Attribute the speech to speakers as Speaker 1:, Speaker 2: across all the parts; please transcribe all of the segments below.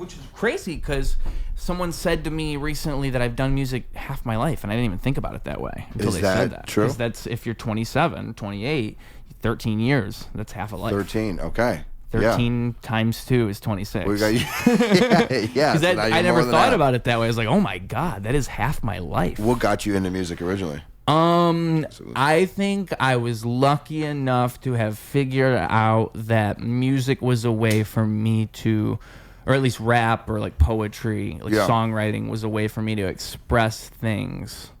Speaker 1: which is crazy because someone said to me recently that I've done music half my life, and I didn't even think about it that way until they said that.
Speaker 2: True?
Speaker 1: Because that's if you're 27, 28, 13 years. That's half a life.
Speaker 2: 13. Okay.
Speaker 1: 13 times 2 is 26.
Speaker 2: We got you. Yeah.
Speaker 1: So I never thought about it that way. I was like, oh my God, that is half my life.
Speaker 2: What got you into music originally?
Speaker 1: I think I was lucky enough to have figured out that music was a way for me to, or at least rap or like poetry, like songwriting was a way for me to express things.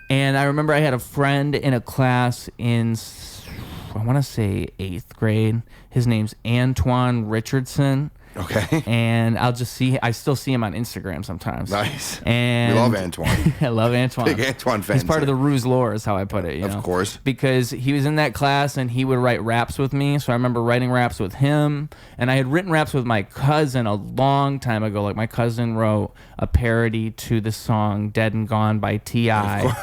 Speaker 1: And I remember I had a friend in a class in, I want to say 8th grade. His name's Antoine Richardson.
Speaker 2: Okay.
Speaker 1: And I still see him on Instagram sometimes.
Speaker 2: Nice.
Speaker 1: And
Speaker 2: we love Antoine.
Speaker 1: I love Antoine.
Speaker 2: Big Antoine fan.
Speaker 1: He's part of the Ruse lore is how I put it. You know?
Speaker 2: Of course.
Speaker 1: Because he was in that class and he would write raps with me. So I remember writing raps with him. And I had written raps with my cousin a long time ago. Like my cousin wrote a parody to the song Dead and Gone by T.I.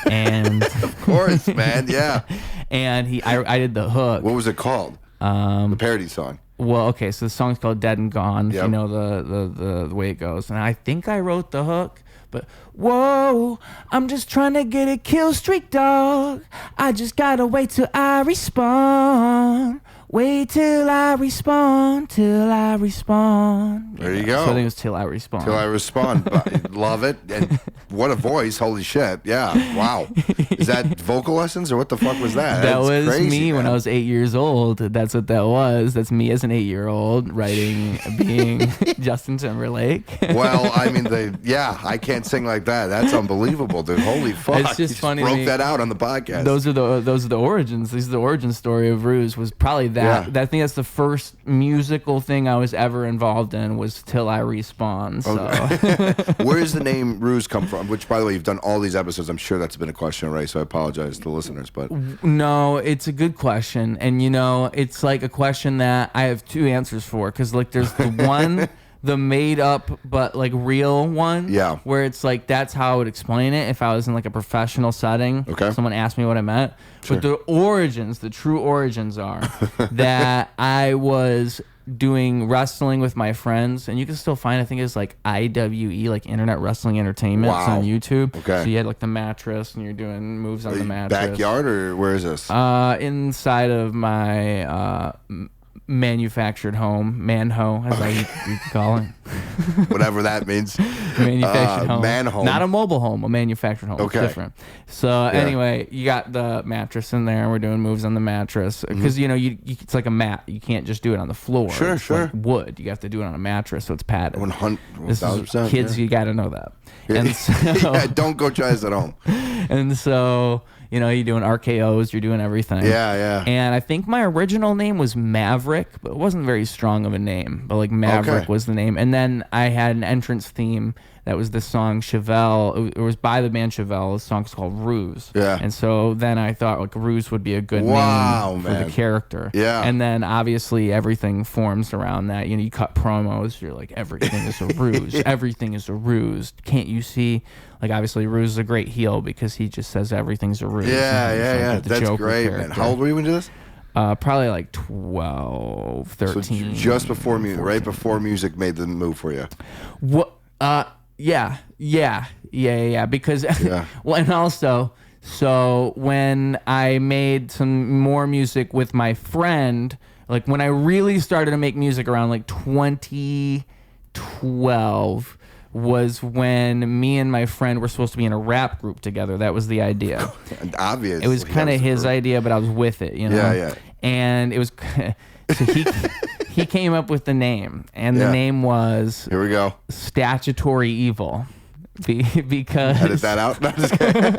Speaker 1: And
Speaker 2: of course, man. Yeah.
Speaker 1: And I did the hook.
Speaker 2: What was it called? The parody song.
Speaker 1: Well, okay, so the song's called Dead and Gone, if you know the way it goes. And I think I wrote the hook, but whoa, I'm just trying to get a kill streak, dog. I just gotta wait till I respawn. Wait till I respawn, till I respawn.
Speaker 2: There you go.
Speaker 1: So I think it was till I respawn.
Speaker 2: Till I respawn. Love it. And what a voice. Holy shit. Yeah. Wow. Is that vocal lessons or what the fuck was that?
Speaker 1: That was
Speaker 2: crazy,
Speaker 1: me
Speaker 2: man.
Speaker 1: when I was 8 years old. That's what that was. That's me as an 8-year-old writing, being Justin Timberlake.
Speaker 2: Well, I mean, I can't sing like that. That's unbelievable, dude. Holy fuck.
Speaker 1: It's just funny.
Speaker 2: Broke that out on the podcast.
Speaker 1: Those are the origins. This is the origin story of Ruse. Was probably that.
Speaker 2: Yeah.
Speaker 1: I think that's the first musical thing I was ever involved in was Till I Respawn. So.
Speaker 2: Okay. Where does the name Ruse come from? Which, by the way, you've done all these episodes. I'm sure that's been a question already, so I apologize to the listeners. But
Speaker 1: no, it's a good question, and it's like a question that I have two answers for. Because like, there's the one. The made up but like real one, where it's like that's how I would explain it if I was in like a professional setting.
Speaker 2: Okay.
Speaker 1: Someone asked me what I meant. Sure. But the true origins are that I was doing wrestling with my friends, and you can still find, I think it's like IWE, like Internet Wrestling Entertainment. It's on YouTube.
Speaker 2: Okay.
Speaker 1: So you had like the mattress, and you're doing moves on the mattress.
Speaker 2: Backyard, or where is this?
Speaker 1: Inside of my manufactured home, manho, as I call it.
Speaker 2: Whatever that means.
Speaker 1: Manufactured home.
Speaker 2: Man home.
Speaker 1: Not a mobile home, a manufactured home.
Speaker 2: Okay.
Speaker 1: It's different. So anyway, you got the mattress in there. We're doing moves on the mattress. Because, it's like a mat. You can't just do it on the floor.
Speaker 2: Sure,
Speaker 1: it's like wood. You have to do it on a mattress, so it's padded.
Speaker 2: 1,000%.
Speaker 1: Kids, you got to know that. And so,
Speaker 2: don't go try this at home.
Speaker 1: And so... you're doing RKOs, you're doing everything.
Speaker 2: Yeah.
Speaker 1: And I think my original name was Maverick, but it wasn't very strong of a name. But like Maverick was the name. And then I had an entrance theme that was the song Chevelle. It was by the band Chevelle. The song's called Ruse. Yeah. And so then I thought like Ruse would be a good name for the character. Yeah. And then obviously everything forms around that. You cut promos. You're like, everything is a ruse. Everything is a ruse. Can't you see? Like, obviously, Ruse is a great heel because he just says everything's a ruse.
Speaker 2: Yeah. That's Joker great, character. Man. How old were you when you did this?
Speaker 1: Probably like 12, 13.
Speaker 2: So just before music, right before music made the move for you.
Speaker 1: What? Yeah. Because, well, and also, so when I made some more music with my friend, like when I really started to make music around like 2012, was when me and my friend were supposed to be in a rap group together. That was the idea.
Speaker 2: Obviously.
Speaker 1: It was kind of his idea, but I was with it,
Speaker 2: Yeah.
Speaker 1: And it was... So he came up with the name, and the name was...
Speaker 2: Here we go.
Speaker 1: Statutory Evil. Because...
Speaker 2: Edit that out? No, just kidding.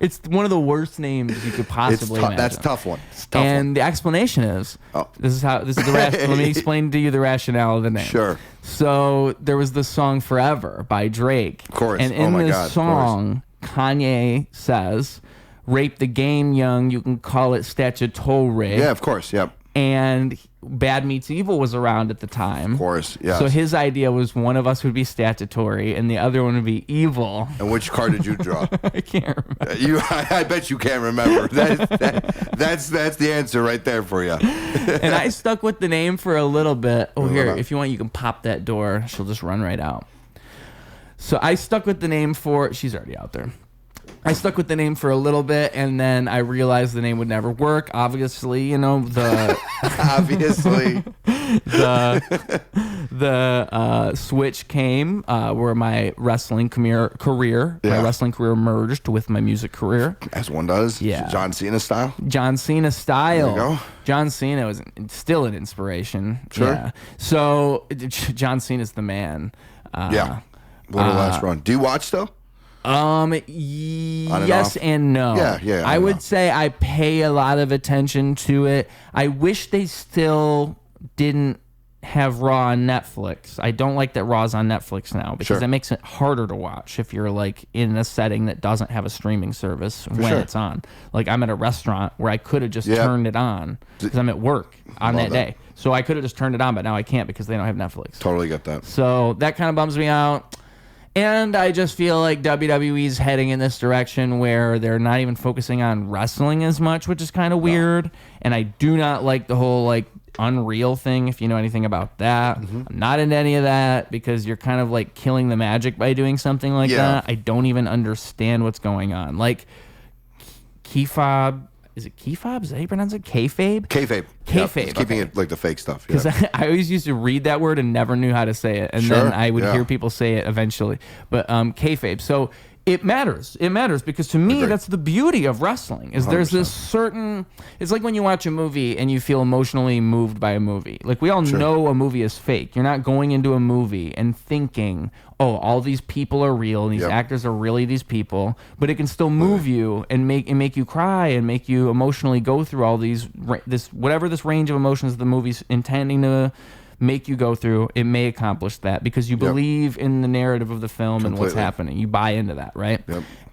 Speaker 1: It's one of the worst names you could possibly imagine.
Speaker 2: That's a tough one.
Speaker 1: The explanation is... This is the let me explain to you the rationale of the name.
Speaker 2: Sure.
Speaker 1: So there was the song Forever by Drake.
Speaker 2: Of course.
Speaker 1: And in this song, Kanye says, rape the game young, you can call it statutory.
Speaker 2: Yeah, of course. Yep.
Speaker 1: And Bad Meets Evil was around at the time.
Speaker 2: Of course, yeah.
Speaker 1: So his idea was one of us would be statutory and the other one would be evil.
Speaker 2: And which card did you draw?
Speaker 1: I can't remember.
Speaker 2: I bet you can't remember. That's the answer right there for you.
Speaker 1: And I stuck with the name for a little bit. Oh, here, if you want, you can pop that door. She'll just run right out. So I stuck with the name for... She's already out there. I stuck with the name for a little bit, and then I realized the name would never work. Obviously, you know,
Speaker 2: obviously
Speaker 1: the switch came where my wrestling career merged with my music career.
Speaker 2: As one does.
Speaker 1: Yeah.
Speaker 2: John Cena style.
Speaker 1: John Cena style.
Speaker 2: There you go.
Speaker 1: John Cena was still an inspiration.
Speaker 2: Sure.
Speaker 1: Yeah. So John Cena's the man.
Speaker 2: Yeah. What a last run. Do you watch though?
Speaker 1: Yes and no.
Speaker 2: Yeah.
Speaker 1: I would say I pay a lot of attention to it. I wish they still didn't have Raw on Netflix. I don't like that Raw's on Netflix now because it makes it harder to watch if you're like in a setting that doesn't have a streaming service when it's on. Like I'm at a restaurant where I could have just turned it on because I'm at work on that day. So I could have just turned it on, but now I can't because they don't have Netflix.
Speaker 2: Totally get that.
Speaker 1: So that kind of bums me out. And I just feel like WWE's heading in this direction where they're not even focusing on wrestling as much, which is kind of weird. And I do not like the whole like Unreal thing, if you know anything about that. I'm not into any of that because you're kind of like killing the magic by doing something like that. I don't even understand what's going on. Like kayfabe. Is it kayfabe? Is that how you pronounce it? Kayfabe?
Speaker 2: Kayfabe.
Speaker 1: Kayfabe.
Speaker 2: Yep. Keeping it like the fake stuff.
Speaker 1: Because I always used to read that word and never knew how to say it. And then I would hear people say it eventually. But kayfabe. So it matters. It matters because to me, that's the beauty of wrestling is 100%. There's this certain... It's like when you watch a movie and you feel emotionally moved by a movie. Like we all know a movie is fake. You're not going into a movie and thinking... oh, all these people are real and these actors are really these people, but it can still move you and make you cry and make you emotionally go through all these whatever this range of emotions the movie's intending to make you go through. It may accomplish that because you believe in the narrative of the film and what's happening. You buy into that, right?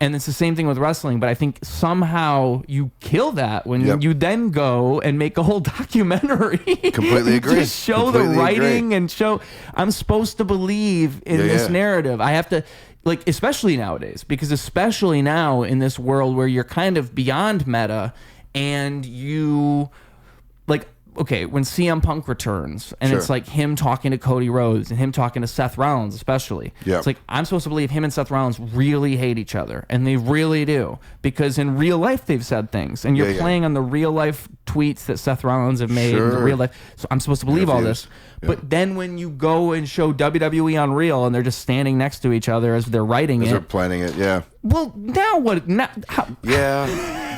Speaker 1: And it's the same thing with wrestling, but I think somehow you kill that when you then go and make a whole documentary.
Speaker 2: Completely agree.
Speaker 1: Just show the writing and show I'm supposed to believe in this narrative. I have to, like, especially nowadays, because especially now in this world where you're kind of beyond meta and you, like, okay, when CM Punk returns and it's like him talking to Cody Rhodes and him talking to Seth Rollins especially, it's like I'm supposed to believe him and Seth Rollins really hate each other, and they really do, because in real life they've said things, and you're playing on the real life tweets that Seth Rollins have made in real life, so I'm supposed to believe all this. But then when you go and show WWE on Real and they're just standing next to each other as they're writing it.
Speaker 2: They're planning it,
Speaker 1: Well, now what?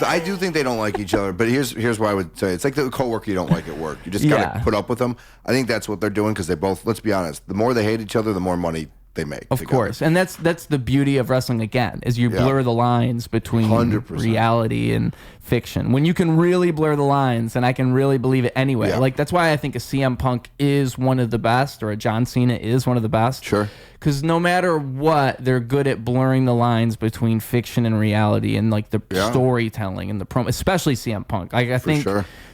Speaker 2: I do think they don't like each other, but here's what I would say. It's like the coworker you don't like at work. You just got to put up with them. I think that's what they're doing because they both, let's be honest, the more they hate each other, the more money they make.
Speaker 1: Of course. And that's the beauty of wrestling again, is you blur the lines between 100%. Reality and fiction. When you can really blur the lines, and I can really believe it anyway. Like that's why I think a CM Punk is one of the best, or a John Cena is one of the best.
Speaker 2: Sure.
Speaker 1: Because no matter what, they're good at blurring the lines between fiction and reality, and like the storytelling and the promo, especially CM Punk. Like I think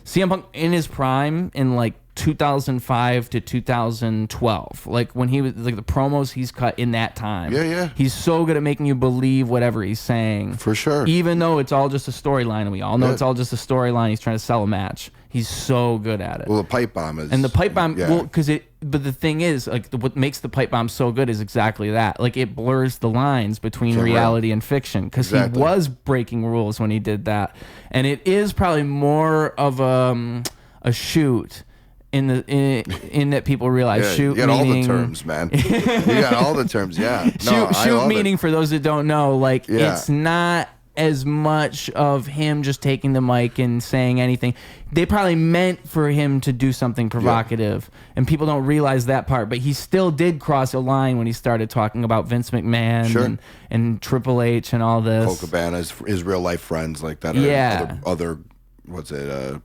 Speaker 1: CM Punk in his prime in like 2005 to 2012, like when he was like the promos he's cut in that time. He's so good at making you believe whatever he's saying.
Speaker 2: For sure.
Speaker 1: Even though it's all just a storyline, and we all know it's all just a storyline. He's trying to sell a match. He's so good at it.
Speaker 2: Well, the pipe bomb is...
Speaker 1: And the pipe bomb, well, because it... But the thing is, like, what makes the pipe bomb so good is exactly that. Like, it blurs the lines between reality and fiction, because he was breaking rules when he did that. And it is probably more of a shoot in that people realize shoot.
Speaker 2: You got
Speaker 1: meaning,
Speaker 2: all the terms, man. You got all the terms,
Speaker 1: shoot meaning, for those that don't know, like, it's not as much of him just taking the mic and saying anything. They probably meant for him to do something provocative, and people don't realize that part. But he still did cross a line when he started talking about Vince McMahon and Triple H and all this.
Speaker 2: Cole Cabana, his real life friends like that. Other what's it?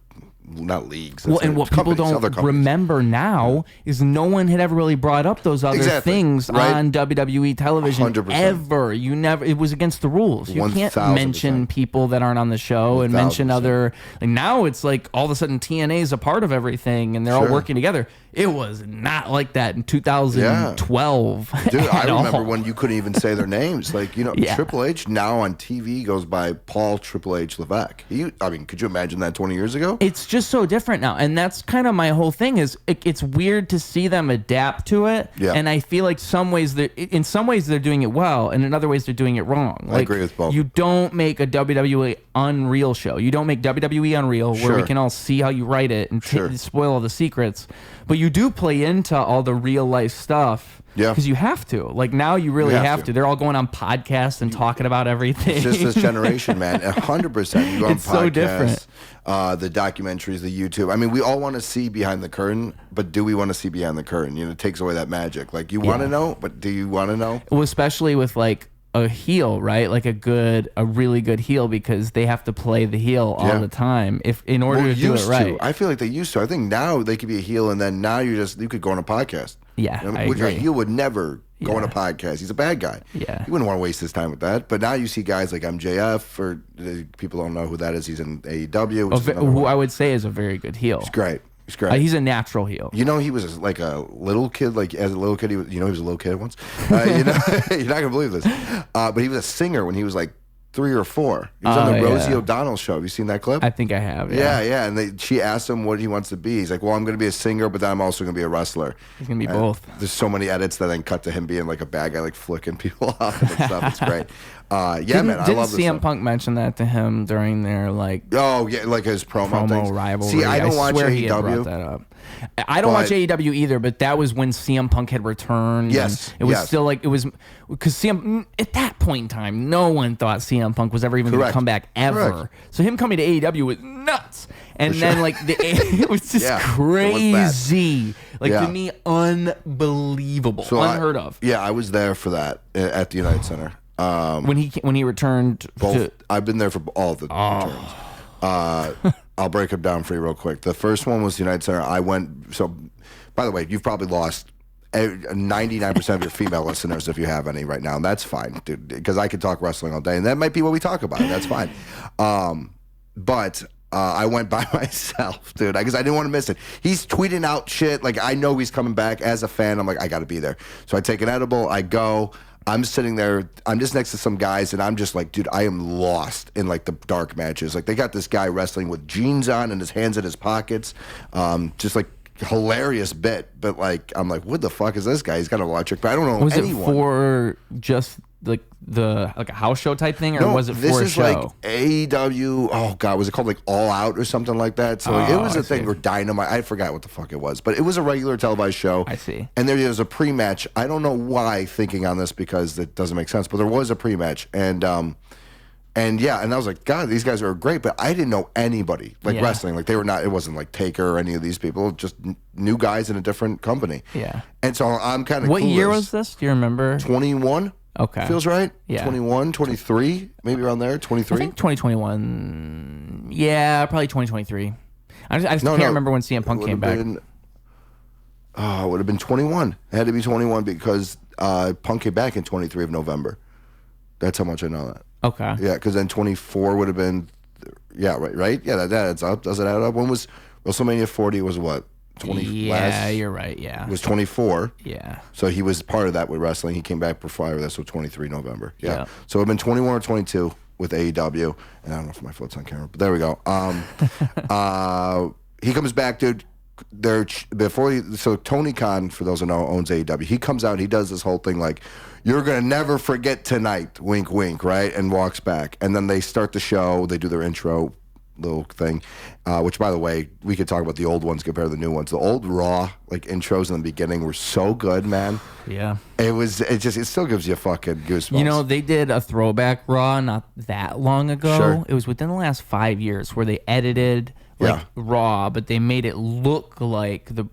Speaker 2: not leagues.
Speaker 1: Well, and what people don't remember now is no one had ever really brought up those other things on WWE television
Speaker 2: 100%.
Speaker 1: Ever. You never. It was against the rules. You can't mention people that aren't on the show and mention other. Like now, it's like all of a sudden TNA is a part of everything and they're all working together. It was not like that in 2012.
Speaker 2: Dude, I remember when you couldn't even say their names. Like, Triple H now on TV goes by Paul Triple H Levesque. I mean, could you imagine that 20 years ago?
Speaker 1: It's just so different now. And that's kind of my whole thing is it's weird to see them adapt to it. Yeah. And I feel like in some ways they're doing it well, and in other ways they're doing it wrong. Like,
Speaker 2: I agree with both.
Speaker 1: You don't make a WWE Unreal show. You don't make WWE Unreal where we can all see how you write it and spoil all the secrets. But you do play into all the real life stuff. Yeah. Because you have to. Like now you really have to. They're all going on podcasts and talking about everything.
Speaker 2: It's just this generation, man. 100%. You go on
Speaker 1: it's podcasts, so different.
Speaker 2: The documentaries, the YouTube. I mean, we all want to see behind the curtain, but do we want to see behind the curtain? It takes away that magic. Like you want to know, but do you want to know?
Speaker 1: Well, especially with like a heel, right? Like a really good heel, because they have to play the heel all the time in order to do it right.
Speaker 2: I feel like they used to. I think now they could be a heel, and then now you could go on a podcast.
Speaker 1: Yeah, I agree.
Speaker 2: A heel would never go on a podcast. He's a bad guy.
Speaker 1: Yeah,
Speaker 2: you wouldn't want to waste his time with that. But now you see guys like MJF, or people don't know who that is. He's in AEW,
Speaker 1: who I would say is a very good heel.
Speaker 2: He's great. He's great.
Speaker 1: He's a natural heel.
Speaker 2: He was like a little kid. Like as a little kid, he was a little kid once. You're not gonna believe this. But he was a singer when he was like 3 or 4. He was on the Rosie O'Donnell show. Have you seen that clip?
Speaker 1: I think I have.
Speaker 2: Yeah. And she asked him what he wants to be. He's like, well, I'm going to be a singer, but then I'm also going to be a wrestler.
Speaker 1: He's going to be both.
Speaker 2: There's so many edits that then cut to him being like a bad guy, like flicking people off and stuff. It's great. Man, I love this.
Speaker 1: Didn't CM Punk mention that to him during their like?
Speaker 2: Oh yeah, like his promo
Speaker 1: rivalry.
Speaker 2: See, I don't watch AEW.
Speaker 1: He had brought that up. I don't watch AEW either, but that was when CM Punk had returned.
Speaker 2: Yes,
Speaker 1: it was still like it was because CM at that point in time, no one thought CM Punk was ever even going to come back ever. Correct. So him coming to AEW was nuts, and then like it was just crazy. Like to me, unbelievable, unheard of.
Speaker 2: Yeah, I was there for that at the United Center.
Speaker 1: When he returned,
Speaker 2: I've been there for all the returns. I'll break them down for you real quick. The first one was the United Center. I went. So, by the way, you've probably lost 99% of your female listeners if you have any right now, and that's fine, dude. Because I could talk wrestling all day, and that might be what we talk about. And that's fine. But I went by myself, dude, because I didn't want to miss it. He's tweeting out shit like I know he's coming back. As a fan, I'm like, I got to be there. So I take an edible. I go. I'm sitting there, I'm just next to some guys, and I'm just like, dude, I am lost in like the dark matches. Like they got this guy wrestling with jeans on and his hands in his pockets, just like hilarious bit. But like, I'm like, what the fuck is this guy? He's got an electric, but I don't know anyone.
Speaker 1: Was it for just like a house show type thing, or was it for a show?
Speaker 2: This is like AEW. Oh god, was it called like All Out or something like that? So it was a thing, or Dynamite. I forgot what the fuck it was, but it was a regular televised show.
Speaker 1: I see.
Speaker 2: And there was a pre-match. I don't know why thinking on this because it doesn't make sense, but there was a pre-match, and I was like, God, these guys are great, but I didn't know anybody wrestling. Like they were not. It wasn't like Taker or any of these people. Just new guys in a different company.
Speaker 1: Yeah.
Speaker 2: And so I'm kind of.
Speaker 1: What year was this? Do you remember?
Speaker 2: 21.
Speaker 1: Okay.
Speaker 2: Feels right?
Speaker 1: Yeah.
Speaker 2: 21, 23, maybe around there, 23?
Speaker 1: I think 2021. Yeah, probably 2023. I just can't remember when CM Punk came back.
Speaker 2: It would have been 21. It had to be 21 because Punk came back in 23 of November. That's how much I know that.
Speaker 1: Okay.
Speaker 2: Yeah, because then 24 would have been, right? Yeah, that adds up. Does it add up? When was WrestleMania 40 was what? 20
Speaker 1: you're right. Yeah,
Speaker 2: it was 24.
Speaker 1: Yeah,
Speaker 2: so he was part of that with wrestling. He came back before that, so 23 November. Yeah, so it would have been 21 or 22 with AEW, and I don't know if my foot's on camera, but there we go. He comes back, dude. So Tony Khan, for those who know, owns AEW. He comes out, and he does this whole thing like, "You're gonna never forget tonight," wink, wink, right, and walks back, and then they start the show. They do their intro little thing, which by the way, we could talk about the old ones compared to the new ones. The old Raw like intros in the beginning were so good, man.
Speaker 1: Yeah,
Speaker 2: it still gives you fucking goosebumps.
Speaker 1: They did a throwback Raw not that long ago.
Speaker 2: Sure.
Speaker 1: It was within the last 5 years where they edited Raw, but they made it look like the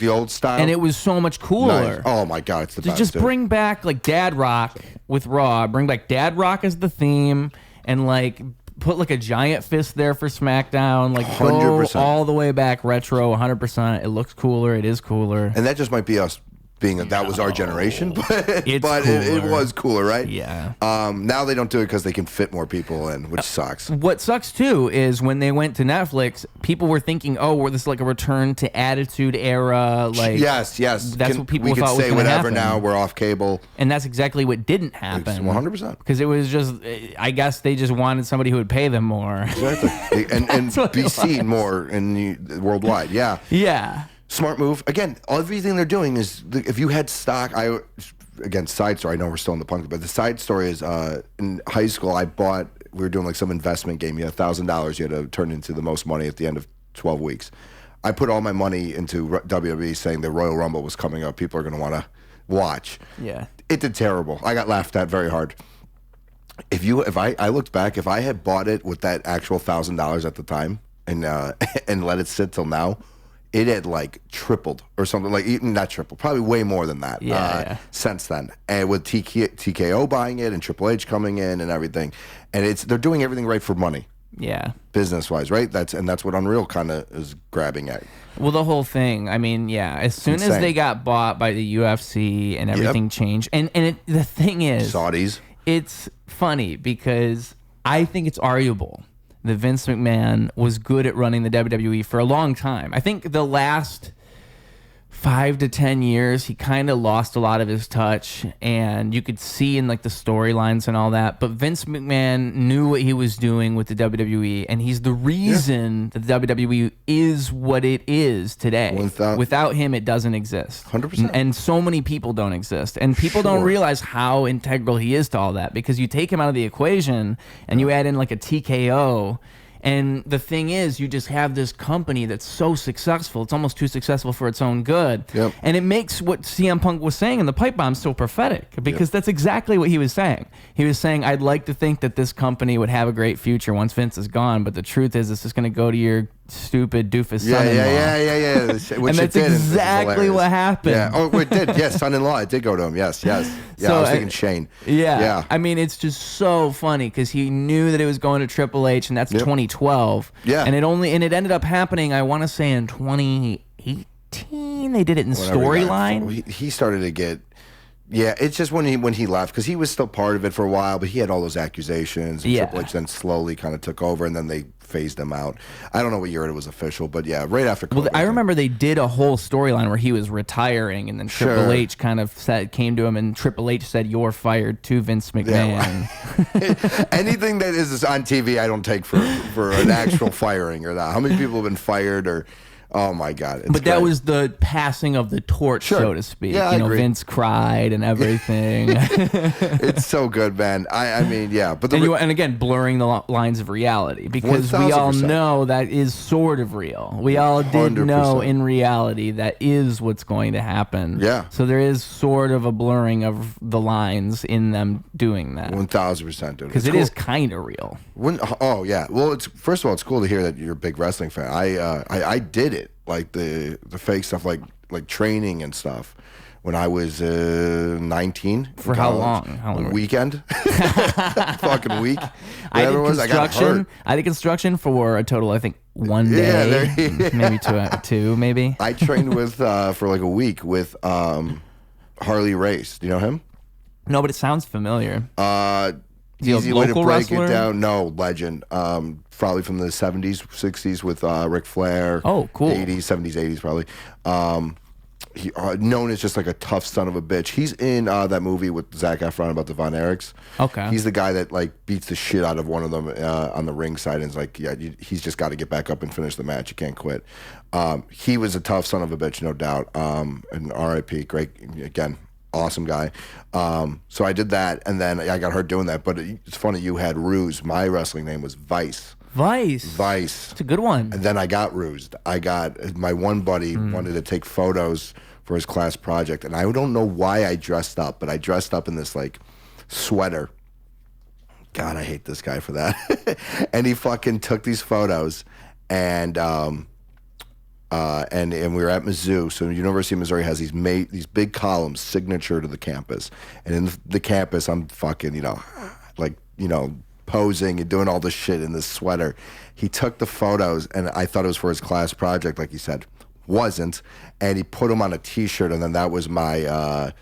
Speaker 2: old style,
Speaker 1: and it was so much cooler.
Speaker 2: Nice. Oh my god, it's the best.
Speaker 1: Just bring back like Dad Rock with Raw. Bring back Dad Rock as the theme, and like put like a giant fist there for SmackDown. Like
Speaker 2: 100%.
Speaker 1: Go all the way back retro, 100%. It looks cooler. It is cooler.
Speaker 2: And that just might be us being that was our generation, but it was cooler, right?
Speaker 1: Yeah.
Speaker 2: Now they don't do it because they can fit more people in, which sucks.
Speaker 1: What sucks too is when they went to Netflix, people were thinking, "Oh, we're this like a return to Attitude Era." Like,
Speaker 2: yes,
Speaker 1: that's what people
Speaker 2: we
Speaker 1: thought
Speaker 2: could
Speaker 1: was
Speaker 2: say
Speaker 1: going to
Speaker 2: whatever
Speaker 1: happen.
Speaker 2: now. We're off cable,
Speaker 1: and that's exactly what didn't happen.
Speaker 2: 100%.
Speaker 1: Because it was just, I guess they just wanted somebody who would pay them more,
Speaker 2: exactly, and be seen more worldwide. Yeah,
Speaker 1: yeah.
Speaker 2: Smart move. Again, everything they're doing is, if you had stock, again, side story, I know we're still in the punk, but the side story is in high school, we were doing like some investment game. You had $1,000, you had to turn into the most money at the end of 12 weeks. I put all my money into WWE saying the Royal Rumble was coming up. People are going to want to watch.
Speaker 1: Yeah.
Speaker 2: It did terrible. I got laughed at very hard. If I looked back, if I had bought it with that actual $1,000 at the time and let it sit till now, it had like tripled or something, like even not tripled, probably way more than that since then. And with TKO buying it and Triple H coming in and everything, and they're doing everything right for money.
Speaker 1: Yeah.
Speaker 2: Business wise, right? That's what Unreal kind of is grabbing at.
Speaker 1: Well, the whole thing. I mean, yeah. As soon as they got bought by the UFC and everything changed, and the thing is,
Speaker 2: Saudis.
Speaker 1: It's funny because I think it's arguable that Vince McMahon was good at running the WWE for a long time. I think the last 5 to 10 years, he kind of lost a lot of his touch, and you could see in like the storylines and all that. But Vince McMahon knew what he was doing with the WWE, and he's the reason that the WWE is what it is today. Without him, it doesn't exist.
Speaker 2: 100%.
Speaker 1: And so many people don't exist, and people don't realize how integral he is to all that, because you take him out of the equation and you add in like a TKO. And the thing is, you just have this company that's so successful. It's almost too successful for its own good.
Speaker 2: Yep.
Speaker 1: And it makes what CM Punk was saying in the pipe bomb so prophetic, because that's exactly what he was saying. He was saying, I'd like to think that this company would have a great future once Vince is gone, but the truth is it's just going to go to your stupid doofus son-in-law.
Speaker 2: Yeah.
Speaker 1: And that's exactly what happened.
Speaker 2: Yeah. Oh, it did. Yes, son-in-law. It did go to him. Yes. Yeah, so I was thinking Shane.
Speaker 1: Yeah. I mean, it's just so funny because he knew that it was going to Triple H, and that's 2012.
Speaker 2: Yeah.
Speaker 1: And it ended up happening, I want to say, in 2018. They did it in storyline.
Speaker 2: He started to get... Yeah, it's just when he left, because he was still part of it for a while, but he had all those accusations, and Triple H then slowly kind of took over, and then they phased him out. I don't know what year it was official, but yeah, right after COVID.
Speaker 1: Well, I remember they did a whole storyline where he was retiring, and then Triple H kind of came to him, and Triple H said, "You're fired," to Vince McMahon.
Speaker 2: Yeah. Anything that is on TV, I don't take for an actual firing or that. How many people have been fired or... Oh my God!
Speaker 1: But that was the passing of the torch, so to speak.
Speaker 2: Yeah, I agree.
Speaker 1: Vince cried and everything.
Speaker 2: It's so good, man. I mean, yeah. But
Speaker 1: and again, blurring the lines of reality, because
Speaker 2: 1000%.
Speaker 1: We all know that is sort of real. We all did
Speaker 2: 100%.
Speaker 1: know in reality that is what's going to happen.
Speaker 2: Yeah.
Speaker 1: So there is sort of a blurring of the lines in them doing that.
Speaker 2: 1000%, dude.
Speaker 1: Because it is kind of real.
Speaker 2: Oh yeah. Well, first of all, it's cool to hear that you're a big wrestling fan. I did it. Like the fake stuff, like training and stuff, when I was 19.
Speaker 1: For how long?
Speaker 2: Weekend, fucking week.
Speaker 1: I did construction. I did construction for a total, I think, 1 day, maybe two, maybe.
Speaker 2: I trained with for like a week with Harley Race. Do you know him?
Speaker 1: No, but it sounds familiar.
Speaker 2: Easy way to break
Speaker 1: wrestler?
Speaker 2: it down. No, legend. Probably from the 70s, 60s with Ric Flair.
Speaker 1: Oh, cool.
Speaker 2: 80s, 70s, 80s probably. He known as just like a tough son of a bitch. He's in that movie with Zac Efron about the Von Erichs.
Speaker 1: Okay.
Speaker 2: He's the guy that like beats the shit out of one of them on the ringside and is like, he's just got to get back up and finish the match. You can't quit. He was a tough son of a bitch, no doubt. And R.I.P. Great, again, awesome guy. So I did that, and then I got hurt doing that. But it's funny, you had Ruse. My wrestling name was Vice.
Speaker 1: Vice. It's a good one.
Speaker 2: And then I got rused. My one buddy wanted to take photos for his class project, and I don't know why I dressed up, but I dressed up in this like sweater. God, I hate this guy for that. And he fucking took these photos, and we were at Mizzou. So the University of Missouri has these big columns, signature to the campus, and in the campus, I'm fucking, posing and doing all this shit in this sweater. He took the photos, and I thought it was for his class project, like he said. Wasn't, and he put them on a T-shirt, and then that was my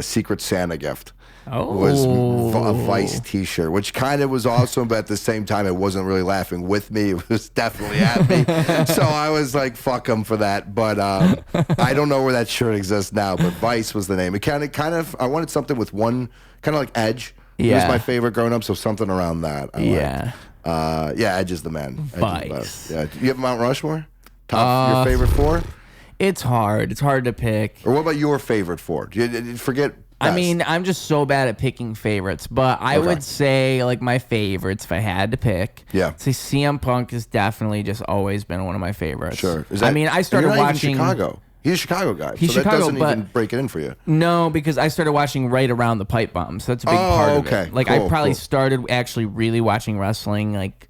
Speaker 2: Secret Santa gift. Was a Vice T-shirt, which kind of was awesome, but at the same time, it wasn't really laughing with me. It was definitely at me. So I was like, fuck him for that. But I don't know where that shirt exists now, but Vice was the name. It kind of, I wanted something with one, kind of like Edge. Yeah. He was my favorite growing up, so something around that. Yeah, Edge is the man.
Speaker 1: Vice.
Speaker 2: Yeah. Do you have Mount Rushmore? Your favorite 4?
Speaker 1: It's hard. It's hard to pick.
Speaker 2: Or what about your favorite 4? Forget best.
Speaker 1: I mean, I'm just so bad at picking favorites, but I would say like my favorites if I had to pick.
Speaker 2: Yeah.
Speaker 1: See, CM Punk has definitely just always been one of my favorites.
Speaker 2: Sure.
Speaker 1: I started watching
Speaker 2: Chicago. He's a Chicago guy.
Speaker 1: He's
Speaker 2: so
Speaker 1: Chicago,
Speaker 2: that doesn't
Speaker 1: but
Speaker 2: even break it in for you.
Speaker 1: No, because I started watching right around the pipe bomb, so that's a big part of it. Like I probably started actually really watching wrestling like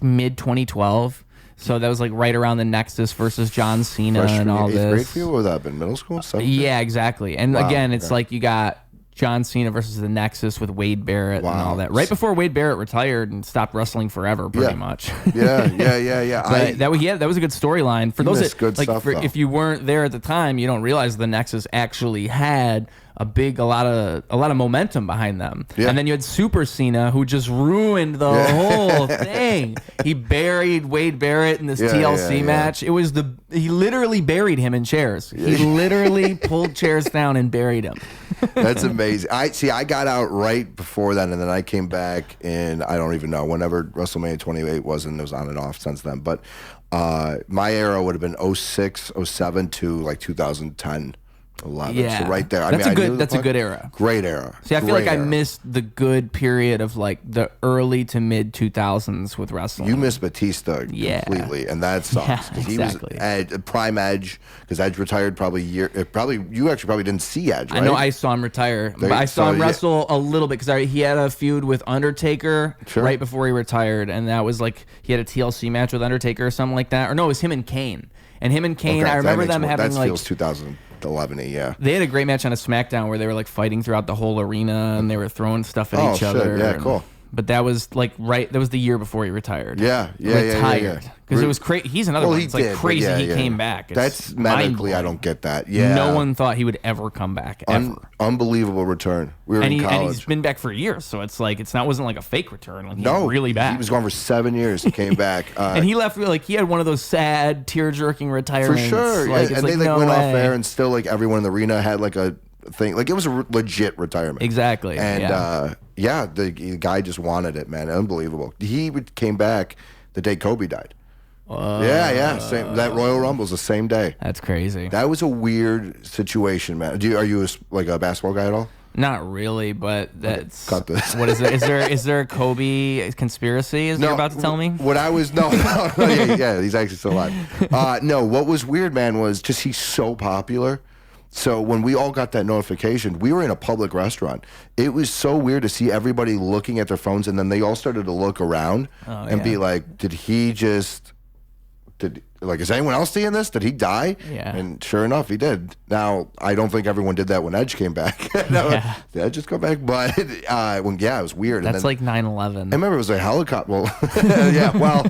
Speaker 1: mid 2012. So that was like right around the Nexus versus John Cena and all this.
Speaker 2: 8th grade for you? Or would that have been middle school? 7th?
Speaker 1: Yeah, exactly. And again, it's like you got John Cena versus the Nexus with Wade Barrett and all that. Right before Wade Barrett retired and stopped wrestling forever, pretty much.
Speaker 2: Yeah.
Speaker 1: That was a good storyline. For those that,
Speaker 2: good stuff,
Speaker 1: if you weren't there at the time, you don't realize the Nexus actually had a lot of momentum behind them. Yeah. And then you had Super Cena, who just ruined the whole thing. He buried Wade Barrett in this TLC match. It was he literally buried him in chairs. He literally pulled chairs down and buried him.
Speaker 2: That's amazing. I got out right before then, and then I came back in, I don't even know, whenever WrestleMania 28 was, and it was on and off since then. But my era would have been 06, 07 to like 2010. 11.
Speaker 1: Yeah,
Speaker 2: so right there.
Speaker 1: That's a good era.
Speaker 2: Great era.
Speaker 1: See, I feel like I missed the good period of like the early to mid 2000s with wrestling.
Speaker 2: You missed Batista completely, and that sucks.
Speaker 1: Yeah, exactly.
Speaker 2: He was prime Edge, because Edge retired you actually probably didn't see Edge, right?
Speaker 1: I know I saw him retire, but I saw him wrestle a little bit because he had a feud with Undertaker right before he retired, and that was like he had a TLC match with Undertaker or something like that. Or no, it was him and Kane. And him and Kane, I remember them having
Speaker 2: that
Speaker 1: like
Speaker 2: feels 2011, yeah.
Speaker 1: They had a great match on a SmackDown where they were like fighting throughout the whole arena and they were throwing stuff at each other.
Speaker 2: Yeah, cool.
Speaker 1: But that was like that was the year before he retired.
Speaker 2: Retired.
Speaker 1: Because it was crazy. He's another one. It's like crazy he came back.
Speaker 2: That's medically, I don't get that. Yeah.
Speaker 1: No one thought he would ever come back, ever.
Speaker 2: Unbelievable return. We were in college.
Speaker 1: And he's been back for years, so it's like wasn't like a fake return. Like, he's really back.
Speaker 2: He was gone for 7 years. He came back.
Speaker 1: And he left, like, he had one of those sad, tear-jerking retirements.
Speaker 2: For sure.
Speaker 1: Like,
Speaker 2: and they went off air, and still, like, everyone in the arena had, like, a thing. Like, it was a legit retirement.
Speaker 1: Exactly.
Speaker 2: And, the guy just wanted it, man. Unbelievable. He came back the day Kobe died. Same, that Royal Rumble's the same day.
Speaker 1: That's crazy.
Speaker 2: That was a weird situation, man. Are you like a basketball guy at all?
Speaker 1: Not really, but that's
Speaker 2: cut this.
Speaker 1: What is it? Is there a Kobe conspiracy? You're about to tell me?
Speaker 2: What I was yeah, he's actually still alive. No, what was weird, man, was just he's so popular. So when we all got that notification, we were in a public restaurant. It was so weird to see everybody looking at their phones, and then they all started to look around and be like, "Did he just?" Is anyone else seeing this? Did he die?
Speaker 1: Yeah.
Speaker 2: And sure enough, he did. Now, I don't think everyone did that when Edge came back. Did Edge just come back? But, it was weird.
Speaker 1: That's like 9/11.
Speaker 2: I remember it was a helicopter. Well,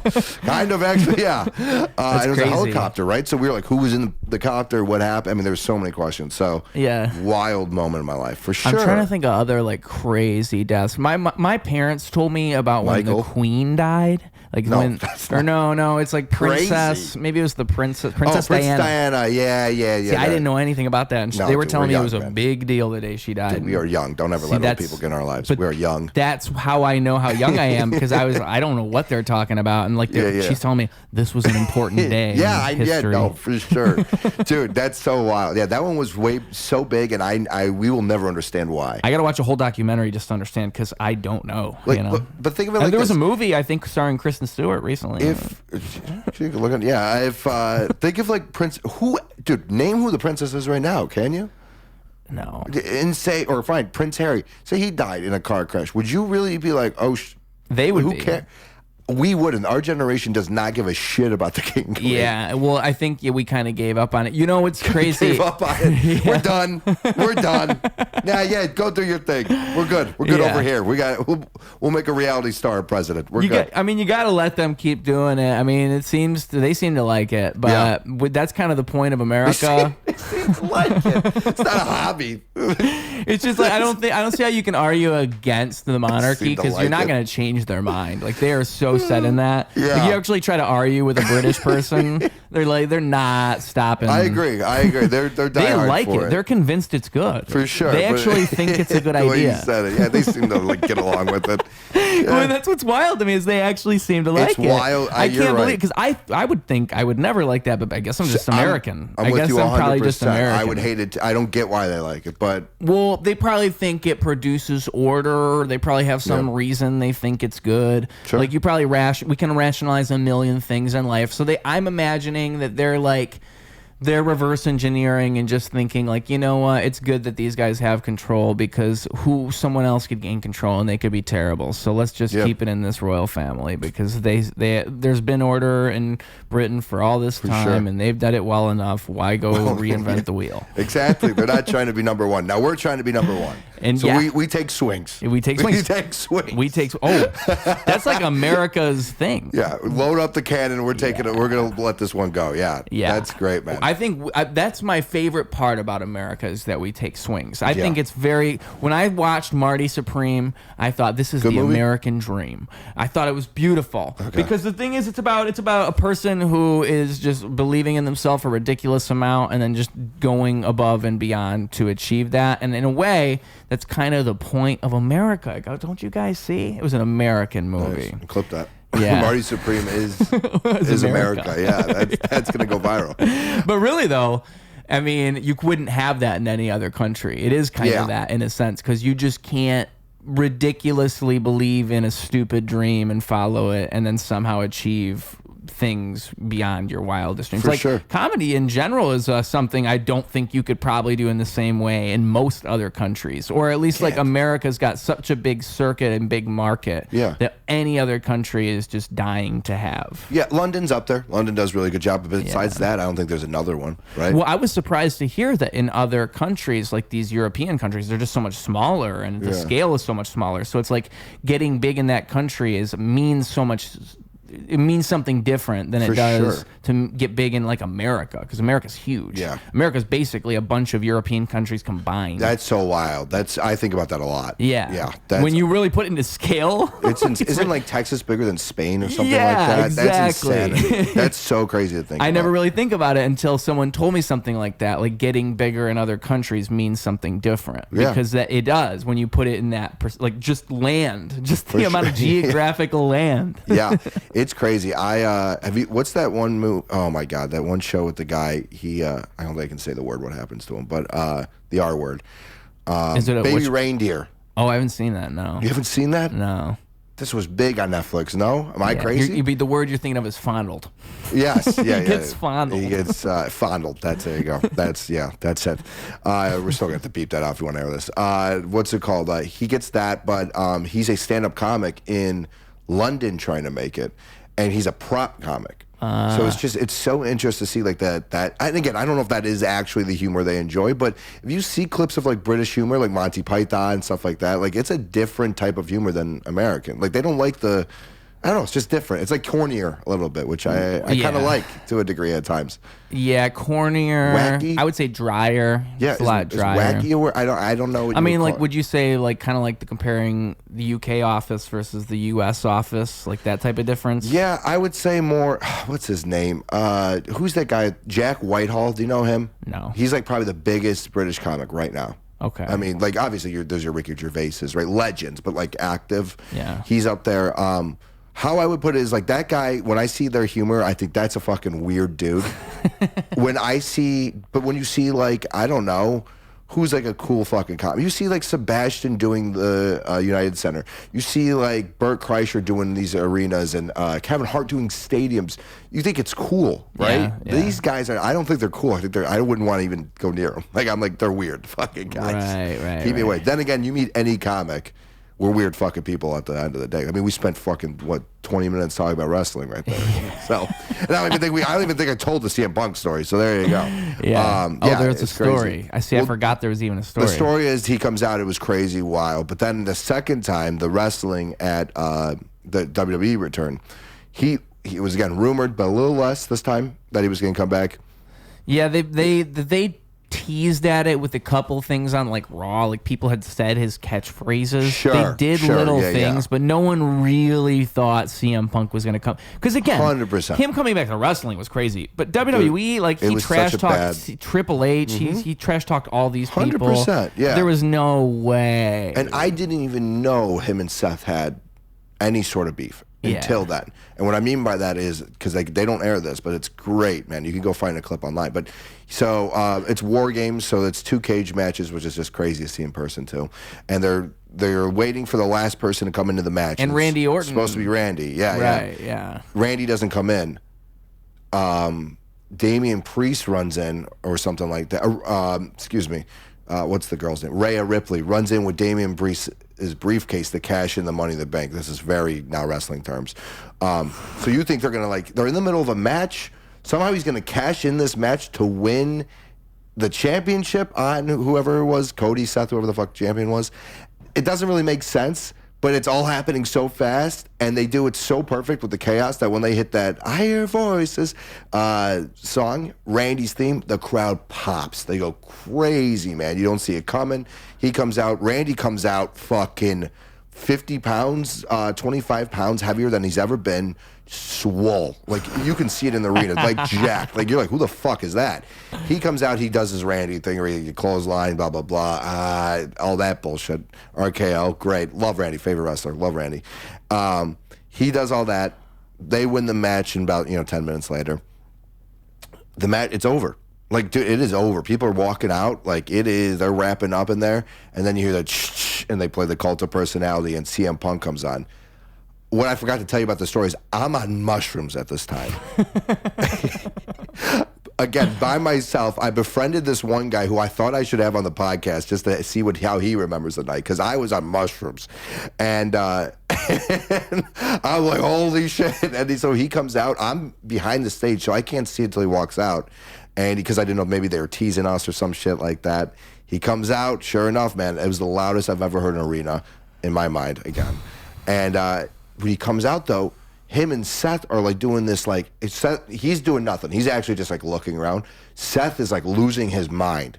Speaker 2: kind of actually, yeah. It was a helicopter, right? So we were like, who was in the copter? What happened? I mean, there's so many questions. So, wild moment in my life, for sure.
Speaker 1: I'm trying to think of other, like, crazy deaths. My parents told me about when the Queen died. Like it's like Princess.
Speaker 2: Crazy.
Speaker 1: Maybe it was the Princess Diana.
Speaker 2: Princess Diana. Yeah.
Speaker 1: See, I didn't know anything about that. And they were telling me it was a big deal the day she died.
Speaker 2: Dude, we are young. Don't ever let old people get in our lives. We are young.
Speaker 1: That's how I know how young I am, because I don't know what they're talking about. And like she's telling me this was an important day.
Speaker 2: For sure. Dude, that's so wild. Yeah, that one was so big, and we will never understand why.
Speaker 1: I got to watch a whole documentary just to understand, because I don't know.
Speaker 2: But think of it like
Speaker 1: there was a movie, I think, starring Kristen Stewart recently.
Speaker 2: Think of like name who the princess is right now, can you?
Speaker 1: No.
Speaker 2: And Prince Harry, say he died in a car crash. Would you really be like,
Speaker 1: they would
Speaker 2: who
Speaker 1: be.
Speaker 2: Care? We wouldn't. Our generation does not give a shit about the king and queen.
Speaker 1: Yeah, well, I think we kind of gave up on it. You know what's crazy?
Speaker 2: Gave up on it. Yeah. We're done. We're done. Yeah, go do your thing. We're good. We're good over here. We'll make a reality star president. We're good.
Speaker 1: You got to let them keep doing it. I mean, they seem to like it, but that's kind of the point of America.
Speaker 2: They seem to like it. It's not a hobby.
Speaker 1: It's just like I don't see how you can argue against the monarchy because you're not going to change their mind. Like they are so set in that. Yeah. Like, you actually try to argue with a British person, they're not stopping.
Speaker 2: I agree. They're
Speaker 1: they like it. They're convinced it's good.
Speaker 2: For sure.
Speaker 1: They actually think it's a good
Speaker 2: the
Speaker 1: idea.
Speaker 2: Way you said it. Yeah, they seem to like get along with it. Yeah.
Speaker 1: Well, that's what's wild to me is they actually seem to like it.
Speaker 2: It's wild.
Speaker 1: I can't believe because I would think I would never like that, but I guess I'm just American.
Speaker 2: I guess
Speaker 1: I'm probably just American.
Speaker 2: I would hate it. I don't get why they like it, but
Speaker 1: well, they probably think it produces order. They probably have some reason they think it's good.
Speaker 2: Sure.
Speaker 1: Like you probably we can rationalize a million things in life. So I'm imagining that they're reverse engineering and just thinking like, you know what, it's good that these guys have control because someone else could gain control and they could be terrible. So let's just keep it in this royal family because there's been order in Britain for all this time and they've done it well enough. Why go reinvent the wheel?
Speaker 2: Exactly. They're not trying to be number one. Now we're trying to be number one. And so we take swings.
Speaker 1: We take swings. That's like America's thing.
Speaker 2: Yeah. Load up the cannon. We're taking it. We're going to let this one go. Yeah. That's great, man.
Speaker 1: I think that's my favorite part about America is that we take swings. I think it's when I watched Marty Supreme, I thought this is the American dream. I thought it was beautiful because the thing is, it's about a person who is just believing in themselves a ridiculous amount and then just going above and beyond to achieve that. And in a way, that's kind of the point of America. Don't you guys see? It was an American movie.
Speaker 2: Nice. Clip that.
Speaker 1: Yeah.
Speaker 2: Marty Supreme is America. Yeah, that's going to go viral.
Speaker 1: But really, though, I mean, you wouldn't have that in any other country. It is kind of that in a sense because you just can't ridiculously believe in a stupid dream and follow it and then somehow achieve things beyond your wildest dreams.
Speaker 2: For sure.
Speaker 1: Comedy in general is something I don't think you could probably do in the same way in most other countries, or at least like America's got such a big circuit and big market that any other country is just dying to have.
Speaker 2: Yeah, London's up there. London does a really good job, but besides that, I don't think there's another one, right?
Speaker 1: Well, I was surprised to hear that in other countries, like these European countries, they're just so much smaller and the scale is so much smaller. So it's like getting big in that country means so much. It means something different than it does to get big in like America because America's huge. Yeah, America's basically a bunch of European countries combined.
Speaker 2: That's so wild. I think about that a lot.
Speaker 1: Yeah. When you really put it into scale,
Speaker 2: isn't like Texas bigger than Spain or something like that?
Speaker 1: Exactly.
Speaker 2: That's insanity. That's so crazy to think.
Speaker 1: I never really think about it until someone told me something like that. Like getting bigger in other countries means something different because it does when you put it in that like just land, just the amount of geographical land.
Speaker 2: Yeah. It's crazy. What's that one movie? Oh my God, that one show with the guy. I don't think I can say the word. What happens to him? But the R word. Is it Baby Reindeer?
Speaker 1: Oh, I haven't seen that. No.
Speaker 2: You haven't seen that?
Speaker 1: No.
Speaker 2: This was big on Netflix. No, am I crazy?
Speaker 1: The word you're thinking of is fondled.
Speaker 2: Yes. Yeah.
Speaker 1: He gets fondled.
Speaker 2: He gets fondled. There you go. That's it. We're still gonna have to beep that off if you want to air this. What's it called? He gets that, but he's a stand-up comic in London trying to make it, and he's a prop comic. So it's so interesting to see like that. And again, I don't know if that is actually the humor they enjoy, but if you see clips of like British humor, like Monty Python and stuff like that, like it's a different type of humor than American. Like they don't like I don't know, it's just different. It's like cornier a little bit, which I kind of like to a degree at times.
Speaker 1: Yeah, cornier.
Speaker 2: Wacky.
Speaker 1: I would say drier.
Speaker 2: Yeah,
Speaker 1: it's a lot drier.
Speaker 2: Is wacky a word? I don't know. What
Speaker 1: would you say like kind of like comparing the UK office versus the US office, like that type of difference?
Speaker 2: Yeah, I would say more. What's his name? Who's that guy? Jack Whitehall. Do you know him?
Speaker 1: No.
Speaker 2: He's like probably the biggest British comic right now.
Speaker 1: Okay.
Speaker 2: I mean, like obviously there's your Ricky Gervaises, right? Legends, but like active.
Speaker 1: Yeah.
Speaker 2: He's up there. How I would put it is like that guy, when I see their humor, I think that's a fucking weird dude. When you see like, I don't know, who's like a cool fucking comic. You see like Sebastian doing the United Center. You see like Bert Kreischer doing these arenas and Kevin Hart doing stadiums. You think it's cool, right?
Speaker 1: Yeah.
Speaker 2: These guys I don't think they're cool. I wouldn't want to even go near them. Like I'm like, they're weird fucking guys.
Speaker 1: Right.
Speaker 2: Keep me away. Then again, you meet any comic. We're weird fucking people at the end of the day. I mean, we spent fucking, 20 minutes talking about wrestling right there. So, and I don't even think I told the CM Punk story. So there you go.
Speaker 1: Yeah. There's a story.
Speaker 2: Crazy.
Speaker 1: I forgot there was even a story.
Speaker 2: The story is he comes out. It was crazy, wild. But then the second time, the wrestling at the WWE return, he was again rumored, but a little less this time that he was going to come back.
Speaker 1: Yeah, they teased at it with a couple things on like Raw. Like people had said his catchphrases.
Speaker 2: Sure,
Speaker 1: they did little things, but no one really thought CM Punk was going to come. Because again,
Speaker 2: 100%.
Speaker 1: Him coming back to wrestling was crazy. But WWE, like he trash talked Triple H. He trash talked all these people.
Speaker 2: 100%. Yeah,
Speaker 1: there was no way.
Speaker 2: And I didn't even know him and Seth had any sort of beef until then. And what I mean by that is, because they don't air this, but it's great, man. You can go find a clip online. But so it's WarGames, so it's 2 cage matches, which is just crazy to see in person too. And they're waiting for the last person to come into the match.
Speaker 1: And Randy Orton.
Speaker 2: It's supposed to be Randy. Yeah. Randy doesn't come in. Damian Priest runs in or something like that. Excuse me. What's the girl's name? Rhea Ripley runs in with Damian Priest's briefcase to cash in the Money in the Bank. This is very now wrestling terms. So you think they're going to they're in the middle of a match. Somehow he's going to cash in this match to win the championship on whoever it was, Cody, Seth, whoever the fuck champion was. It doesn't really make sense, but it's all happening so fast, and they do it so perfect with the chaos that when they hit that I Hear Voices song, Randy's theme, the crowd pops. They go crazy, man. You don't see it coming. He comes out. Randy comes out fucking 50 pounds, 25 pounds heavier than he's ever been. Swole. Like, you can see it in the arena. Like, jacked. Like, you're like, who the fuck is that? He comes out, he does his Randy thing, where you clothesline, blah, blah, blah. All that bullshit. RKO, great. Love Randy. Favorite wrestler. Love Randy. He does all that. They win the match, and about 10 minutes later, the match, it's over. Like, dude, it is over. People are walking out. Like, it is. They're wrapping up in there. And then you hear that shh, and they play the Cult of Personality, and CM Punk comes on. What I forgot to tell you about the story is I'm on mushrooms at this time. Again, by myself. I befriended this one guy who I thought I should have on the podcast just to see how he remembers the night, because I was on mushrooms. And I'm like, holy shit. And so he comes out. I'm behind the stage, so I can't see it until he walks out. And because I didn't know, maybe they were teasing us or some shit like that. He comes out. Sure enough, man, it was the loudest I've ever heard in an arena, in my mind, again. And when he comes out, though, him and Seth are like doing this, like, Seth, he's doing nothing. He's actually just like looking around. Seth is like losing his mind,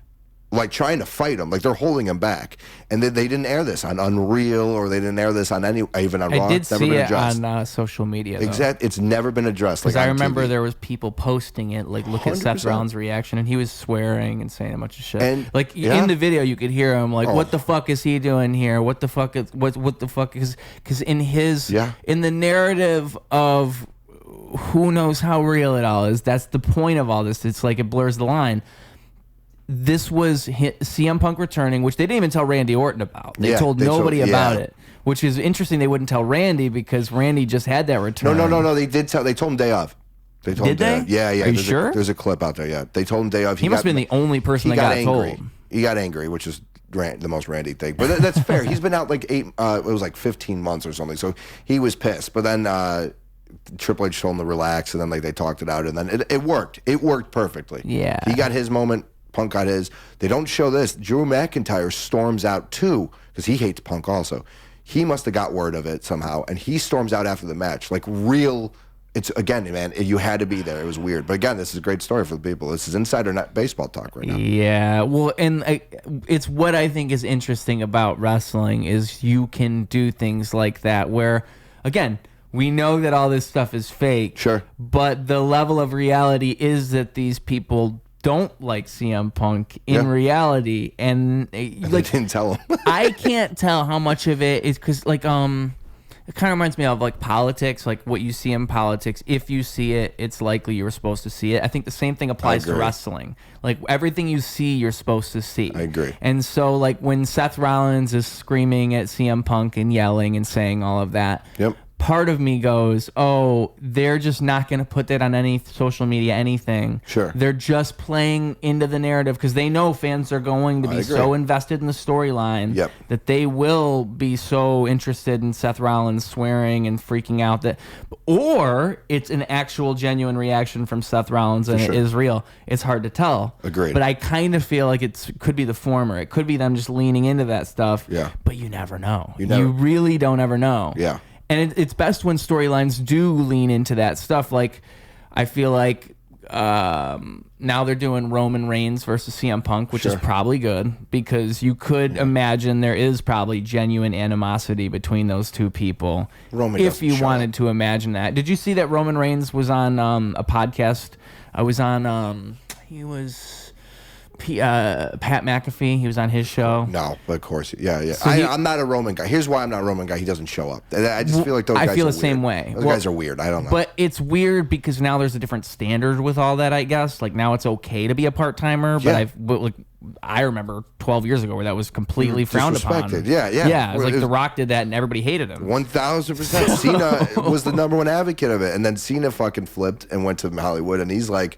Speaker 2: like trying to fight him. Like, they're holding him back. And they didn't air this on Unreal, or they didn't air this on even on Raw.
Speaker 1: I did see it on social media, though.
Speaker 2: Exactly. It's never been addressed.
Speaker 1: Because
Speaker 2: like,
Speaker 1: I remember there was people posting it, like, look at Seth Rollins' reaction, and he was swearing and saying a bunch of shit. And like, in the video, you could hear him like, what the fuck is he doing here? What the fuck is, what the fuck is, because in his, in the narrative of who knows how real it all is, that's the point of all this. It's like, it blurs the line. This was CM Punk returning, which they didn't even tell Randy Orton about. They told nobody about it, which is interesting. They wouldn't tell Randy, because Randy just had that return.
Speaker 2: No. They did tell. They told him day of. They told him day of. Yeah.
Speaker 1: Are you sure?
Speaker 2: There's a clip out there. Yeah, they told him day of.
Speaker 1: He must have been the only person that got
Speaker 2: angry.
Speaker 1: told.
Speaker 2: He got angry, which is the most Randy thing. But that's fair. He's been out like it was like 15 months or something. So he was pissed. But then Triple H told him to relax, and then they talked it out, and then it worked. It worked perfectly.
Speaker 1: Yeah.
Speaker 2: He got his moment. Punk got his. They don't show this. Drew McIntyre storms out too, because he hates Punk also. He must have got word of it somehow, and he storms out after the match. Like, real. It's, again, man, you had to be there. It was weird. But again, this is a great story for the people. This is insider net baseball talk right now.
Speaker 1: Yeah. Well, and it's what I think is interesting about wrestling is you can do things like that where, again, we know that all this stuff is fake.
Speaker 2: Sure.
Speaker 1: But the level of reality is that these people don't like CM Punk in reality, and like,
Speaker 2: they didn't tell him.
Speaker 1: I can't tell how much of it is because, like, it kind of reminds me of like politics, like what you see in politics. If you see it, it's likely you were supposed to see it. I think the same thing applies to wrestling. Like, everything you see, you're supposed to see.
Speaker 2: I agree.
Speaker 1: And so, like, when Seth Rollins is screaming at CM Punk and yelling and saying all of that, part of me goes, oh, they're just not going to put that on any social media, anything.
Speaker 2: Sure.
Speaker 1: They're just playing into the narrative because they know fans are going to be so invested in the storyline that they will be so interested in Seth Rollins swearing and freaking out that, or it's an actual genuine reaction from Seth Rollins and it is real. It's hard to tell.
Speaker 2: Agreed.
Speaker 1: But I kind of feel like it could be the former. It could be them just leaning into that stuff.
Speaker 2: Yeah.
Speaker 1: But you never know. You really don't ever know.
Speaker 2: Yeah.
Speaker 1: And it's best when storylines do lean into that stuff. Like, I feel like now they're doing Roman Reigns versus CM Punk, which is probably good because you could imagine there is probably genuine animosity between those two people. If you wanted to imagine that. Did you see that Roman Reigns was on a podcast? I was on, he was... Pat McAfee, he was on his show.
Speaker 2: No, but of course, yeah. So I'm not a Roman guy. Here's why I'm not a Roman guy. He doesn't show up. I just feel like those guys are weird. I feel the same way. Those guys are weird. I don't know.
Speaker 1: But it's weird because now there's a different standard with all that, I guess. Like now it's okay to be a part-timer, but I remember 12 years ago where that was completely frowned upon.
Speaker 2: Yeah.
Speaker 1: Yeah, it was like The Rock did that and everybody hated him.
Speaker 2: 1,000%. Cena was the #1 advocate of it. And then Cena fucking flipped and went to Hollywood and he's like,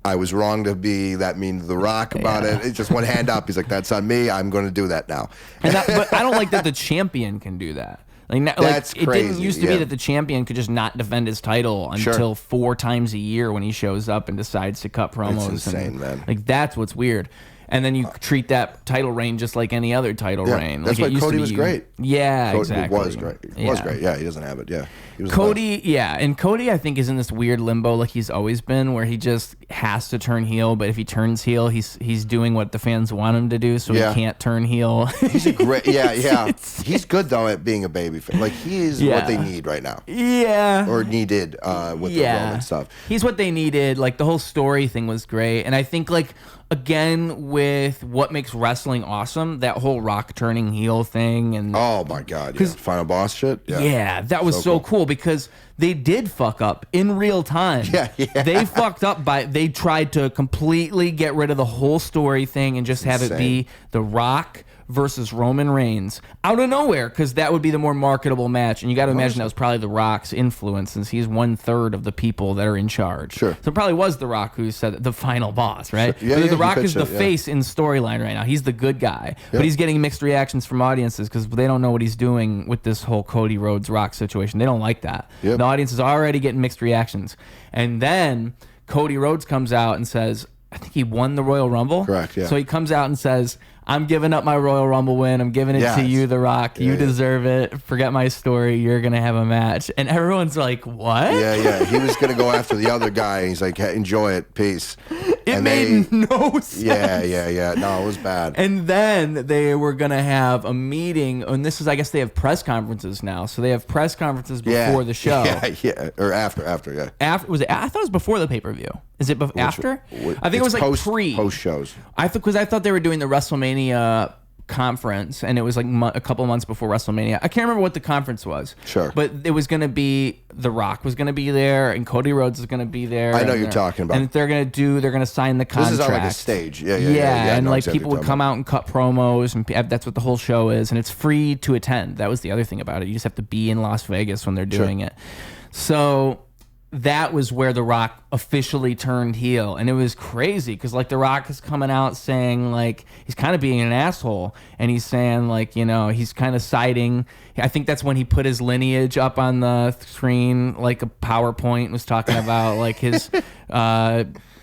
Speaker 2: I was wrong to be that mean to The Rock about it. It's just one hand up. He's like, that's on me. I'm going to do that now.
Speaker 1: But I don't like that the champion can do that.
Speaker 2: That's crazy.
Speaker 1: It didn't used to be that the champion could just not defend his title until 4 times a year when he shows up and decides to cut promos.
Speaker 2: It's insane, man.
Speaker 1: Like, that's what's weird. And then you treat that title reign just like any other title reign.
Speaker 2: That's why Cody was great.
Speaker 1: Yeah,
Speaker 2: Cody
Speaker 1: exactly.
Speaker 2: was great. He was great. Yeah, he doesn't have it. Yeah.
Speaker 1: Cody, and Cody I think is in this weird limbo like he's always been where he just has to turn heel, but if he turns heel, he's doing what the fans want him to do, so he can't turn heel.
Speaker 2: He's a great, he's good though at being a baby fan. Like he is what they need right now.
Speaker 1: Yeah.
Speaker 2: Or needed with the Roman stuff.
Speaker 1: He's what they needed. Like the whole story thing was great, and I think like again with what makes wrestling awesome, that whole Rock turning heel thing and
Speaker 2: oh my god, final boss shit.
Speaker 1: Yeah, that was so cool because they did fuck up in real time.
Speaker 2: Yeah.
Speaker 1: They fucked up they tried to completely get rid of the whole story thing and just have it be The Rock versus Roman Reigns out of nowhere because that would be the more marketable match. And you got to imagine that was probably The Rock's influence since he's 1/3 of the people that are in charge.
Speaker 2: Sure.
Speaker 1: So it probably was The Rock who said the final boss, right?
Speaker 2: Sure. Yeah,
Speaker 1: The Rock is the face in storyline right now. He's the good guy. But he's getting mixed reactions from audiences because they don't know what he's doing with this whole Cody Rhodes Rock situation. They don't like that. The audience is already getting mixed reactions. And then Cody Rhodes comes out and says, I think he won the Royal Rumble.
Speaker 2: Correct, yeah.
Speaker 1: So he comes out and says, I'm giving up my Royal Rumble win. I'm giving it to you, The Rock. You deserve it. Forget my story. You're going to have a match. And everyone's like, what?
Speaker 2: Yeah. He was going to go after the other guy. He's like, hey, enjoy it. Peace.
Speaker 1: It made no sense.
Speaker 2: Yeah. No, it was bad.
Speaker 1: And then they were going to have a meeting. And this is, I guess they have press conferences now. So they have press conferences before the show.
Speaker 2: Yeah. Or after, yeah.
Speaker 1: Was it? I thought it was before the pay-per-view. Is it after? I think it was like
Speaker 2: post shows.
Speaker 1: Because I thought they were doing the WrestleMania conference, and it was like a couple months before WrestleMania. I can't remember what the conference was.
Speaker 2: Sure.
Speaker 1: But it was going to be The Rock was going to be there, and Cody Rhodes is going to be there.
Speaker 2: I know you're talking about.
Speaker 1: And they're going to sign the contract.
Speaker 2: This is on like a stage. Yeah.
Speaker 1: And like people would come out and cut promos, and that's what the whole show is, and it's free to attend. That was the other thing about it. You just have to be in Las Vegas when they're doing it. So that was where The Rock officially turned heel, and it was crazy because like The Rock is coming out saying like he's kind of being an asshole, and he's saying like he's kind of siding. I think that's when he put his lineage up on the screen like a PowerPoint and was talking about like his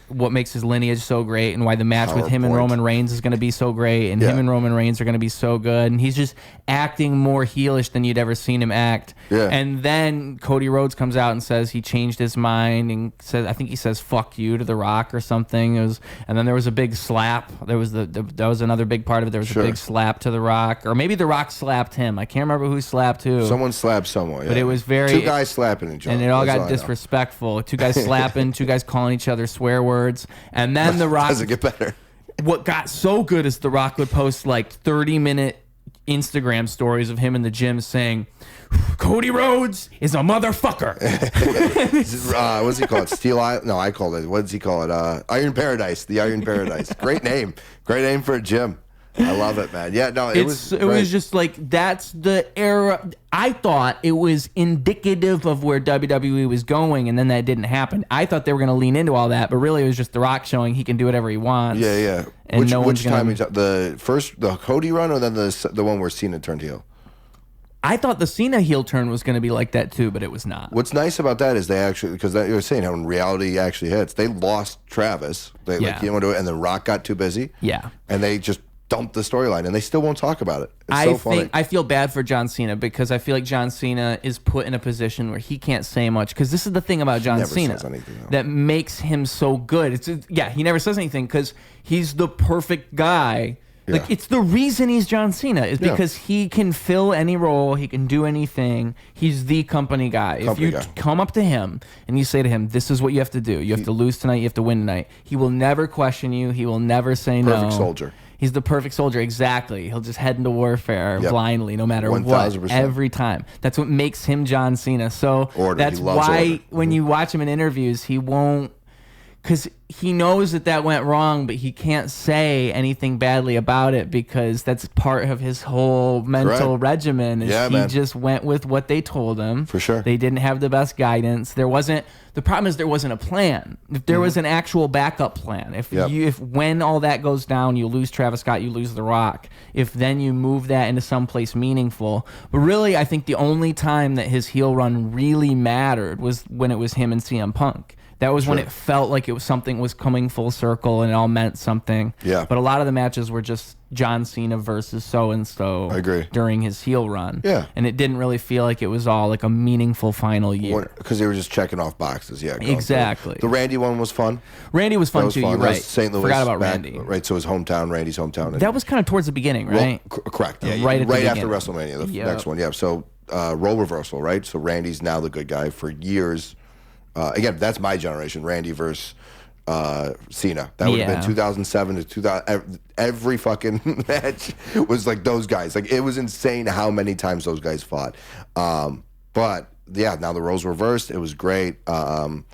Speaker 1: what makes his lineage so great and why the match with him and Roman Reigns is going to be so great and him and Roman Reigns are going to be so good, and he's just acting more heelish than you'd ever seen him act. And then Cody Rhodes comes out and says he changed his mind and says, I think he says fuck you to The Rock or something. And then there was a big slap. That was another big part of it. There was a big slap to The Rock, or maybe The Rock slapped him. I can't remember who slapped who.
Speaker 2: Someone slapped someone.
Speaker 1: But it was
Speaker 2: two guys slapping each other,
Speaker 1: and it all got disrespectful. Two guys slapping, two guys calling each other swear words. And then The Rock
Speaker 2: doesn't get better.
Speaker 1: What got so good is The Rock would post like 30-minute Instagram stories of him in the gym saying, Cody Rhodes is a motherfucker.
Speaker 2: What's he called? Steel Island? No, I call it. What does he call it? Iron Paradise. The Iron Paradise. Great name. Great name for a gym. I love it, man. Yeah, no,
Speaker 1: it was just like, that's the era. I thought it was indicative of where WWE was going, and then that didn't happen. I thought they were going to lean into all that, but really it was just The Rock showing he can do whatever he wants.
Speaker 2: Yeah.
Speaker 1: And
Speaker 2: which time? The Cody run, or then the one where Cena turned heel?
Speaker 1: I thought the Cena heel turn was going to be like that too, but it was not.
Speaker 2: What's nice about that is they actually, because you were saying how when reality actually hits, they lost Travis. Like, he didn't want to do it, and then Rock got too busy.
Speaker 1: Yeah.
Speaker 2: And they just dumped the storyline, and they still won't talk about it. It's so funny.
Speaker 1: I feel bad for John Cena, because I feel like John Cena is put in a position where he can't say much, because this is the thing about John Cena that makes him so good. He never says anything because he's the perfect guy. Yeah. Like, it's the reason he's John Cena is because he can fill any role, he can do anything. He's the company guy. If you come up to him and you say to him, "This is what you have to do. You have to lose tonight. You have to win tonight," he will never question you. He will never say no.
Speaker 2: Perfect soldier.
Speaker 1: He's the perfect soldier, exactly. He'll just head into warfare blindly, no matter
Speaker 2: 1000%.
Speaker 1: what, every time. That's what makes him John Cena. So that's why when you watch him in interviews, he won't, because he knows that went wrong, but he can't say anything badly about it, because that's part of his whole mental regimen. He just went with what they told him.
Speaker 2: For sure.
Speaker 1: They didn't have the best guidance. The problem is there wasn't a plan. If there was an actual backup plan, if when all that goes down, you lose Travis Scott, you lose The Rock, if then you move that into someplace meaningful. But really, I think the only time that his heel run really mattered was when it was him and CM Punk. That was when it felt like something was coming full circle and it all meant something.
Speaker 2: Yeah.
Speaker 1: But a lot of the matches were just John Cena versus so-and-so.
Speaker 2: I agree.
Speaker 1: During his heel run.
Speaker 2: Yeah.
Speaker 1: And it didn't really feel like it was all like a meaningful final year.
Speaker 2: Because they were just checking off boxes. Yeah.
Speaker 1: Exactly.
Speaker 2: The Randy one was fun.
Speaker 1: Randy was fun too. You're right.
Speaker 2: St. Louis.
Speaker 1: Forgot about Randy.
Speaker 2: Right. So his hometown, Randy's hometown.
Speaker 1: That was kind of towards the beginning, right?
Speaker 2: Correct.
Speaker 1: Yeah,
Speaker 2: right after
Speaker 1: beginning.
Speaker 2: WrestleMania, the next one. Yeah. So role reversal, right? So Randy's now the good guy for years. Again, that's my generation. Randy versus Cena. That would have been 2007 to 2000. Every fucking match was like those guys. Like, it was insane how many times those guys fought. But yeah, now the roles reversed. It was great. Then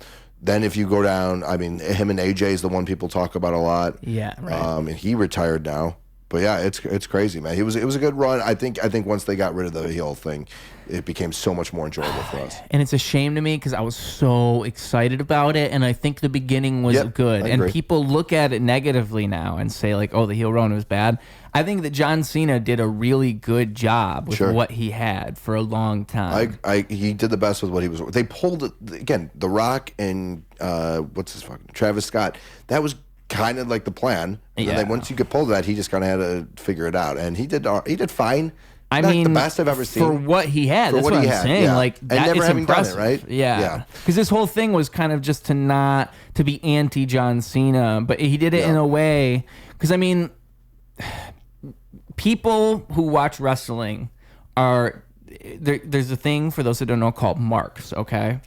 Speaker 2: if you go down, I mean, him and AJ is the one people talk about a lot.
Speaker 1: Yeah, right.
Speaker 2: And he retired now. But yeah, it's crazy, man. It was a good run. I think once they got rid of the heel thing, it became so much more enjoyable for us.
Speaker 1: And it's a shame to me because I was so excited about it, and I think the beginning was good. And people look at it negatively now and say like, "Oh, the heel run was bad." I think that John Cena did a really good job with what he had for a long time.
Speaker 2: He did the best with what he was. They pulled it again. The Rock and Travis Scott. That was kind of like the plan. And then once you get pulled to that, he just kind of had to figure it out, and he did fine.
Speaker 1: I mean,
Speaker 2: the best I've ever seen
Speaker 1: for what he had. That's what I'm saying.
Speaker 2: Yeah.
Speaker 1: Like, that
Speaker 2: and never
Speaker 1: is
Speaker 2: having
Speaker 1: impressive,
Speaker 2: done it, right?
Speaker 1: Yeah. Because this whole thing was kind of just to be anti John Cena, but he did it in a way. Because I mean, people who watch wrestling are. There's a thing, for those that don't know, called marks, okay?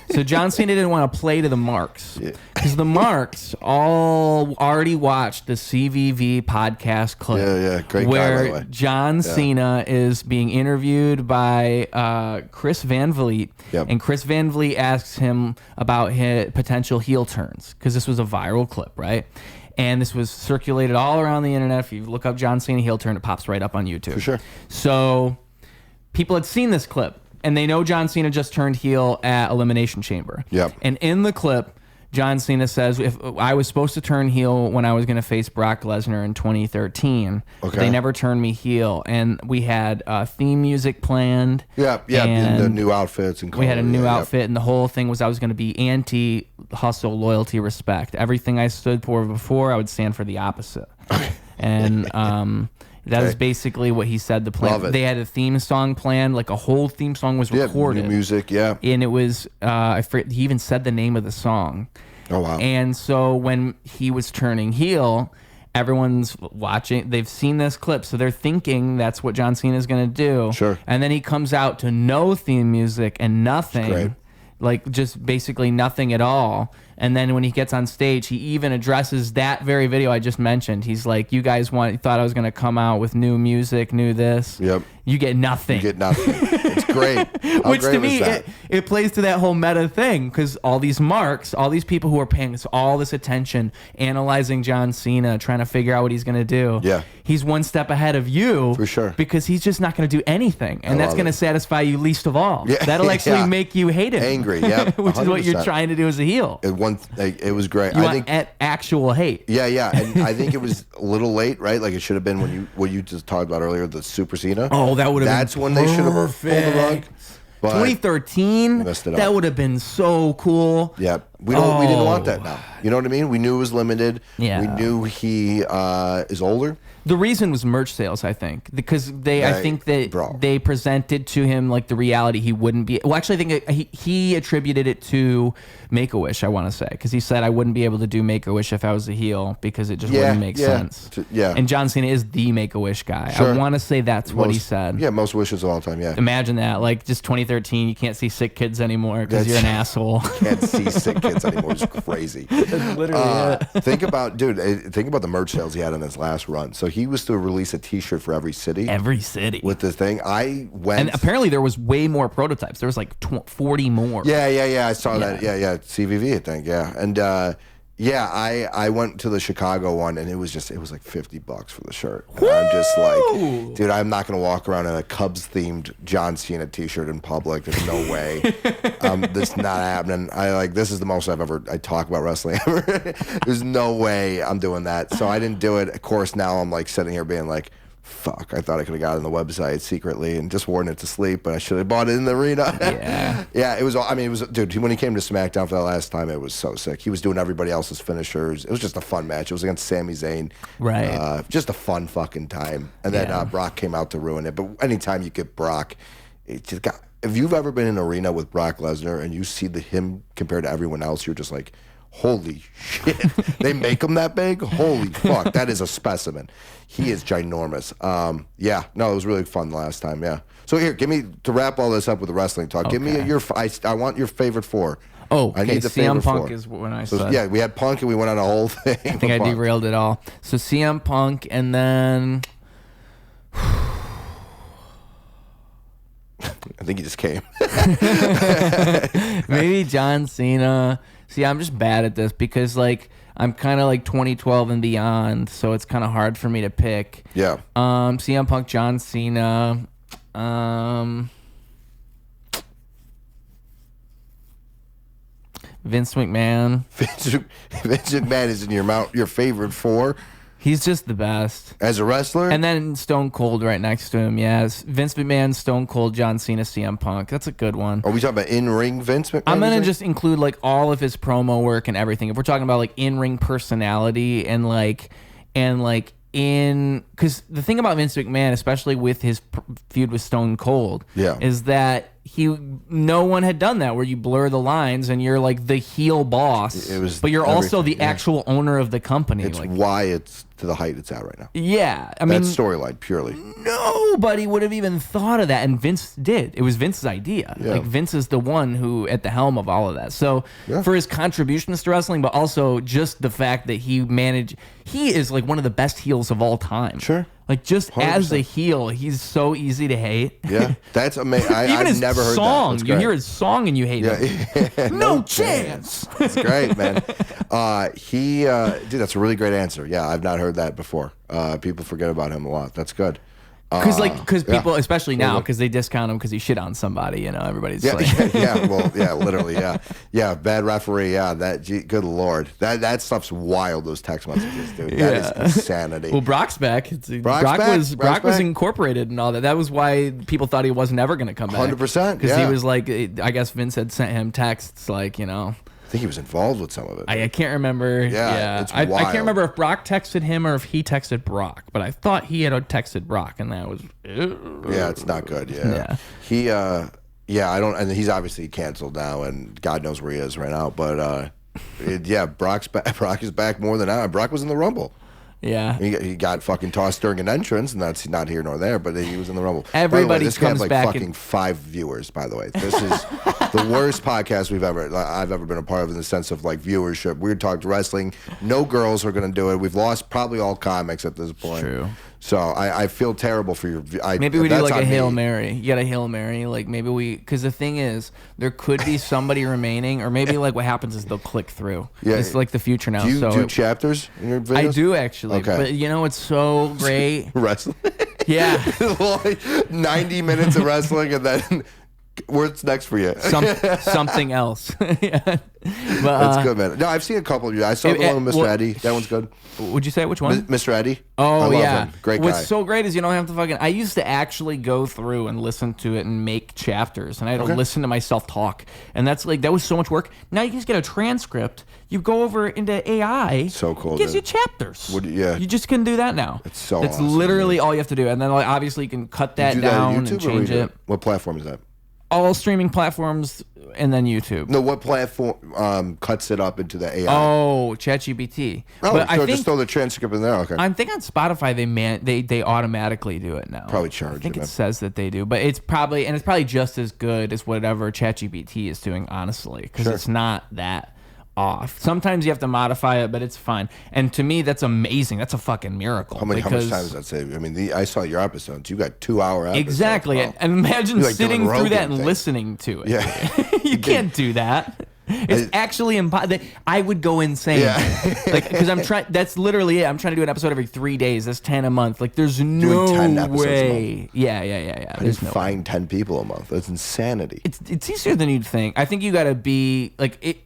Speaker 1: So John Cena didn't want to play to the marks because the marks all already watched the CVV podcast clip
Speaker 2: great
Speaker 1: where
Speaker 2: guy, by the way.
Speaker 1: John Cena is being interviewed by Chris Van Vliet, and Chris Van Vliet asks him about his potential heel turns, because this was a viral clip, right? And this was circulated all around the internet. If you look up John Cena heel turn, it pops right up on YouTube.
Speaker 2: For sure.
Speaker 1: So people had seen this clip, and they know John Cena just turned heel at Elimination Chamber.
Speaker 2: Yep.
Speaker 1: And in the clip, John Cena says, if I was supposed to turn heel when I was going to face Brock Lesnar in 2013, they never turned me heel. And we had theme music planned.
Speaker 2: And the new outfits. And
Speaker 1: we had a new outfit, and the whole thing was I was going to be anti-hustle, loyalty, respect. Everything I stood for before, I would stand for the opposite. And that is basically what he said. The plan. They had a theme song planned, like a whole theme song was recorded.
Speaker 2: New music,
Speaker 1: and it was. I forget, he even said the name of the song.
Speaker 2: Oh wow!
Speaker 1: And so when he was turning heel, everyone's watching. They've seen this clip, so they're thinking that's what John Cena is going to do.
Speaker 2: Sure.
Speaker 1: And then he comes out to no theme music and nothing.
Speaker 2: Great.
Speaker 1: Like just basically nothing at all. And then when he gets on stage, he even addresses that very video I just mentioned. He's like, you guys thought I was going to come out with new music, new this.
Speaker 2: Yep.
Speaker 1: You get nothing.
Speaker 2: You get nothing. It's great.
Speaker 1: Which to me, it plays to that whole meta thing, because all these marks, all these people who are paying all this attention, analyzing John Cena, trying to figure out what he's going to do.
Speaker 2: Yeah.
Speaker 1: He's one step ahead of you.
Speaker 2: For sure.
Speaker 1: Because he's just not going to do anything. And that's going to satisfy you least of all. Yeah. That'll actually make you hate him.
Speaker 2: Angry, yeah.
Speaker 1: Which is what you're trying to do as a heel.
Speaker 2: It was great.
Speaker 1: You want actual hate.
Speaker 2: Yeah, yeah. And I think it was a little late, right? Like it should have been what you just talked about earlier, the Super Cena.
Speaker 1: Oh, that would have been
Speaker 2: That's when they should have pulled the rug.
Speaker 1: 2013, that would have been so cool.
Speaker 2: Yeah, we didn't want that now. You know what I mean? We knew it was limited.
Speaker 1: Yeah.
Speaker 2: We knew he is older.
Speaker 1: The reason was merch sales, I think, because I think that they presented to him like the reality he wouldn't be. Well, actually, I think he attributed it to Make-A-Wish, I want to say, because he said I wouldn't be able to do Make-A-Wish if I was a heel because it just wouldn't make sense.
Speaker 2: Yeah.
Speaker 1: And John Cena is the Make-A-Wish guy.
Speaker 2: Sure.
Speaker 1: I want to say that's what he said.
Speaker 2: Yeah, most wishes of all time. Yeah.
Speaker 1: Imagine that, like just 2013, you can't see sick kids anymore because you're an asshole.
Speaker 2: Can't see sick kids anymore. It's crazy.
Speaker 1: That's literally it.
Speaker 2: Think about the merch sales he had in his last run. So he was to release a T-shirt for every city.
Speaker 1: Every city.
Speaker 2: With the thing. I went.
Speaker 1: And apparently there was way more prototypes. There was like 40 more.
Speaker 2: Yeah. I saw that. Yeah. CVV, I think. Yeah. And I went to the Chicago one, and it was like $50 for the shirt. And I'm just like, dude, I'm not gonna walk around in a Cubs themed John Cena T-shirt in public. There's no way. This is not happening. This is the most I talk about wrestling ever. There's no way I'm doing that. So I didn't do it. Of course, now I'm like sitting here being like, fuck, I thought I could have got it on the website secretly and just worn it to sleep, but I should have bought it in the arena.
Speaker 1: Yeah.
Speaker 2: Yeah, it was, dude, when he came to SmackDown for the last time, it was so sick. He was doing everybody else's finishers. It was just a fun match. It was against Sami Zayn.
Speaker 1: Right.
Speaker 2: Just a fun fucking time. And then Brock came out to ruin it. But anytime you get Brock, it just got, if you've ever been in an arena with Brock Lesnar and you see him compared to everyone else, you're just like, holy shit, they make him that big? Holy fuck, that is a specimen. He is ginormous. It was really fun the last time, yeah. So here, to wrap all this up with the wrestling talk, give me I want your favorite four.
Speaker 1: Oh,
Speaker 2: I need the
Speaker 1: CM Punk
Speaker 2: four.
Speaker 1: Is when I
Speaker 2: said.
Speaker 1: So,
Speaker 2: yeah, we had Punk and we went on a whole thing.
Speaker 1: I think I derailed it all. So CM Punk and then...
Speaker 2: I think he just came.
Speaker 1: Maybe John Cena. See, I'm just bad at this because, like, I'm kind of like 2012 and beyond, so it's kind of hard for me to pick.
Speaker 2: Yeah.
Speaker 1: CM Punk, John Cena. Vince McMahon.
Speaker 2: Vince McMahon is in your favorite four.
Speaker 1: He's just the best.
Speaker 2: As a wrestler?
Speaker 1: And then Stone Cold right next to him, yes. Vince McMahon, Stone Cold, John Cena, CM Punk. That's a good one.
Speaker 2: Are we talking about in-ring Vince McMahon?
Speaker 1: I'm going to just include like all of his promo work and everything. If we're talking about like in-ring personality and because the thing about Vince McMahon, especially with his feud with Stone Cold, is that no one had done that where you blur the lines and you're like the heel boss, but you're also the actual owner of the company.
Speaker 2: It's why it's to the height it's at right now.
Speaker 1: Yeah, I mean,
Speaker 2: that storyline purely.
Speaker 1: Nobody would have even thought of that, and Vince did. It was Vince's idea. Yeah. Like Vince is the one who at the helm of all of that. So for his contributions to wrestling, but also just the fact that he is like one of the best heels of all time.
Speaker 2: Sure.
Speaker 1: Like, just
Speaker 2: 100%.
Speaker 1: As a heel, he's so easy to hate.
Speaker 2: Yeah, that's amazing. I've never heard
Speaker 1: song,
Speaker 2: that.
Speaker 1: You hear his song and you hate him. No chance.
Speaker 2: That's great, man. Dude, that's a really great answer. Yeah, I've not heard that before. People forget about him a lot. That's good.
Speaker 1: Because people, especially now, because they discount him because he shit on somebody, everybody's like...
Speaker 2: literally, yeah, bad referee, good lord. That stuff's wild, those text messages, dude. That is insanity.
Speaker 1: Well, Brock's back. Brock was incorporated and all that. That was why people thought he wasn't ever going to come back.
Speaker 2: 100%,
Speaker 1: because he was like, I guess Vince had sent him texts like,
Speaker 2: I think he was involved with some of it.
Speaker 1: I can't remember.
Speaker 2: Yeah, it's
Speaker 1: I
Speaker 2: wild.
Speaker 1: can't remember if Brock texted him or if he texted Brock, but I thought he had texted Brock, and that was...
Speaker 2: Yeah, it's not good, yeah. He, I don't... And he's obviously canceled now, and God knows where he is right now, but, Brock is back more than ever. Brock was in the Rumble.
Speaker 1: Yeah.
Speaker 2: He got fucking tossed during an entrance, and that's not here nor there, but he was in the Rumble.
Speaker 1: Everybody
Speaker 2: this
Speaker 1: comes
Speaker 2: guy had
Speaker 1: back
Speaker 2: fucking 5 viewers, by the way. This is the worst podcast I've ever been a part of in the sense of like viewership. Weird Talk Wrestling. No girls are going to do it. We've lost probably all comics at this point.
Speaker 1: True.
Speaker 2: So I feel terrible for your.
Speaker 1: Maybe we do like a Hail Mary. You got a Hail Mary. Like maybe because the thing is, there could be somebody remaining, or maybe like what happens is they'll click through. Yeah, it's like the future now.
Speaker 2: Do you do chapters in your videos?
Speaker 1: I do actually.
Speaker 2: Okay.
Speaker 1: But you know, it's so great.
Speaker 2: Wrestling.
Speaker 1: Yeah.
Speaker 2: Like 90 minutes of wrestling, and then what's next for you?
Speaker 1: Something else. Yeah. But,
Speaker 2: that's good, man. No, I've seen a couple of you. I saw the one with Mr. Eddie. That one's good.
Speaker 1: Would you say which one?
Speaker 2: Mr. Eddie.
Speaker 1: Oh,
Speaker 2: I love
Speaker 1: yeah.
Speaker 2: him. Great guy.
Speaker 1: What's so great is you don't have to fucking... I used to actually go through and listen to it and make chapters, and I had to listen to myself talk, and that was so much work. Now you just get a transcript. You go over into AI.
Speaker 2: So cool.
Speaker 1: It gives you chapters.
Speaker 2: Yeah.
Speaker 1: You just can do that now.
Speaker 2: It's so
Speaker 1: That's
Speaker 2: awesome,
Speaker 1: literally all you have to do, and then obviously you can cut that down and change it.
Speaker 2: What platform is that?
Speaker 1: All streaming platforms and then YouTube.
Speaker 2: No, what platform cuts it up into the AI?
Speaker 1: Oh, ChatGPT.
Speaker 2: Oh,
Speaker 1: but
Speaker 2: so just throw the transcript in there. Okay.
Speaker 1: I think on Spotify they automatically do it now.
Speaker 2: Probably charge.
Speaker 1: I think it says that they do, but it's probably just as good as whatever ChatGPT is doing, honestly, because it's not that off. Sometimes you have to modify it, but it's fine. And to me, that's amazing. That's a fucking miracle.
Speaker 2: How much time does that save? I mean, I saw your episodes. You got 2-hour episodes.
Speaker 1: Exactly.
Speaker 2: Oh.
Speaker 1: And imagine sitting through that and listening to it.
Speaker 2: Yeah.
Speaker 1: You can't do that. It's actually impossible. I would go insane.
Speaker 2: Yeah.
Speaker 1: Because I'm trying. That's literally it. I'm trying to do an episode every 3 days. That's 10 a month. Like, there's no
Speaker 2: 10 episodes
Speaker 1: way.
Speaker 2: a month.
Speaker 1: Yeah.
Speaker 2: There's no find 10 people a month. That's insanity.
Speaker 1: It's easier than you'd think. I think you got to be like it.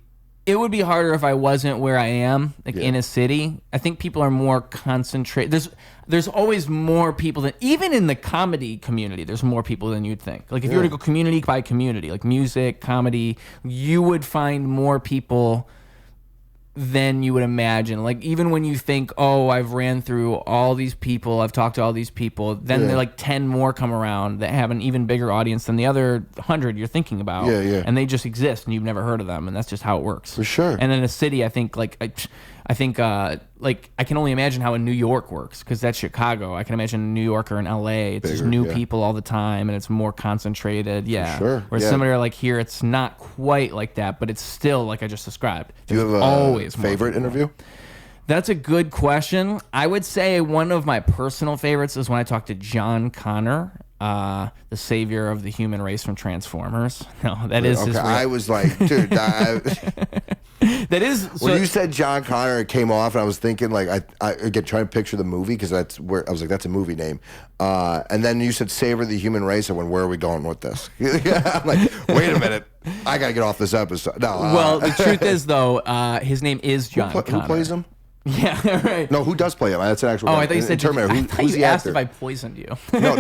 Speaker 1: It would be harder if I wasn't where I am, like in a city. I think people are more concentrated. There's always more people than, even in the comedy community, there's more people than you'd think. Like if you were to go community by community, like music, comedy, you would find more people than you would imagine. Like even when you think, oh, I've ran through all these people, I've talked to all these people, then there like 10 more come around that have an even bigger audience than the other 100 you're thinking about.
Speaker 2: Yeah.
Speaker 1: And they just exist and you've never heard of them, and that's just how it works.
Speaker 2: For sure.
Speaker 1: And in a city, I think I can only imagine how in New York works, because that's Chicago. I can imagine New York or in LA. It's just new people all the time, and it's more concentrated. Yeah.
Speaker 2: For sure.
Speaker 1: Whereas somewhere like here, it's not quite like that, but it's still like I just described.
Speaker 2: Do you have a favorite interview?
Speaker 1: That's a good question. I would say one of my personal favorites is when I talked to Jon Connor, the savior of the human race from Transformers. No, that is his real...
Speaker 2: I was like, dude,
Speaker 1: that is...
Speaker 2: When you said Jon Connor, it came off, and I was thinking, like, I again, trying to picture the movie, because that's where, I was like, that's a movie name. And then you said Savor the Human Race, I went, where are we going with this? I'm like, wait a minute. I got to get off this episode. No.
Speaker 1: Well, the truth is, though, his name is Jon Connor.
Speaker 2: Who plays him?
Speaker 1: Yeah, right.
Speaker 2: No, who does play him? That's an actual
Speaker 1: guy.
Speaker 2: I
Speaker 1: thought you said
Speaker 2: Terminator.
Speaker 1: I thought you asked if I poisoned you.
Speaker 2: No.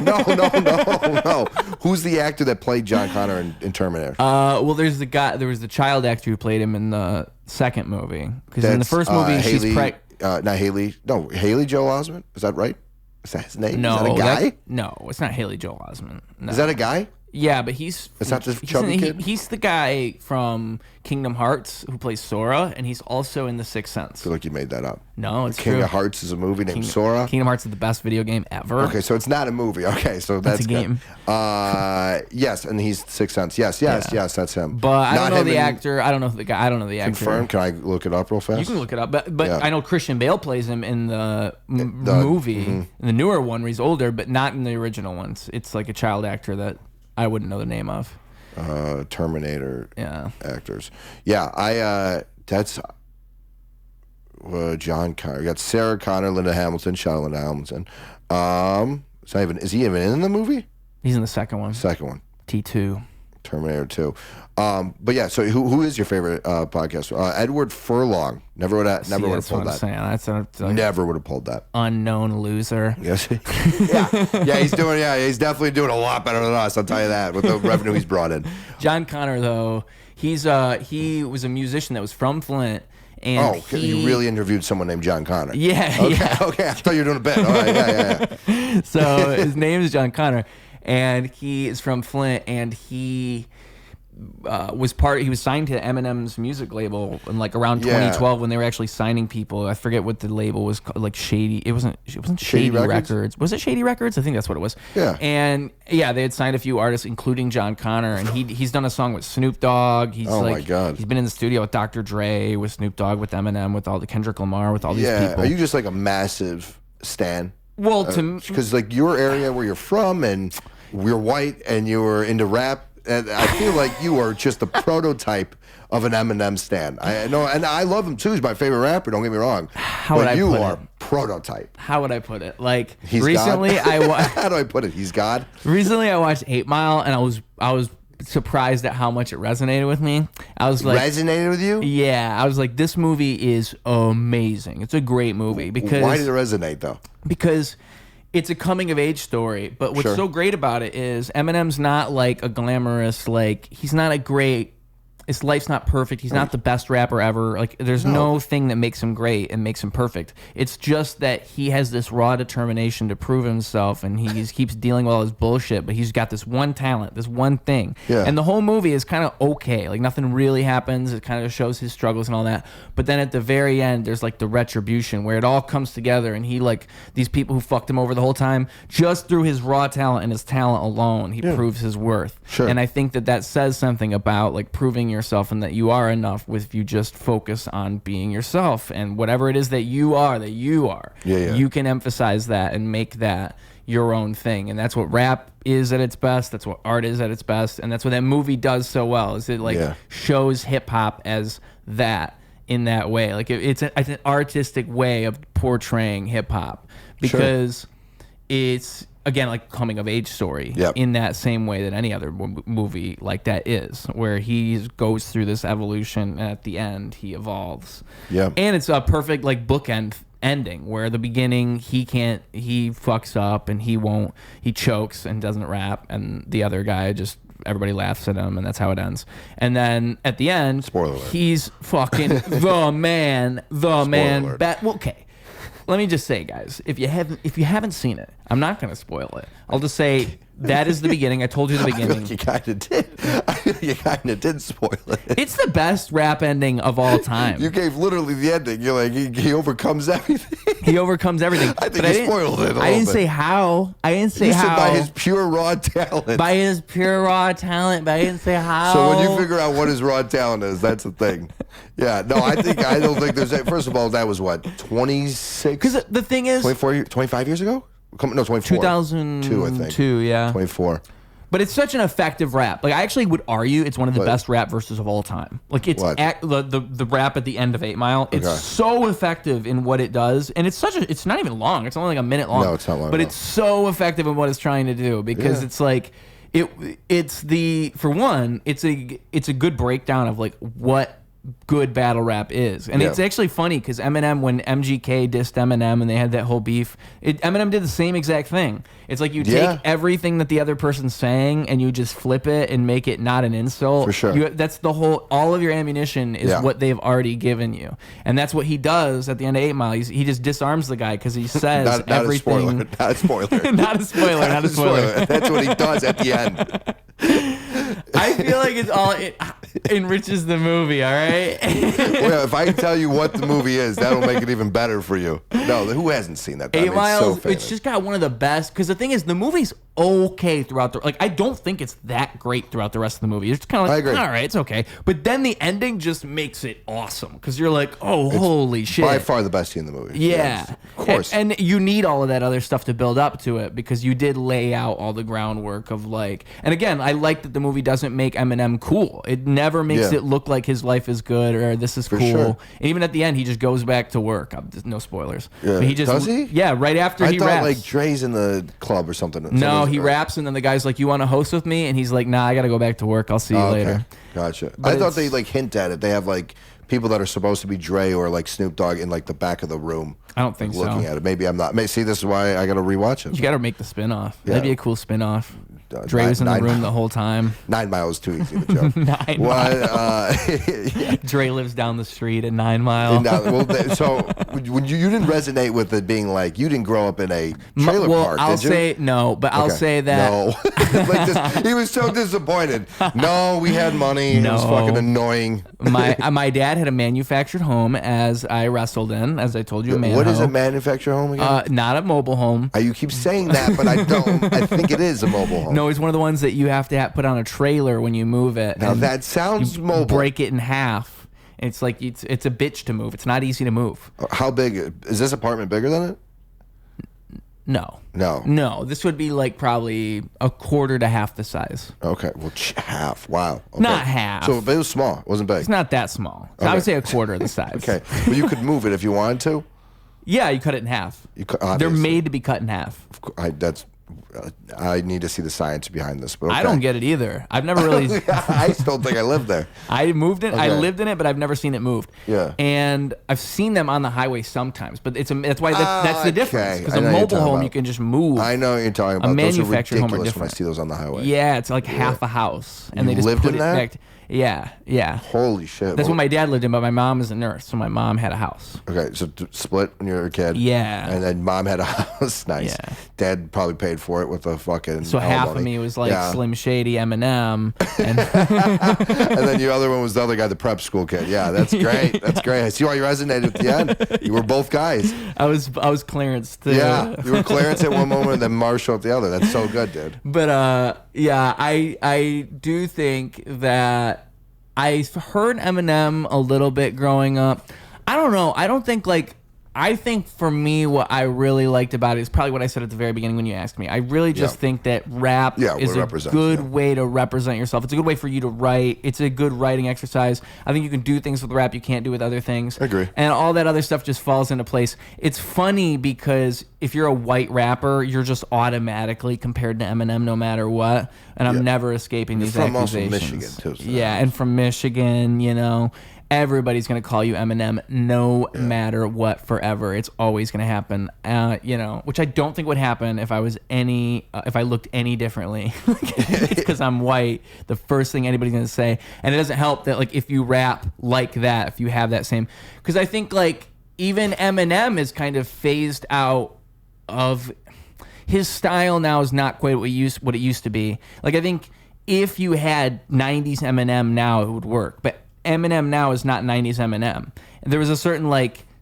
Speaker 2: Who's the actor that played Jon Connor in Terminator?
Speaker 1: Well, there was the child actor who played him in the second movie. Because in the first movie, she's pregnant.
Speaker 2: Not Haley. No, Haley Joel Osment. Is that right? Is that his name?
Speaker 1: No,
Speaker 2: is that a guy?
Speaker 1: No, it's not Haley Joel Osment. No.
Speaker 2: Is that a guy?
Speaker 1: Yeah, but he's
Speaker 2: not the chubby kid?
Speaker 1: He's the guy from Kingdom Hearts who plays Sora, and he's also in The Sixth Sense.
Speaker 2: I feel like you made that up.
Speaker 1: No, it's
Speaker 2: King
Speaker 1: true.
Speaker 2: of Hearts is a movie named Sora.
Speaker 1: Kingdom Hearts is the best video game ever.
Speaker 2: Okay, so it's not a movie. Okay, so that's
Speaker 1: a game.
Speaker 2: Yes, and he's Sixth Sense. Yes, that's him.
Speaker 1: But I don't know the actor. I don't know the guy. I don't know the actor.
Speaker 2: Confirm? Can I look it up real fast?
Speaker 1: You can look it up. But I know Christian Bale plays him in the movie, in the newer one where he's older, but not in the original ones. It's like a child actor that I wouldn't know the name of.
Speaker 2: Terminator actors. Yeah, that's Jon Connor. You got Sarah Connor, Linda Hamilton, Charlotte Linda Hamilton. Is he even in the movie?
Speaker 1: He's in the second one. T2.
Speaker 2: Terminator 2. But yeah, so who is your favorite podcaster? Edward Furlong. Never would have pulled that. Never would have pulled that.
Speaker 1: Unknown loser.
Speaker 2: Yes. He's definitely doing a lot better than us, I'll tell you that, with the revenue he's brought in.
Speaker 1: Jon Connor, though, he was a musician that was from Flint. And
Speaker 2: you really interviewed someone named Jon Connor.
Speaker 1: Yeah.
Speaker 2: Okay. I thought you were doing a bit. All right, yeah.
Speaker 1: So his name is Jon Connor, and he is from Flint, and he he was signed to Eminem's music label in like around 2012 when they were actually signing people. I forget what the label was called, like Shady. It wasn't Shady Records. Was it Shady Records? I think that's what it was.
Speaker 2: Yeah.
Speaker 1: And they had signed a few artists, including Jon Connor, and he's done a song with Snoop Dogg.
Speaker 2: My God.
Speaker 1: He's been in the studio with Dr. Dre, with Snoop Dogg, with Eminem, with all the Kendrick Lamar, with all these people.
Speaker 2: Are you just like a massive stan?
Speaker 1: Well,
Speaker 2: because like your area where you're from, and you're white, and you were into rap. And I feel like you are just the prototype of an Eminem stan. I know, and I love him too. He's my favorite rapper. Don't get me wrong. But you are prototype.
Speaker 1: How would I put it? Like
Speaker 2: he's
Speaker 1: recently,
Speaker 2: God? How do I put it? He's God.
Speaker 1: Recently, I watched 8 Mile, and I was surprised at how much it resonated with me. I was like,
Speaker 2: resonated with you?
Speaker 1: Yeah, I was like, this movie is amazing. It's a great movie because.
Speaker 2: Why did it resonate though?
Speaker 1: Because it's a coming of age story, but what's so great about it is Eminem's not like a glamorous, like he's not a great, his life's not perfect. He's not the best rapper ever. Like there's no thing that makes him great and makes him perfect. It's just that he has this raw determination to prove himself, and he keeps dealing with all his bullshit, but he's got this one talent, this one thing. Yeah. And the whole movie is kind of okay. Like nothing really happens. It kind of shows his struggles and all that. But then at the very end, there's like the retribution where it all comes together, and he like these people who fucked him over the whole time, just through his raw talent and his talent alone, he proves his worth. Sure. And I think that says something about like proving yourself and that you are enough if you just focus on being yourself, and whatever it is that you are, you can emphasize that and make that your own thing. And that's what rap is at its best. That's what art is at its best. And that's what that movie does so well, is it like shows hip hop as that in that way. Like it's an artistic way of portraying hip hop because it's, again, like coming of age story in that same way that any other movie like that is, where he goes through this evolution and at the end he evolves. Yeah. And it's a perfect like bookend ending where the beginning he fucks up and he chokes and doesn't rap, and the other guy just, everybody laughs at him, and that's how it ends. And then at the end, spoiler alert, he's fucking the man. Okay. Let me just say, guys, if you haven't seen it, I'm not going to spoil it. I'll just say that is the beginning. I told you the beginning.
Speaker 2: You kind of did. You kind of did spoil it.
Speaker 1: It's the best rap ending of all time.
Speaker 2: You gave literally the ending. You're like, he overcomes everything.
Speaker 1: He overcomes everything.
Speaker 2: I think you spoiled it a little bit.
Speaker 1: I didn't say how. You
Speaker 2: said by his pure raw talent.
Speaker 1: By his pure raw talent, but I didn't say how.
Speaker 2: So when you figure out what his raw talent is, that's the thing. Yeah, no, I don't think there's that. First of all, that was what, 26?
Speaker 1: Because the thing is,
Speaker 2: 25 years ago? No, 24.
Speaker 1: 2002,
Speaker 2: I think.
Speaker 1: 2, yeah.
Speaker 2: 24.
Speaker 1: But it's such an effective rap. Like I actually would argue it's one of the best rap verses of all time. Like it's the rap at the end of 8 Mile. It's so effective in what it does, and it's not even long. It's only like a minute long.
Speaker 2: No, it's not long.
Speaker 1: But it's so effective in what it's trying to do because it's like it's a good breakdown of like what good battle rap is. And it's actually funny because Eminem, when MGK dissed Eminem and they had that whole beef, Eminem did the same exact thing. It's like you take everything that the other person's saying and you just flip it and make it not an insult.
Speaker 2: For sure.
Speaker 1: That's the whole, all of your ammunition is what they've already given you. And that's what he does at the end of 8 Mile. He just disarms the guy because he says
Speaker 2: not
Speaker 1: everything.
Speaker 2: Not a spoiler.
Speaker 1: Not a spoiler.
Speaker 2: That's what he does at the end.
Speaker 1: I feel like it enriches the movie, all right?
Speaker 2: Well, if I can tell you what the movie is, that'll make it even better for you. No, who hasn't seen that?
Speaker 1: 8 Mile, it's just got one of the best, because the thing is, the movie's okay throughout the, like, I don't think it's that great throughout the rest of the movie. It's just kind of like, all right, it's okay. But then the ending just makes it awesome, because you're like, oh, it's holy shit.
Speaker 2: By far the best scene in the movie.
Speaker 1: Yeah.
Speaker 2: Yes, of course.
Speaker 1: And you need all of that other stuff to build up to it, because you did lay out all the groundwork of like, and again, I like that the movie doesn't make Eminem cool. It never makes it look like his life is good or this is cool. Sure. And even at the end, he just goes back to work. No spoilers.
Speaker 2: Yeah.
Speaker 1: But he just,
Speaker 2: does he?
Speaker 1: Yeah, right after he raps.
Speaker 2: I thought like Dre's in the club or something.
Speaker 1: No, he raps and then the guy's like, you want to host with me? And he's like, nah, I got to go back to work. I'll see you later.
Speaker 2: Gotcha. But I thought they like hint at it. They have like people that are supposed to be Dre or like Snoop Dogg in like the back of the room.
Speaker 1: I don't think
Speaker 2: looking at it. Maybe I'm not. See, this is why I got to rewatch it.
Speaker 1: You got to make the spinoff. That'd be a cool spinoff. Dre was in the room the whole time.
Speaker 2: 9 Mile is too easy of a joke.
Speaker 1: 9 Mile.
Speaker 2: Yeah.
Speaker 1: Dre lives down the street at 9 Mile.
Speaker 2: So when you didn't resonate with it being like, you didn't grow up in a trailer park,
Speaker 1: I'll
Speaker 2: did you?
Speaker 1: say no, but I'll say that.
Speaker 2: No. He was so disappointed. No, we had money. No. It was fucking annoying.
Speaker 1: My dad had a manufactured home as I wrestled in, as I told you.
Speaker 2: What is a manufactured home again?
Speaker 1: Not a mobile home.
Speaker 2: You keep saying that, but I don't. I think it is a mobile home.
Speaker 1: No, it's one of the ones that you have to put on a trailer when you move it.
Speaker 2: Now that sounds mobile.
Speaker 1: Break it in half. It's like it's a bitch to move. It's not easy to move.
Speaker 2: How big is this apartment? Bigger than it?
Speaker 1: No. This would be like probably a quarter to half the size.
Speaker 2: Okay, well, half. Wow. Okay.
Speaker 1: Not half.
Speaker 2: So it was small. It wasn't big.
Speaker 1: It's not that small. Okay. I would say a quarter of the size.
Speaker 2: Okay, but you could move it if you wanted to.
Speaker 1: Yeah, you cut it in half. They're made to be cut in half.
Speaker 2: I need to see the science behind this. But okay.
Speaker 1: I don't get it either. I've never really.
Speaker 2: I still think I lived there.
Speaker 1: I moved in. Okay. I lived in it, but I've never seen it moved.
Speaker 2: Yeah.
Speaker 1: And I've seen them on the highway sometimes, but that's why that's the difference. Because a mobile home you can just move.
Speaker 2: I know what you're talking about.
Speaker 1: A manufactured home are different.
Speaker 2: When I see those on the highway.
Speaker 1: Yeah, it's like half a house, and they just
Speaker 2: lived
Speaker 1: put
Speaker 2: in
Speaker 1: it
Speaker 2: that?
Speaker 1: back. Yeah.
Speaker 2: Holy shit.
Speaker 1: That's what my dad lived in, but my mom is a nurse, so my mom had a house.
Speaker 2: Okay, so split when you were a kid.
Speaker 1: Yeah.
Speaker 2: And then mom had a house. Nice.
Speaker 1: Yeah.
Speaker 2: Dad probably paid for it with the fucking.
Speaker 1: So half of me was like Slim Shady, Eminem, and
Speaker 2: and then the other one was the other guy, the prep school kid. Yeah, that's great. That's great. I see why you resonated at the end. You were both guys.
Speaker 1: I was Clarence too.
Speaker 2: Yeah, you were Clarence at one moment and then Marshall at the other. That's so good, dude.
Speaker 1: But I do think that I heard Eminem a little bit growing up. I don't know. I think for me, what I really liked about it is probably what I said at the very beginning when you asked me. I really just think that rap is a good way to represent yourself. It's a good way for you to write. It's a good writing exercise. I think you can do things with rap you can't do with other things.
Speaker 2: I agree.
Speaker 1: And all that other stuff just falls into place. It's funny because if you're a white rapper, you're just automatically compared to Eminem no matter what. And I'm never escaping these accusations.
Speaker 2: Also Michigan, too. So
Speaker 1: and from Michigan, everybody's going to call you Eminem no matter what forever. It's always going to happen, which I don't think would happen if I was if I looked any differently. It's because I'm white. The first thing anybody's going to say. And it doesn't help that if you rap like that, if you have that same, because I think even Eminem is kind of phased out of his style now is not quite what it used to be. I think if you had 90s Eminem now, it would work. But Eminem now is not 90s Eminem. There was a certain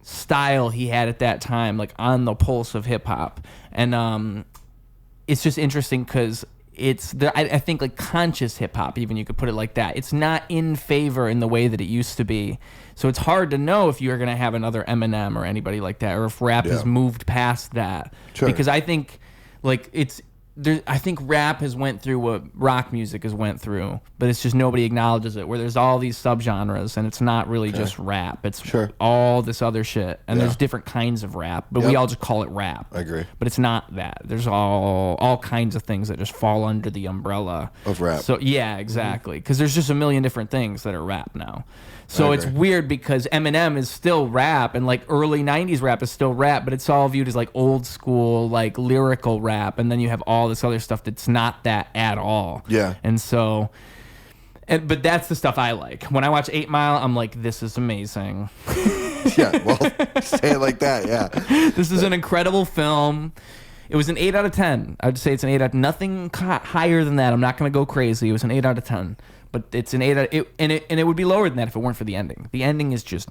Speaker 1: style he had at that time, on the pulse of hip hop, and it's just interesting because it's there. I think conscious hip hop, even you could put it like that. It's not in favor in the way that it used to be. So it's hard to know if you're gonna have another Eminem or anybody like that, or if rap has moved past that. Sure. Because I think I think rap has went through what rock music has went through, but it's just nobody acknowledges it, where there's all these subgenres, and it's not really just rap. It's all this other shit, and there's different kinds of rap, but we all just call it rap.
Speaker 2: I agree.
Speaker 1: But it's not that. There's all kinds of things that just fall under the umbrella
Speaker 2: of rap.
Speaker 1: So yeah, exactly, because there's just a million different things that are rap now. So it's weird because Eminem is still rap, and early 90s rap is still rap, but it's all viewed as old school, lyrical rap, and then you have all this other stuff that's not that at all. Yeah. And so, but that's the stuff I like. When I watch 8 Mile, I'm like, this is amazing.
Speaker 2: Yeah, well, say it like that, yeah.
Speaker 1: This is an incredible film. It was an 8 out of 10. I would say it's an 8 out of nothing higher than that. I'm not going to go crazy. It was an 8 out of 10. But it's an 8 out of, and it would be lower than that if it weren't for the ending. The ending is just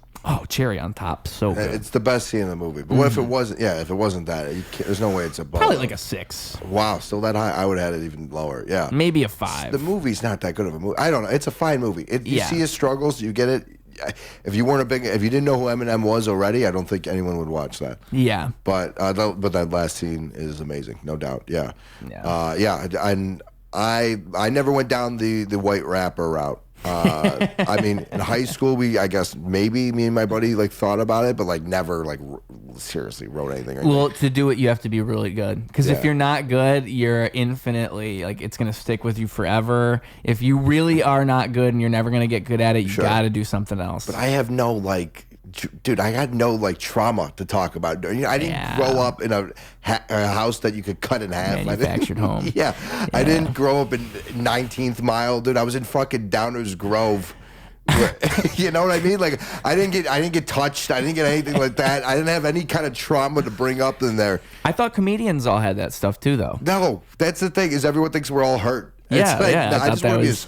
Speaker 1: cherry on top. So good.
Speaker 2: It's the best scene in the movie. But what if it wasn't? Yeah, if it wasn't that, there's no way it's above.
Speaker 1: Probably a 6.
Speaker 2: Wow, still that high? I would have had it even lower. Yeah,
Speaker 1: maybe a 5.
Speaker 2: The movie's not that good of a movie. I don't know. It's a fine movie. You see his struggles. You get it. If you didn't know who Eminem was already, I don't think anyone would watch that. Yeah. But that last scene is amazing, no doubt. Yeah. Yeah. I never went down the white rapper route. I mean, in high school, I guess maybe me and my buddy thought about it, but never seriously wrote anything.
Speaker 1: Well, to do it, you have to be really good. Because if you're not good, you're infinitely it's gonna stick with you forever. If you really are not good and you're never gonna get good at it, you got to do something else.
Speaker 2: But I have no dude, I had no like trauma to talk about. You know, I didn't grow up in a house that you could cut in half.
Speaker 1: Manufactured home.
Speaker 2: Yeah, I didn't grow up in 19th Mile, dude. I was in fucking Downers Grove. You know what I mean? Like I didn't get touched. I didn't get anything like that. I didn't have any kind of trauma to bring up in there.
Speaker 1: I thought comedians all had that stuff too, though.
Speaker 2: No, that's the thing is everyone thinks we're all hurt.
Speaker 1: Yeah,
Speaker 2: like,
Speaker 1: yeah.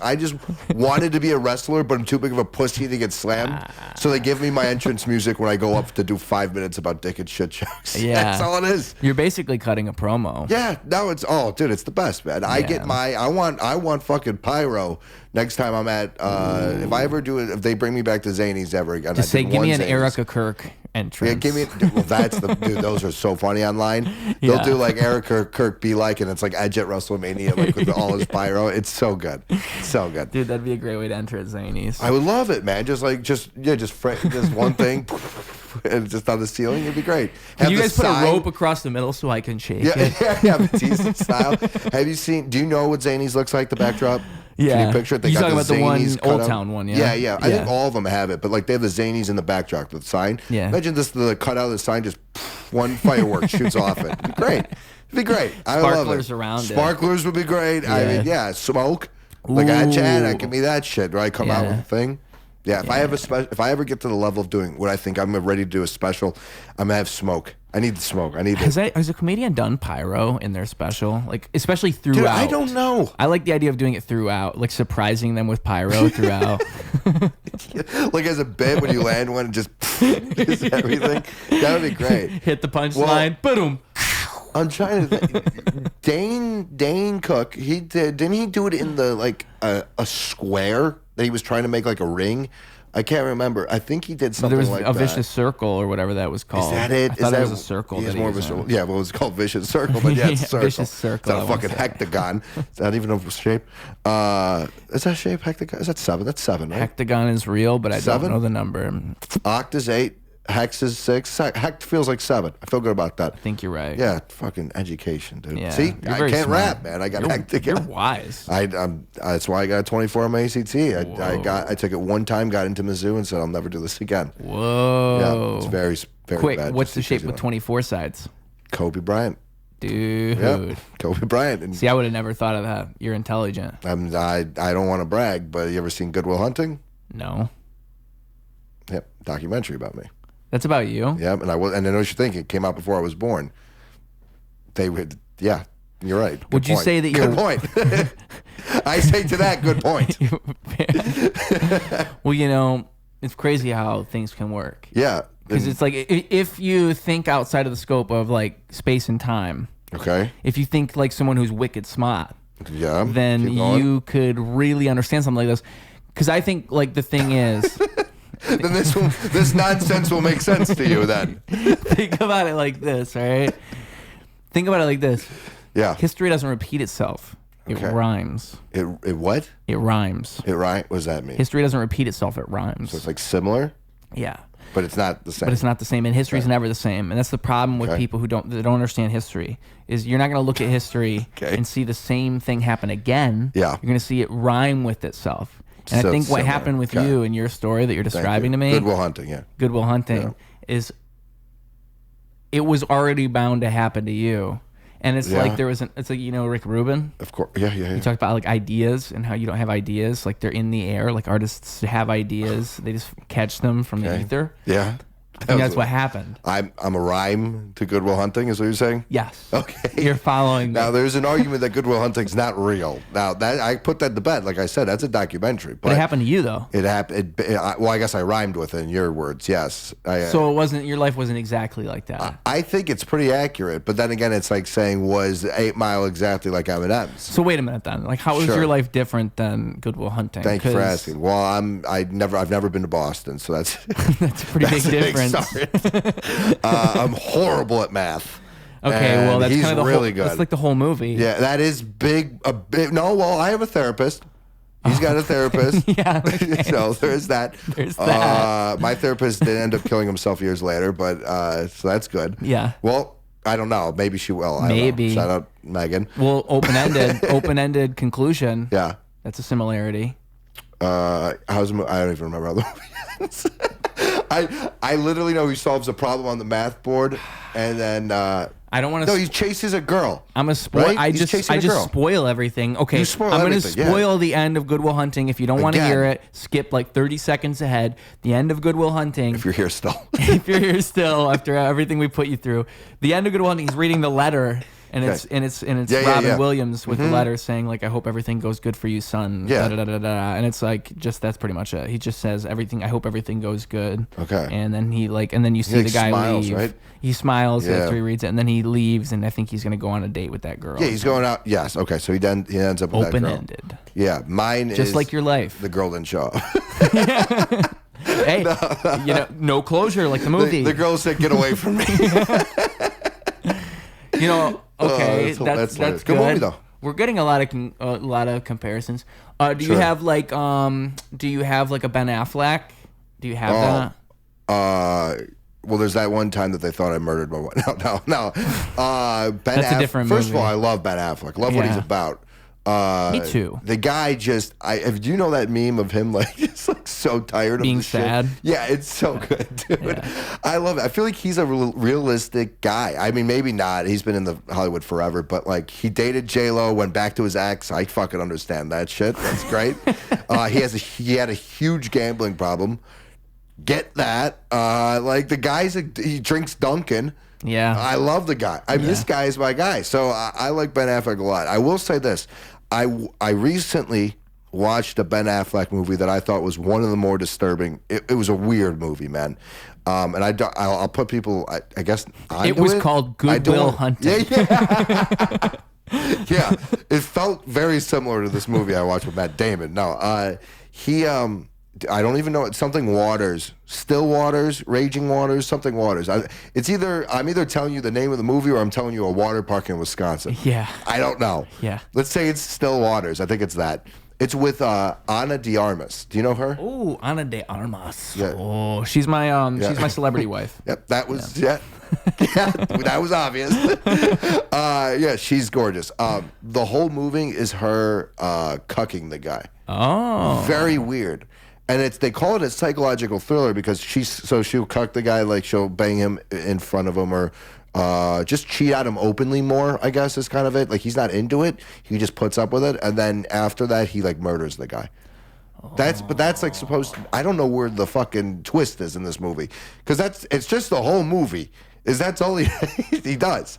Speaker 2: I just wanted to be a wrestler, but I'm too big of a pussy to get slammed. So they give me my entrance music when I go up to do 5 minutes about dick and shit jokes. Yeah, that's all it is.
Speaker 1: You're basically cutting a promo.
Speaker 2: Yeah, no, dude, it's the best, man. I want fucking pyro next time I'm at. If I ever do it, if they bring me back to Zany's ever again,
Speaker 1: just say, give me an Erica Kirk entrance.
Speaker 2: Yeah, give me. Well, that's the dude. Those are so funny online. They'll do like Erica Kirk be like, and it's like Edge at WrestleMania, like with all his pyro. It's so good, so good.
Speaker 1: Dude, that'd be a great way to enter at Zany's.
Speaker 2: I would love it, man. Just one thing, and just on the ceiling, it'd be great.
Speaker 1: Can you guys put a rope across the middle so I can shake it?
Speaker 2: Yeah, Batista style. Have you seen? Do you know what Zany's looks like? The backdrop.
Speaker 1: Yeah.
Speaker 2: Can you picture it? They
Speaker 1: You're
Speaker 2: got
Speaker 1: talking
Speaker 2: the
Speaker 1: about
Speaker 2: Zanies
Speaker 1: the one Old Town one, yeah?
Speaker 2: Yeah. I think all of them have it, but like they have the Zanies in the backdrop with the sign.
Speaker 1: Yeah.
Speaker 2: Imagine just the cutout of the sign, just one firework shoots off it. It'd be great. It'd be great. I love it.
Speaker 1: Sparklers around it.
Speaker 2: Sparklers would be great.
Speaker 1: Yeah.
Speaker 2: I mean, smoke. Like I had Chad, give me that shit. Right, come out with a thing. Yeah, if I ever get to the level of doing what I think I'm ready to do a special, I'm gonna have smoke. I need the smoke. Has
Speaker 1: a comedian done pyro in their special? Like, especially throughout?
Speaker 2: Dude, I don't know.
Speaker 1: I like the idea of doing it throughout, like surprising them with pyro throughout.
Speaker 2: Like as a bit when you land one and just everything. That would be great.
Speaker 1: Hit the punchline. Boom.
Speaker 2: I'm trying to think. Dane Cook, didn't he do it in the like a square that he was trying to make like a ring? I can't remember. I think he did something like that.
Speaker 1: There was a vicious circle or whatever that was called.
Speaker 2: Is that it?
Speaker 1: I thought it was a circle.
Speaker 2: He's more of a yeah, well, it's called vicious circle, but yeah, it's a circle.
Speaker 1: Vicious circle.
Speaker 2: It's not a fucking hectagon. It's not even a shape. Is that shape hectagon? Is that 7? That's 7, right?
Speaker 1: Hectagon is real, but I don't know the number.
Speaker 2: Oct is 8. Hex is 6. Hex feels like 7. I feel good about that.
Speaker 1: I think you're right.
Speaker 2: Yeah, fucking education, dude.
Speaker 1: Yeah,
Speaker 2: see, I can't rap, man. I got hectagon.
Speaker 1: You're wise.
Speaker 2: That's why I got a 24 on my ACT. I took it one time, got into Mizzou, and said I'll never do this again.
Speaker 1: Whoa.
Speaker 2: Yeah, it's very, very
Speaker 1: quick.
Speaker 2: bad.
Speaker 1: What's the shape with 24 sides?
Speaker 2: Kobe Bryant.
Speaker 1: Dude.
Speaker 2: Yep. Kobe Bryant. And
Speaker 1: see, I would have never thought of that. You're intelligent.
Speaker 2: I don't want to brag, but you ever seen Good Will Hunting?
Speaker 1: No.
Speaker 2: Yep, documentary about me.
Speaker 1: That's about you?
Speaker 2: Yeah, and I know what you're thinking. It came out before I was born. Yeah, you're right.
Speaker 1: Would you say that you're...
Speaker 2: Good point. I say to that, good point.
Speaker 1: Well, you know, it's crazy how things can work.
Speaker 2: Yeah.
Speaker 1: Because it's like, if you think outside of the scope of like space and time.
Speaker 2: Okay.
Speaker 1: If you think like someone who's wicked smart.
Speaker 2: Yeah.
Speaker 1: Then you could really understand something like this. Because I think like the thing is...
Speaker 2: then this nonsense will make sense to you then.
Speaker 1: Think about it like this, right? Think about it like this.
Speaker 2: Yeah.
Speaker 1: History doesn't repeat itself. It rhymes.
Speaker 2: It what?
Speaker 1: It rhymes.
Speaker 2: What does that mean?
Speaker 1: History doesn't repeat itself. It rhymes.
Speaker 2: So it's like similar?
Speaker 1: Yeah.
Speaker 2: But it's not the same.
Speaker 1: But it's not the same, and history's never the same. And that's the problem with people who don't understand history. Is you're not going to look at history and see the same thing happen again.
Speaker 2: Yeah.
Speaker 1: You're going to see it rhyme with itself. And I think what happened with you and your story that you're describing to me,
Speaker 2: Good Will Hunting, yeah.
Speaker 1: Good Will Hunting, is it was already bound to happen to you. And it's like it's like, you know, Rick Rubin?
Speaker 2: Of course, yeah.
Speaker 1: You talk about like ideas and how you don't have ideas, like they're in the air, like artists have ideas, they just catch them from the ether.
Speaker 2: Yeah.
Speaker 1: I think that's what happened.
Speaker 2: I'm a rhyme to Good Will Hunting, is what you're saying?
Speaker 1: Yes.
Speaker 2: Okay.
Speaker 1: You're following me.
Speaker 2: Now, there's an argument that Good Will Hunting's not real. Now, that I put that to bed. Like I said, that's a documentary.
Speaker 1: But it happened to you, though.
Speaker 2: It happened. Well, I guess I rhymed with it in your words, yes.
Speaker 1: So it wasn't, your life wasn't exactly like that.
Speaker 2: I think it's pretty accurate. But then again, it's like saying, was 8 Mile exactly like Eminem's?
Speaker 1: So wait a minute then. Like, how is your life different than Good Will Hunting?
Speaker 2: Thank you for asking. Well, I've never been to Boston, so that's
Speaker 1: that's a pretty big difference.
Speaker 2: I'm horrible at math.
Speaker 1: Okay, well, that's kind of
Speaker 2: really good.
Speaker 1: That's like the whole movie.
Speaker 2: Yeah, that is big. No, well, I have a therapist. He's got a therapist.
Speaker 1: Yeah. Okay.
Speaker 2: So there's that.
Speaker 1: There's that.
Speaker 2: My therapist did end up killing himself years later, but so that's good.
Speaker 1: Yeah.
Speaker 2: Well, I don't know. Maybe she will.
Speaker 1: Maybe.
Speaker 2: Shout out Megan.
Speaker 1: Well, open-ended conclusion.
Speaker 2: Yeah.
Speaker 1: That's a similarity.
Speaker 2: I don't even remember how the movie ends. I literally know he solves a problem on the math board, and then
Speaker 1: I don't want to.
Speaker 2: No, he chases a girl.
Speaker 1: I'm a spoil.
Speaker 2: Right?
Speaker 1: I just spoil everything. Okay,
Speaker 2: You spoil
Speaker 1: I'm going to
Speaker 2: everything,
Speaker 1: spoil the end of Good Will Hunting. If you don't want to
Speaker 2: Again.
Speaker 1: hear it, skip like 30 seconds ahead. The end of Good Will Hunting.
Speaker 2: If you're here still.
Speaker 1: If you're here still after everything we put you through, the end of Good Will Hunting. He's reading the letter. And it's Robin Williams with the letter saying like, I hope everything goes good for you, son.
Speaker 2: Yeah.
Speaker 1: Da, da, da, da, da. And it's like that's pretty much it. He just says everything. I hope everything goes good.
Speaker 2: Okay.
Speaker 1: And then and then you see the guy
Speaker 2: smiles,
Speaker 1: leave.
Speaker 2: right?
Speaker 1: He smiles after he reads it, and then he leaves. And I think he's gonna go on a date with that girl.
Speaker 2: Yeah, he's going out. Yes. Okay. So he ends up with that girl.
Speaker 1: Open-ended.
Speaker 2: Yeah. Mine is
Speaker 1: just like your life.
Speaker 2: The girl didn't show up.
Speaker 1: Hey, no closure like the movie.
Speaker 2: The girl said, "Get away from me."
Speaker 1: Okay, that's
Speaker 2: good
Speaker 1: good.
Speaker 2: movie though.
Speaker 1: We're getting a lot of comparisons. Do you have like a Ben Affleck? Do you have that?
Speaker 2: Well, there's that one time that they thought I murdered my wife. No. Ben
Speaker 1: That's a different
Speaker 2: First
Speaker 1: movie.
Speaker 2: of all, I love Ben Affleck. Love what he's about.
Speaker 1: Me too.
Speaker 2: The guy just, do you know that meme of him like just like so tired
Speaker 1: Being
Speaker 2: of the
Speaker 1: sad?
Speaker 2: shit? Yeah, it's so good, dude.
Speaker 1: Yeah.
Speaker 2: I love it. I feel like he's a realistic guy. I mean, maybe not. He's been in the Hollywood forever, but like he dated J-Lo, went back to his ex. I fucking understand that shit. That's great. He had a huge gambling problem. Get that? Like the guy's he drinks Dunkin'.
Speaker 1: Yeah.
Speaker 2: I love the guy. This guy is my guy. So I like Ben Affleck a lot. I will say this. I recently watched a Ben Affleck movie that I thought was one of the more disturbing. It was a weird movie, man. And I'll put people, I guess,
Speaker 1: it was called Good Will Hunting.
Speaker 2: Yeah. Yeah. It felt very similar to this movie I watched with Matt Damon. No, I don't even know. It's something Waters, Still Waters, Raging Waters, something Waters. I'm either telling you the name of the movie or I'm telling you a water park in Wisconsin.
Speaker 1: Yeah.
Speaker 2: I don't know.
Speaker 1: Yeah.
Speaker 2: Let's say it's Still Waters. I think it's that. It's with Ana de Armas. Do you know her?
Speaker 1: Oh, Ana de Armas.
Speaker 2: Yeah.
Speaker 1: Oh, she's my celebrity wife.
Speaker 2: Yep, that was yeah, that was obvious. Yeah, she's gorgeous. The whole movie is her cucking the guy.
Speaker 1: Oh,
Speaker 2: very weird. And they call it a psychological thriller because she'll cuck the guy, like she'll bang him in front of him or just cheat at him openly more, I guess is kind of it. Like he's not into it. He just puts up with it. And then after that, he like murders the guy. That's like supposed to, I don't know where the fucking twist is in this movie. Because it's just the whole movie. That's all he does.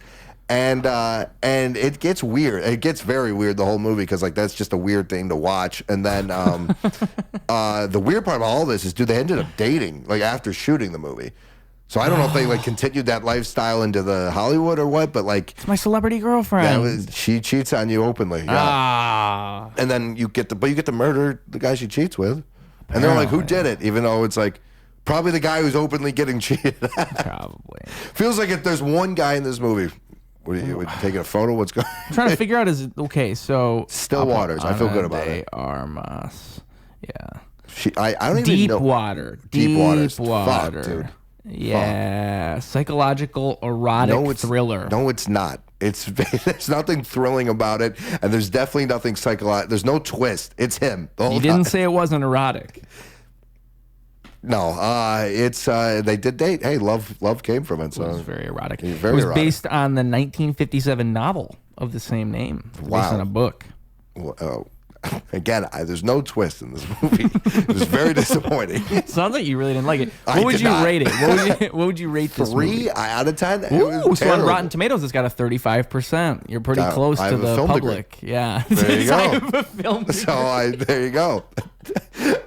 Speaker 2: And it gets weird. It gets very weird, the whole movie, because like that's just a weird thing to watch. And then the weird part about all this is, dude, they ended up dating like after shooting the movie. So I don't know if they like continued that lifestyle into the Hollywood or what, but like
Speaker 1: it's my celebrity girlfriend.
Speaker 2: She cheats on you openly. Yeah. And then you get to murder the guy she cheats with. Apparently. And they're like, who did it? Even though it's like probably the guy who's openly getting cheated.
Speaker 1: Probably.
Speaker 2: Feels like if there's one guy in this movie. What are you taking a photo? What's going on?
Speaker 1: I'm trying to figure out so
Speaker 2: Still Waters. I feel good about it.
Speaker 1: Armas. Yeah.
Speaker 2: I don't even know.
Speaker 1: Deep Waters.
Speaker 2: Fuck, dude.
Speaker 1: Yeah. Fuck. Psychological erotic thriller.
Speaker 2: No, it's not. There's nothing thrilling about it, and there's definitely nothing psychological. There's no twist. It's him.
Speaker 1: You didn't say it wasn't erotic.
Speaker 2: No, they did date. Hey, love came from it. So
Speaker 1: it was very erotic.
Speaker 2: It
Speaker 1: was based on the 1957 novel of the same name.
Speaker 2: Wow.
Speaker 1: Based on a book.
Speaker 2: Well, again, there's no twist in this movie. It was very disappointing.
Speaker 1: Sounds like you really didn't like it. What would you rate it? What would you rate this
Speaker 2: 3
Speaker 1: movie?
Speaker 2: out of 10?
Speaker 1: Ooh, so on Rotten Tomatoes, it's got a 35%. You're pretty close to the public. Degree. Yeah.
Speaker 2: There you
Speaker 1: go.
Speaker 2: So there you go.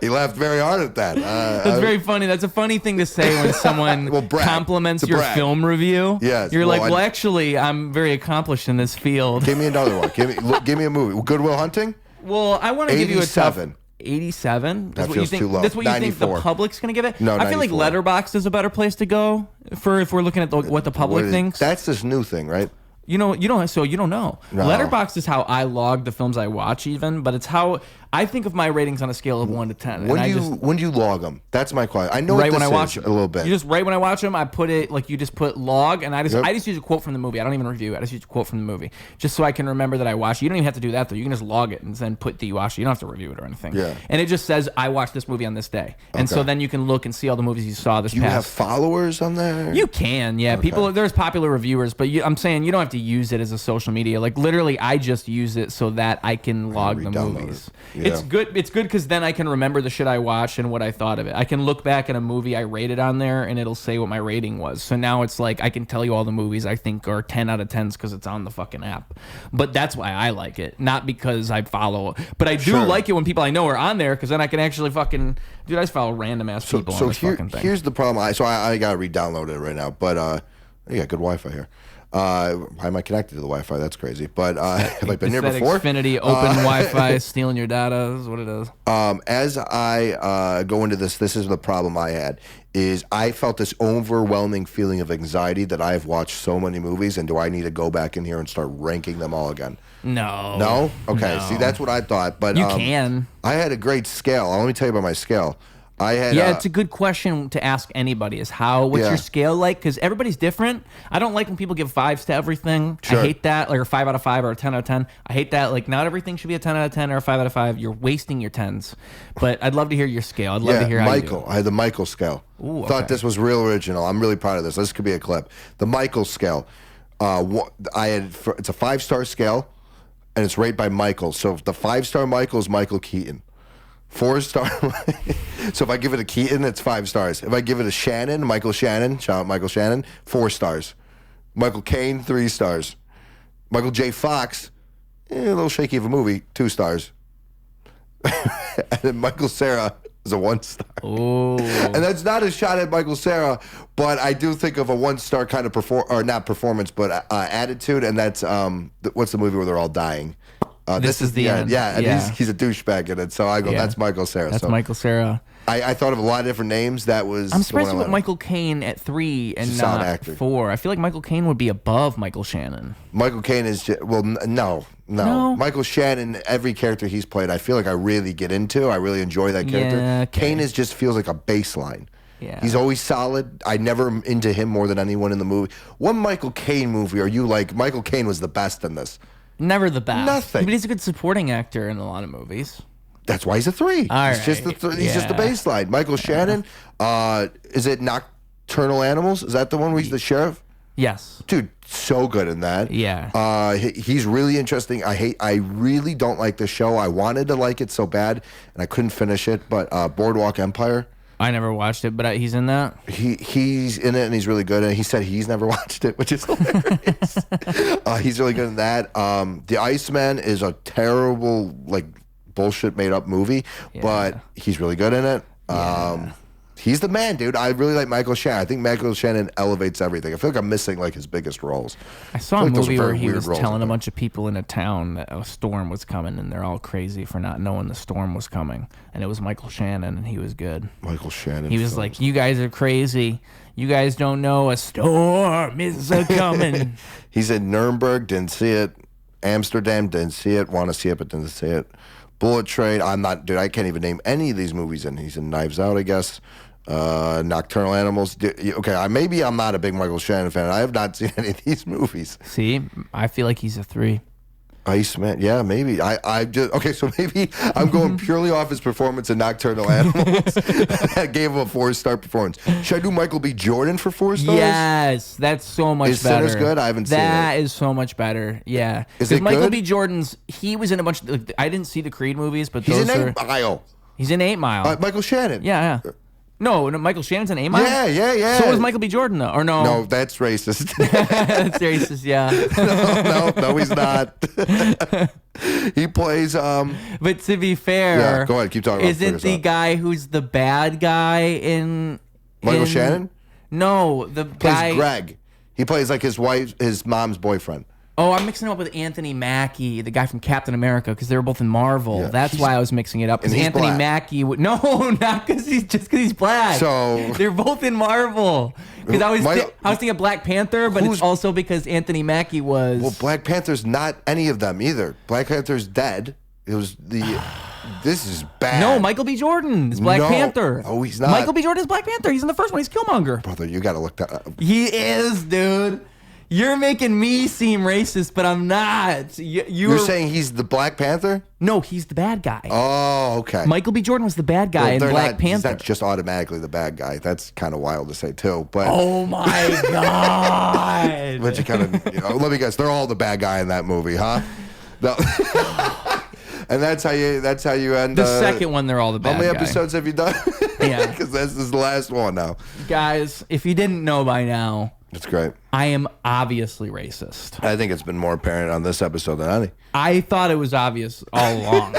Speaker 2: He laughed very hard at that.
Speaker 1: That's very funny. That's a funny thing to say when someone compliments your film review.
Speaker 2: Yes.
Speaker 1: You're actually, I'm very accomplished in this field.
Speaker 2: Give me another one. Give me a movie. Good Will Hunting?
Speaker 1: Well, I want to give you a tough
Speaker 2: 87.
Speaker 1: That's
Speaker 2: that feels too low.
Speaker 1: That's what you
Speaker 2: 94.
Speaker 1: think the public's going to give it?
Speaker 2: No,
Speaker 1: I feel like
Speaker 2: 94.
Speaker 1: Letterboxd is a better place to go for if we're looking at what the public thinks.
Speaker 2: That's this new thing, right?
Speaker 1: You don't know.
Speaker 2: No.
Speaker 1: Letterboxd is how I log the films I watch, even, but it's how I think of my ratings on a scale of 1 to 10.
Speaker 2: When do you log them? That's my question. I know
Speaker 1: right
Speaker 2: what
Speaker 1: when
Speaker 2: this
Speaker 1: I watch
Speaker 2: is a little bit.
Speaker 1: You just right when I watch them, I put it like you just put log, and I just use a quote from the movie. I don't even review it. I just use a quote from the movie, just so I can remember that I watched it. You don't even have to do that though. You can just log it and then put that you watched it. You don't have to review it or anything.
Speaker 2: Yeah.
Speaker 1: And it just says I watched this movie on this day, and so then you can look and see all the movies you saw this
Speaker 2: Do you
Speaker 1: past.
Speaker 2: have followers on there?
Speaker 1: You can, yeah. Okay. There's popular reviewers, but I'm saying you don't have to use it as a social media. Like literally, I just use it so that I can log the movies.
Speaker 2: Yeah.
Speaker 1: It's good because then I can remember the shit I watched and what I thought of it. I can look back at a movie I rated on there, and it'll say what my rating was. So now it's like I can tell you all the movies I think are 10 out of 10s because it's on the fucking app. But that's why I like it, not because I follow. But I do like it when people I know are on there, because then I can actually fucking... Dude, I just follow random ass people on this fucking thing.
Speaker 2: Here's the problem. I got to re-download it right now. But you got good Wi-Fi here. Why am I connected to the Wi-Fi? That's crazy. But have I been here before?
Speaker 1: Xfinity open Wi-Fi stealing your data is what it is.
Speaker 2: As I go into this is the problem I had. Is I felt this overwhelming feeling of anxiety that I've watched so many movies, and do I need to go back in here and start ranking them all again?
Speaker 1: No.
Speaker 2: No? Okay.
Speaker 1: No.
Speaker 2: See, that's what I thought. But
Speaker 1: you can.
Speaker 2: I had a great scale. Let me tell you about my scale.
Speaker 1: It's a good question to ask anybody is what's your scale like? Because everybody's different. I don't like when people give 5s to everything. Sure. I hate that, like a 5 out of 5 or a 10 out of 10. I hate that. Like, not everything should be a 10 out of 10 or a 5 out of 5. You're wasting your 10s. But I'd love to hear your scale. I'd love to hear
Speaker 2: Michael.
Speaker 1: How
Speaker 2: I had the Michael scale.
Speaker 1: Ooh,
Speaker 2: Thought this was real original. I'm really proud of this. This could be a clip. The Michael scale. It's a 5-star scale, and it's rated by Michael. So the 5-star Michael is Michael Keaton. 4-star. So if I give it a Keaton, it's 5 stars. If I give it a Shannon, Michael Shannon, shout out Michael Shannon, 4 stars. Michael Caine, 3 stars. Michael J. Fox, a little shaky of a movie, 2 stars. And then Michael Cera is a 1 star.
Speaker 1: Oh.
Speaker 2: And that's not a shot at Michael Cera, but I do think of a 1-star kind of not performance, but attitude. And that's what's the movie where they're all dying?
Speaker 1: This is the end.
Speaker 2: Yeah, and he's a douchebag in it. So I go, that's Michael Cera.
Speaker 1: That's Michael Cera.
Speaker 2: I thought of a lot of different names. That was.
Speaker 1: I'm surprised you put Michael Caine at 3 and not 4. I feel like Michael Caine would be above Michael Shannon.
Speaker 2: Michael Caine is no. Michael Shannon, every character he's played, I feel like I really get into. I really enjoy that character.
Speaker 1: Yeah, okay.
Speaker 2: Caine just feels like a baseline.
Speaker 1: Yeah.
Speaker 2: He's always solid. I never am into him more than anyone in the movie. What Michael Caine movie are you like? Michael Caine was the best in this.
Speaker 1: Never the best.
Speaker 2: Nothing.
Speaker 1: But he's a good supporting actor in a lot of movies.
Speaker 2: That's why he's a 3. He's just the baseline. Michael Shannon. Is it Nocturnal Animals? Is that the one where he's the sheriff?
Speaker 1: Yes.
Speaker 2: Dude, so good in that.
Speaker 1: Yeah.
Speaker 2: He's really interesting. I really don't like the show. I wanted to like it so bad, and I couldn't finish it. But Boardwalk Empire.
Speaker 1: I never watched it, but he's in that.
Speaker 2: He's in it, and he's really good. And he said he's never watched it, which is hilarious. He's really good in that. The Iceman is a terrible, bullshit made up movie, but he's really good in it. He's the man, dude. I really like Michael Shannon. I think Michael Shannon elevates everything. I feel like I'm missing his biggest roles.
Speaker 1: I saw a movie where he was telling a bunch of people in a town that a storm was coming, and they're all crazy for not knowing the storm was coming. And it was Michael Shannon, and he was good.
Speaker 2: Michael Shannon.
Speaker 1: He was like, "You guys are crazy. You guys don't know a storm is a coming."
Speaker 2: He's in Nuremberg, didn't see it. Amsterdam, didn't see it. Want to see it, but didn't see it. Bullet Train, I can't even name any of these movies, and he's in Knives Out, I guess. Nocturnal Animals. Okay, maybe I'm not a big Michael Shannon fan. I have not seen any of these movies.
Speaker 1: See, I feel like he's a 3.
Speaker 2: Iceman, yeah, maybe. So maybe I'm going purely off his performance in Nocturnal Animals. I gave him a 4-star performance. Should I do Michael B. Jordan for 4 stars?
Speaker 1: Yes, that's so much better.
Speaker 2: Is Sinners good? I haven't seen it.
Speaker 1: That is so much better. Yeah.
Speaker 2: Is it
Speaker 1: Michael
Speaker 2: good?
Speaker 1: B. Jordan's, he was in a bunch of, I didn't see the Creed movies, but
Speaker 2: he's
Speaker 1: those
Speaker 2: in 8 Mile.
Speaker 1: He's in 8 Mile.
Speaker 2: Michael Shannon.
Speaker 1: Yeah. No, Michael Shannon's in 8 Mile?
Speaker 2: Yeah.
Speaker 1: So was Michael B. Jordan, though, or no?
Speaker 2: No, that's racist.
Speaker 1: That's racist, yeah.
Speaker 2: No, he's not. He plays...
Speaker 1: But to be fair...
Speaker 2: Yeah, go ahead, keep talking about
Speaker 1: Isn't the guy who's the bad guy in...
Speaker 2: Michael Shannon?
Speaker 1: No, the
Speaker 2: plays
Speaker 1: guy...
Speaker 2: Greg. He plays his mom's boyfriend.
Speaker 1: Oh, I'm mixing him up with Anthony Mackie, the guy from Captain America, because they were both in Marvel. Yeah, that's why I was mixing it up. Because Anthony Mackie no, not because he's black.
Speaker 2: So
Speaker 1: they're both in Marvel. Because I was thinking of Black Panther, but it's also because Anthony Mackie was.
Speaker 2: Well, Black Panther's not any of them either. Black Panther's dead. It was the. This is bad.
Speaker 1: No, Michael B. Jordan is Black Panther.
Speaker 2: Oh, he's not.
Speaker 1: Michael B. Jordan is Black Panther. He's in the first one. He's Killmonger.
Speaker 2: Brother, you got to look that up.
Speaker 1: He is, dude. You're making me seem racist, but I'm not. You're
Speaker 2: saying he's the Black Panther?
Speaker 1: No, he's the bad guy.
Speaker 2: Oh, okay.
Speaker 1: Michael B. Jordan was the bad guy in Black Panther.
Speaker 2: He's not just automatically the bad guy. That's kind of wild to say, too. But
Speaker 1: oh, my God.
Speaker 2: But you kind of, let me guess, they're all the bad guy in that movie, huh? No. And that's how you end.
Speaker 1: The second one, they're all the bad guy.
Speaker 2: How many episodes have you done?
Speaker 1: Yeah.
Speaker 2: Because this is the last one now.
Speaker 1: Guys, if you didn't know by now.
Speaker 2: That's great.
Speaker 1: I am obviously racist.
Speaker 2: I think it's been more apparent on this episode than any.
Speaker 1: I thought it was obvious all along.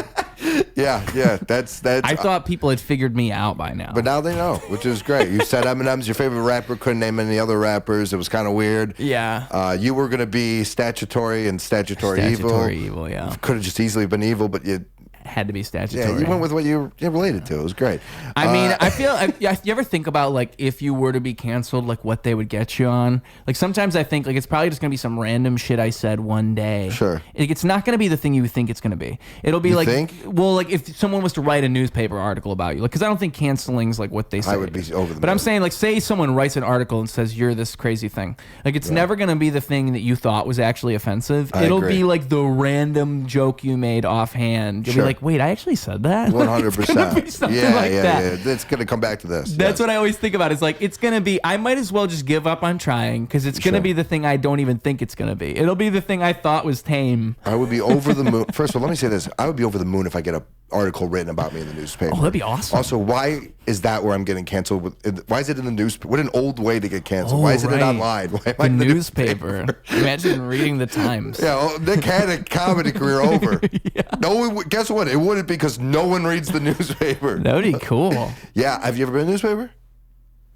Speaker 2: Yeah. That's.
Speaker 1: I thought people had figured me out by now.
Speaker 2: But now they know, which is great. You said Eminem's your favorite rapper. Couldn't name any other rappers. It was kind of weird.
Speaker 1: Yeah.
Speaker 2: You were going to be statutory and statutory evil.
Speaker 1: Statutory evil, yeah.
Speaker 2: Could have just easily been evil, but you
Speaker 1: had to be statutory.
Speaker 2: Yeah, you went with what you related to. It was great.
Speaker 1: I mean, I feel. You ever think about like if you were to be canceled, like what they would get you on? Like sometimes I think like it's probably just gonna be some random shit I said one day.
Speaker 2: Sure.
Speaker 1: Like, it's not gonna be the thing you think it's gonna be. It'll be well, like if someone was to write a newspaper article about you, like because I don't think canceling's like what they say.
Speaker 2: I would be over the.
Speaker 1: But I'm saying like say someone writes an article and says you're this crazy thing. Like it's never gonna be the thing that you thought was actually offensive. It'll be like the random joke you made offhand. You'll be like, wait, I actually said that?
Speaker 2: 100%.
Speaker 1: Yeah.
Speaker 2: It's gonna come back to this.
Speaker 1: That's what I always think about. It's like it's gonna be. I might as well just give up on trying because it's gonna be the thing I don't even think it's gonna be. It'll be the thing I thought was tame.
Speaker 2: I would be over the moon. First of all, let me say this: I would be over the moon if I get an article written about me in the newspaper.
Speaker 1: Oh, that'd be awesome.
Speaker 2: Also, why is that where I'm getting canceled? Why is it in the newspaper? What an old way to get canceled. Why isn't it online? Why am I in the newspaper?
Speaker 1: Imagine reading the Times.
Speaker 2: Yeah, Nick had a comedy career over.
Speaker 1: Yeah.
Speaker 2: No, guess what? It wouldn't because no one reads the newspaper.
Speaker 1: That would be cool.
Speaker 2: Yeah, have you ever been in a newspaper?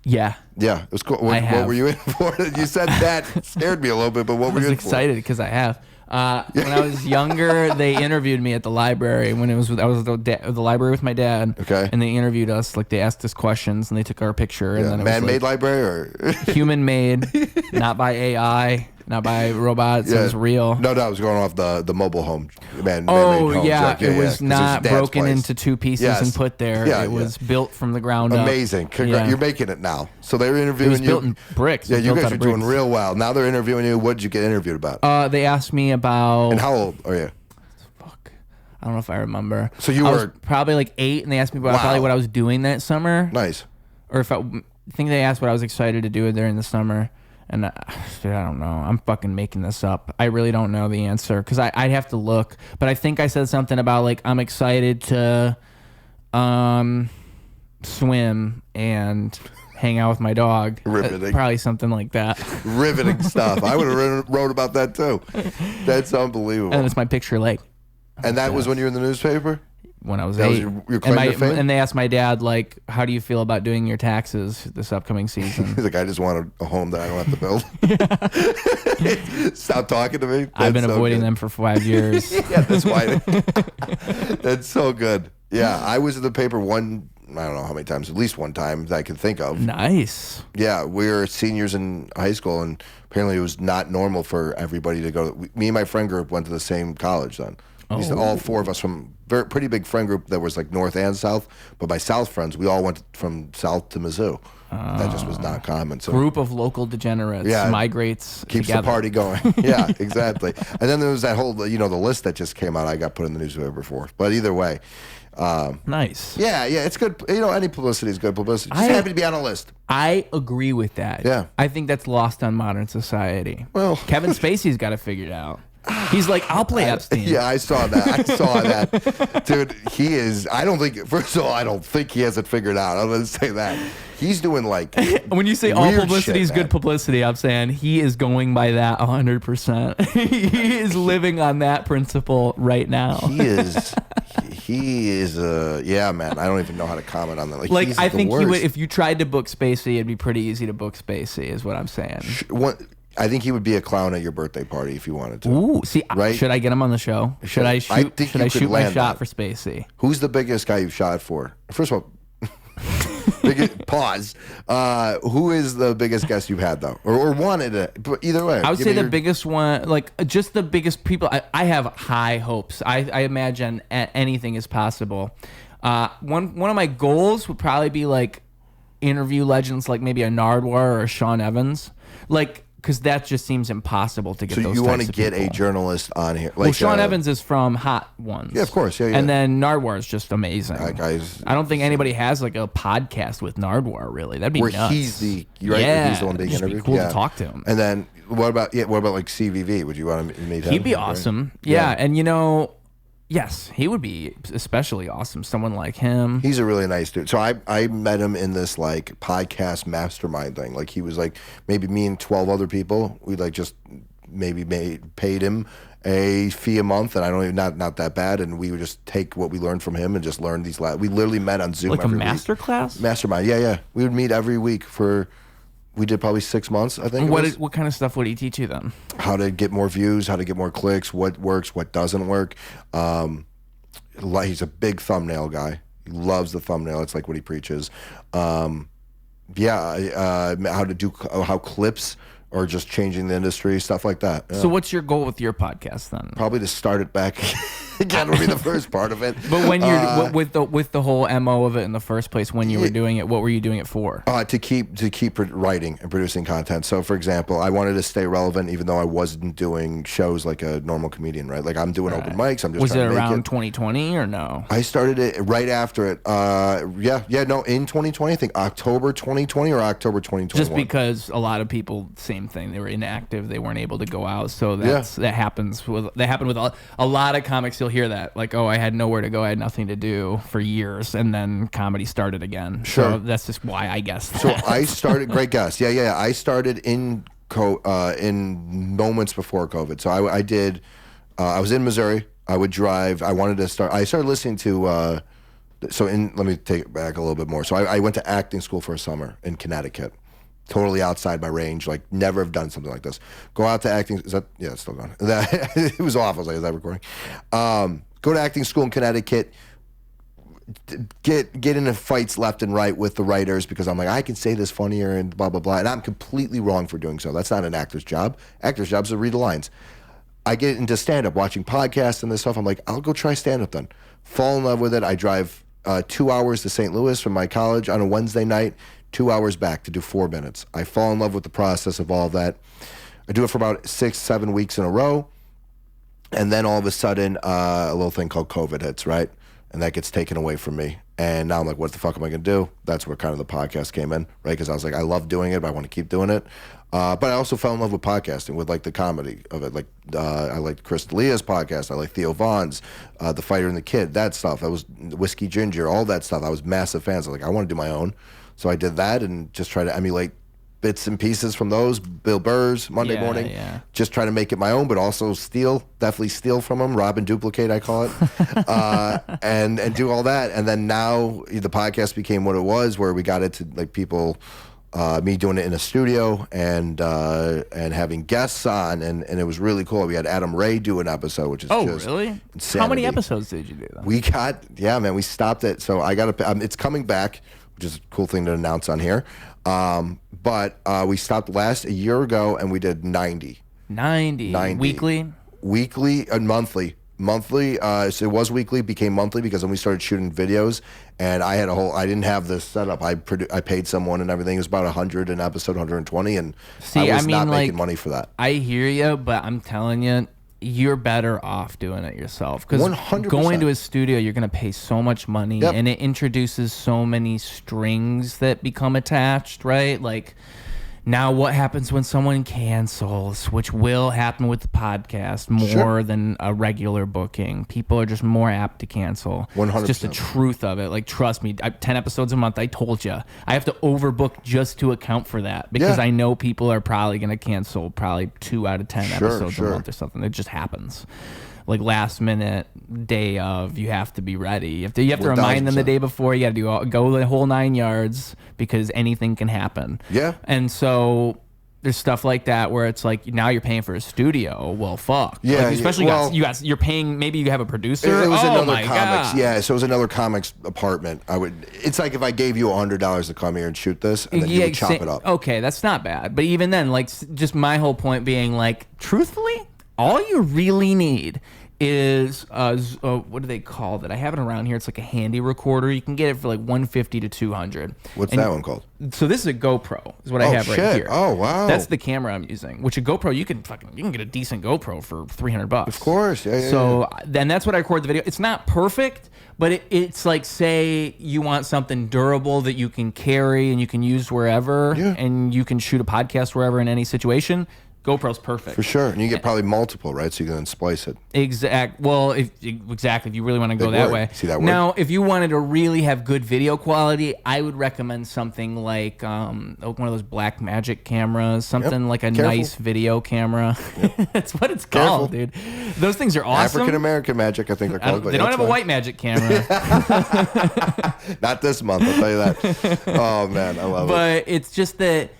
Speaker 1: Yeah.
Speaker 2: Yeah, it was cool. What were you in for? You said that scared me a little bit, but what were you in for?
Speaker 1: I was excited because I have. When I was younger, they interviewed me at the library when I was at the library with my dad.
Speaker 2: Okay.
Speaker 1: And they interviewed us, like they asked us questions and they took our picture.
Speaker 2: Yeah.
Speaker 1: And then it
Speaker 2: man-made
Speaker 1: was like,
Speaker 2: library or
Speaker 1: human-made, not by AI, not by robots. Yeah. It was real.
Speaker 2: No, I was going off the mobile home. Man-made
Speaker 1: homes. Yeah, it was not broken into two pieces and put there. Yeah, it was built from the ground up.
Speaker 2: Amazing. You're making it now. So they were interviewing you.
Speaker 1: It was built in bricks.
Speaker 2: Yeah, you guys are doing real well. Now they're interviewing you. What did you get interviewed about?
Speaker 1: They asked me about.
Speaker 2: And how old are you?
Speaker 1: Fuck, I don't know if I remember.
Speaker 2: So I was
Speaker 1: probably like 8, and they asked me about probably what I was doing that summer.
Speaker 2: Nice.
Speaker 1: Or if I think they asked what I was excited to do during the summer. And dude, I don't know. I'm fucking making this up. I really don't know the answer because I'd have to look. But I think I said something about like I'm excited to swim and hang out with my dog.
Speaker 2: Riveting.
Speaker 1: Probably something like that.
Speaker 2: Riveting stuff. I would have wrote about that too. That's unbelievable.
Speaker 1: And it's my picture like.
Speaker 2: And that was when you were in the newspaper?
Speaker 1: When I was 8.
Speaker 2: Your claim to fame?
Speaker 1: And they asked my dad, like, how do you feel about doing your taxes this upcoming season?
Speaker 2: He's like, I just want a home that I don't have to build. Stop talking to me.
Speaker 1: I've been avoiding them for 5 years.
Speaker 2: Yeah, that's why. That's so good. Yeah, I was in the paper I don't know how many times, at least one time that I can think of.
Speaker 1: Nice.
Speaker 2: Yeah, we were seniors in high school, and apparently it was not normal for everybody to go. Me and my friend group went to the same college then. All 4 of us from a pretty big friend group that was like north and south. But my south friends, we all went from south to Mizzou. That just was not common. So
Speaker 1: group of local degenerates migrates
Speaker 2: keeps
Speaker 1: together.
Speaker 2: the party going. Yeah, exactly. And then there was that whole, the list that just came out. I got put in the newspaper for. But either way.
Speaker 1: Nice.
Speaker 2: Yeah, it's good. Any publicity is good publicity. Just happy to be on a list.
Speaker 1: I agree with that.
Speaker 2: Yeah.
Speaker 1: I think that's lost on modern society.
Speaker 2: Well,
Speaker 1: Kevin Spacey's got it figured out. He's like, I'll play Epstein.
Speaker 2: Yeah, I saw that. Dude, he is. I don't think. First of all, I don't think he has it figured out. I'm gonna say that he's doing like.
Speaker 1: When you say all publicity is good publicity, I'm saying he is going by that 100%. He is living on that principle right now.
Speaker 2: He is. He is. Yeah, man. I don't even know how to comment on that. Like
Speaker 1: I think he would. If you tried to book Spacey, it'd be pretty easy to book Spacey. Is what I'm saying.
Speaker 2: I think he would be a clown at your birthday party if you wanted to.
Speaker 1: Ooh, see,
Speaker 2: right?
Speaker 1: Should I get him on the show? Should I shoot? Should I shoot my shot for Spacey?
Speaker 2: Who's the biggest guy you've shot for? First of all, pause. Who is the biggest guest you've had though, or wanted it? But either way,
Speaker 1: I would say the biggest one, like just the biggest people. I have high hopes. I imagine anything is possible. One of my goals would probably be like interview legends like maybe a Nardwuar or a Sean Evans, like, because that just seems impossible to get. So those you want to get
Speaker 2: a journalist on here? Like,
Speaker 1: well, Sean Evans is from Hot Ones.
Speaker 2: Yeah, of course. Yeah.
Speaker 1: And then Nardwuar is just amazing.
Speaker 2: Guys,
Speaker 1: I don't think anybody has like a podcast with Nardwuar really. That'd be nuts.
Speaker 2: He's the he's the one being interviewed.
Speaker 1: Be cool to talk to him.
Speaker 2: And then what about like CVV? Would you want to meet him?
Speaker 1: He'd be awesome. Right? Yeah, and yes, he would be especially awesome. Someone like him.
Speaker 2: He's a really nice dude. So I met him in this like podcast mastermind thing. Like he was like maybe me and 12 other people. We like just maybe paid him a fee a month, and I don't even not that bad. And we would just take what we learned from him and just learn these. We literally met on Zoom
Speaker 1: like
Speaker 2: every
Speaker 1: a master class.
Speaker 2: Mastermind. Yeah. We would meet every week for. We did probably 6 months, I think.
Speaker 1: What kind of stuff would he teach you then?
Speaker 2: How to get more views, how to get more clicks, what works, what doesn't work. He's a big thumbnail guy. He loves the thumbnail. It's like what he preaches. How to do how clips or just changing the industry, stuff like that. Yeah.
Speaker 1: So what's your goal with your podcast then?
Speaker 2: Probably to start it back again would be the first part of it.
Speaker 1: But when you're with the whole MO of it in the first place, when you were doing it, what were you doing it for?
Speaker 2: To keep writing and producing content. So for example, I wanted to stay relevant even though I wasn't doing shows like a normal comedian, right? Like I'm doing open mics. I'm just
Speaker 1: was it around 2020 or no?
Speaker 2: I started it right after it. In 2020, I think October 2020 or October 2021.
Speaker 1: Just because a lot of people same thing. They were inactive. They weren't able to go out. So that happened with a lot of comics. You'll hear that like, oh, I had nowhere to go. I had nothing to do for years, and then comedy started again.
Speaker 2: Sure,
Speaker 1: so that's just why I guess.
Speaker 2: So I started. Great guess. Yeah. I started in moments before COVID. So I did. I was in Missouri. I would drive. I started listening to. Let me take it back a little bit more. So I went to acting school for a summer in Connecticut. Totally outside my range, like never have done something like this. Go out to acting. Is that? Yeah, it's still going. It was off. I was like, is that recording? Go to acting school in Connecticut. Get into fights left and right with the writers because I'm like, I can say this funnier and blah, blah, blah. And I'm completely wrong for doing so. That's not an actor's job. Actor's job is to read the lines. I get into stand-up, watching podcasts and this stuff. I'm like, I'll go try stand-up then. Fall in love with it. I drive 2 hours to St. Louis from my college on a Wednesday night. 2 hours back to do 4 minutes. I fall in love with the process of all that. I do it for about 6-7 weeks in a row. And then all of a sudden, a little thing called COVID hits, right? And that gets taken away from me. And now I'm like, what the fuck am I going to do? That's where kind of the podcast came in, right? Because I was like, I love doing it, but I want to keep doing it. But I also fell in love with podcasting, with like the comedy of it. Like I liked Chris D'Elia's podcast. I like Theo Vaughn's, The Fighter and the Kid, that stuff. That was Whiskey Ginger, all that stuff. I was massive fans. I was like, I want to do my own. So I did that and just try to emulate bits and pieces from those. Bill Burr's Monday morning. Yeah. Just try to make it my own, but also definitely steal from them. Rob and duplicate, I call it. And do all that. And then now the podcast became what it was, where we got it to like people, me doing it in a studio and having guests on, and it was really cool. We had Adam Ray do an episode, which is just
Speaker 1: really
Speaker 2: insanity.
Speaker 1: How many episodes did you do? Then?
Speaker 2: We stopped it. So I got it's coming back, which is a cool thing to announce on here. But we stopped a year ago, and we did 90.
Speaker 1: 90. Weekly
Speaker 2: and monthly. So it was weekly, became monthly because then we started shooting videos, and I didn't have this set up. I paid someone and everything. It was about 100 an episode, 120, and I was not making money for that.
Speaker 1: I hear you, but I'm telling you, you're better off doing it yourself, because
Speaker 2: 100%.
Speaker 1: Going to a studio, you're going to pay so much money, and it introduces so many strings that become attached, right? Like, now what happens when someone cancels, which will happen with the podcast more than a regular booking. People are just more apt to cancel.
Speaker 2: 100%.
Speaker 1: It's just the truth of it. Like, trust me, 10 episodes a month, I told you. I have to overbook just to account for that, because I know people are probably going to cancel probably 2 out of 10 episodes a month or something. It just happens. Like, last minute, day of, you have to be ready. You have to remind them the day before. You got to go the whole 9 yards, because anything can happen.
Speaker 2: Yeah.
Speaker 1: And so there's stuff like that where it's like now you're paying for a studio. Well, fuck.
Speaker 2: Yeah,
Speaker 1: like, especially you're paying. Maybe you have a producer.
Speaker 2: It was another
Speaker 1: my
Speaker 2: comics.
Speaker 1: God.
Speaker 2: Yeah, so it was another comics apartment. It's like if I gave you $100 to come here and shoot this, and then you would chop it up.
Speaker 1: Okay, that's not bad. But even then, like, just my whole point being, like, truthfully, all you really need is what do they call it? I have it around here. It's like a handy recorder. You can get it for like $150 to $200.
Speaker 2: What's that one called?
Speaker 1: So this is a GoPro. Is what I have right here.
Speaker 2: Oh wow,
Speaker 1: that's the camera I'm using. Which a GoPro you can get a decent GoPro for $300.
Speaker 2: Of course, yeah.
Speaker 1: So then that's what I record the video. It's not perfect, but it's like, say you want something durable that you can carry and you can use wherever, and you can shoot a podcast wherever in any situation. GoPro's perfect.
Speaker 2: For sure. And you get probably multiple, right? So you can then splice it.
Speaker 1: Well, if you really want to go that way.
Speaker 2: See that word?
Speaker 1: Now, if you wanted to really have good video quality, I would recommend something like one of those Black Magic cameras, something like a nice video camera. That's what it's called, dude. Those things are awesome.
Speaker 2: African-American magic, I think they're called.
Speaker 1: They don't have a white magic camera.
Speaker 2: Not this month, I'll tell you that. Oh, man, I love it.
Speaker 1: But it's just that...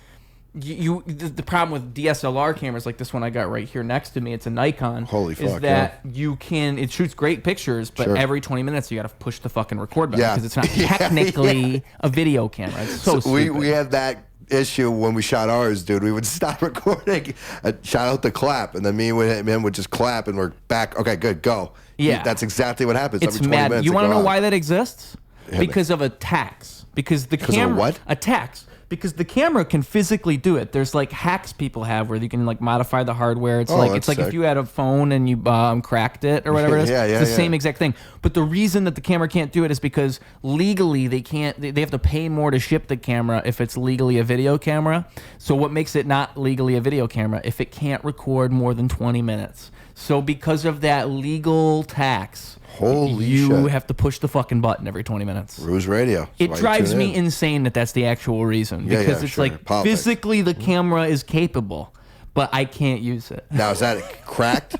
Speaker 1: the problem with DSLR cameras like this one I got right here next to me, it's a Nikon.
Speaker 2: Holy fuck!
Speaker 1: Is that it shoots great pictures, but every 20 minutes you got to push the fucking record button because it's not technically a video camera. It's so stupid.
Speaker 2: We had that issue when we shot ours, dude. We would stop recording, shout out the clap, and then me and him would just clap, and we're back. Okay, good, go.
Speaker 1: Yeah,
Speaker 2: that's exactly what happens.
Speaker 1: It's
Speaker 2: every 20
Speaker 1: mad.
Speaker 2: minutes.
Speaker 1: You want to know why that exists? Because of a tax. Because the camera.
Speaker 2: What?
Speaker 1: A tax. Because the camera can physically do it. There's like hacks people have where you can like modify the hardware. It's like
Speaker 2: sick.
Speaker 1: if you had a phone and you cracked it or whatever it is. It's the same exact thing. But the reason that the camera can't do it is because legally they can't. They have to pay more to ship the camera if it's legally a video camera. So what makes it not legally a video camera? If it can't record more than 20 minutes. So because of that legal tax.
Speaker 2: Holy
Speaker 1: you
Speaker 2: shit.
Speaker 1: have to push the fucking button every 20 minutes.
Speaker 2: Ruse Radio.
Speaker 1: It drives me insane that that's the actual reason. Because it's like physically the camera is capable, but I can't use it.
Speaker 2: Now, is that cracked?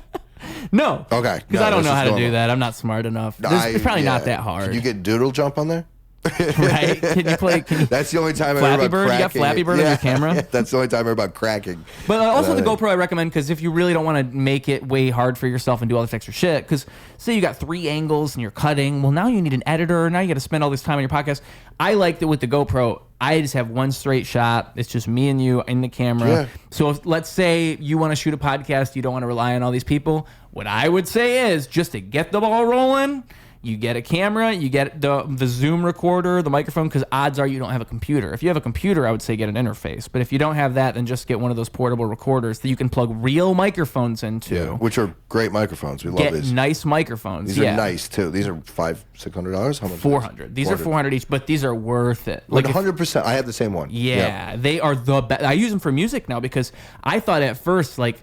Speaker 1: No.
Speaker 2: Okay.
Speaker 1: Because I don't know how to do that. I'm not smart enough. It's probably not that hard.
Speaker 2: Can you get Doodle Jump on there?
Speaker 1: Right? Can you play?
Speaker 2: That's the only time I heard
Speaker 1: Flappy
Speaker 2: about
Speaker 1: Bird?
Speaker 2: cracking.
Speaker 1: You got Flappy Bird on your camera?
Speaker 2: That's the only time I heard about cracking.
Speaker 1: But also the GoPro I recommend because if you really don't want to make it way hard for yourself and do all this extra shit, because say you got 3 angles and you're cutting, well now you need an editor, now you got to spend all this time on your podcast. I like that with the GoPro, I just have one straight shot. It's just me and you in the camera.
Speaker 2: Yeah.
Speaker 1: So if, let's say you want to shoot a podcast, you don't want to rely on all these people. What I would say is just to get the ball rolling, you get a camera, you get the Zoom recorder, the microphone, because odds are you don't have a computer. If you have a computer, I would say get an interface. But if you don't have that, then just get one of those portable recorders that you can plug real microphones into.
Speaker 2: Yeah, which are great microphones. We love these.
Speaker 1: Get nice microphones.
Speaker 2: These are nice, too. These are $500-$600? How much?
Speaker 1: $400. These are $400 each, but these are worth it.
Speaker 2: Like 100%. I have the same one.
Speaker 1: Yeah, they are the best. I use them for music now because I thought at first, like,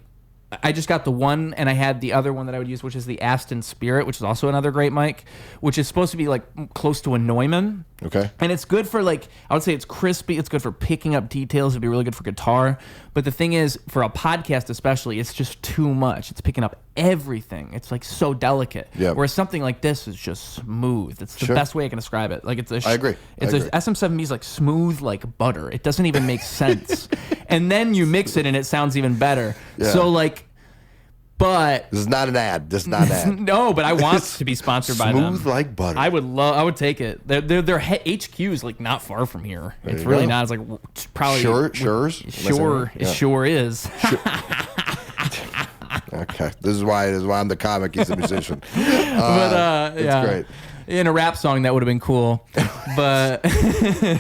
Speaker 1: I just got the one, and I had the other one that I would use, which is the Aston Spirit, which is also another great mic, which is supposed to be like close to a Neumann.
Speaker 2: Okay.
Speaker 1: And it's good for like, I would say it's crispy. It's good for picking up details. It'd be really good for guitar. But the thing is, for a podcast especially, it's just too much. It's picking up everything. It's like so delicate.
Speaker 2: Yeah.
Speaker 1: Whereas something like this is just smooth. It's the best way I can describe it. Like
Speaker 2: I agree.
Speaker 1: It's a SM7B is like smooth like butter. It doesn't even make sense. And then you mix it and it sounds even better. Yeah. So like, but
Speaker 2: this is not an ad. This is not an ad.
Speaker 1: No, but I want to be sponsored by them.
Speaker 2: Smooth like butter.
Speaker 1: I would take it. Their HQ is like not far from here. It's really not. It's like probably
Speaker 2: sure
Speaker 1: is.
Speaker 2: Okay, this is why I'm the comic. He's the musician.
Speaker 1: But
Speaker 2: it's great.
Speaker 1: In a rap song that would have been cool, but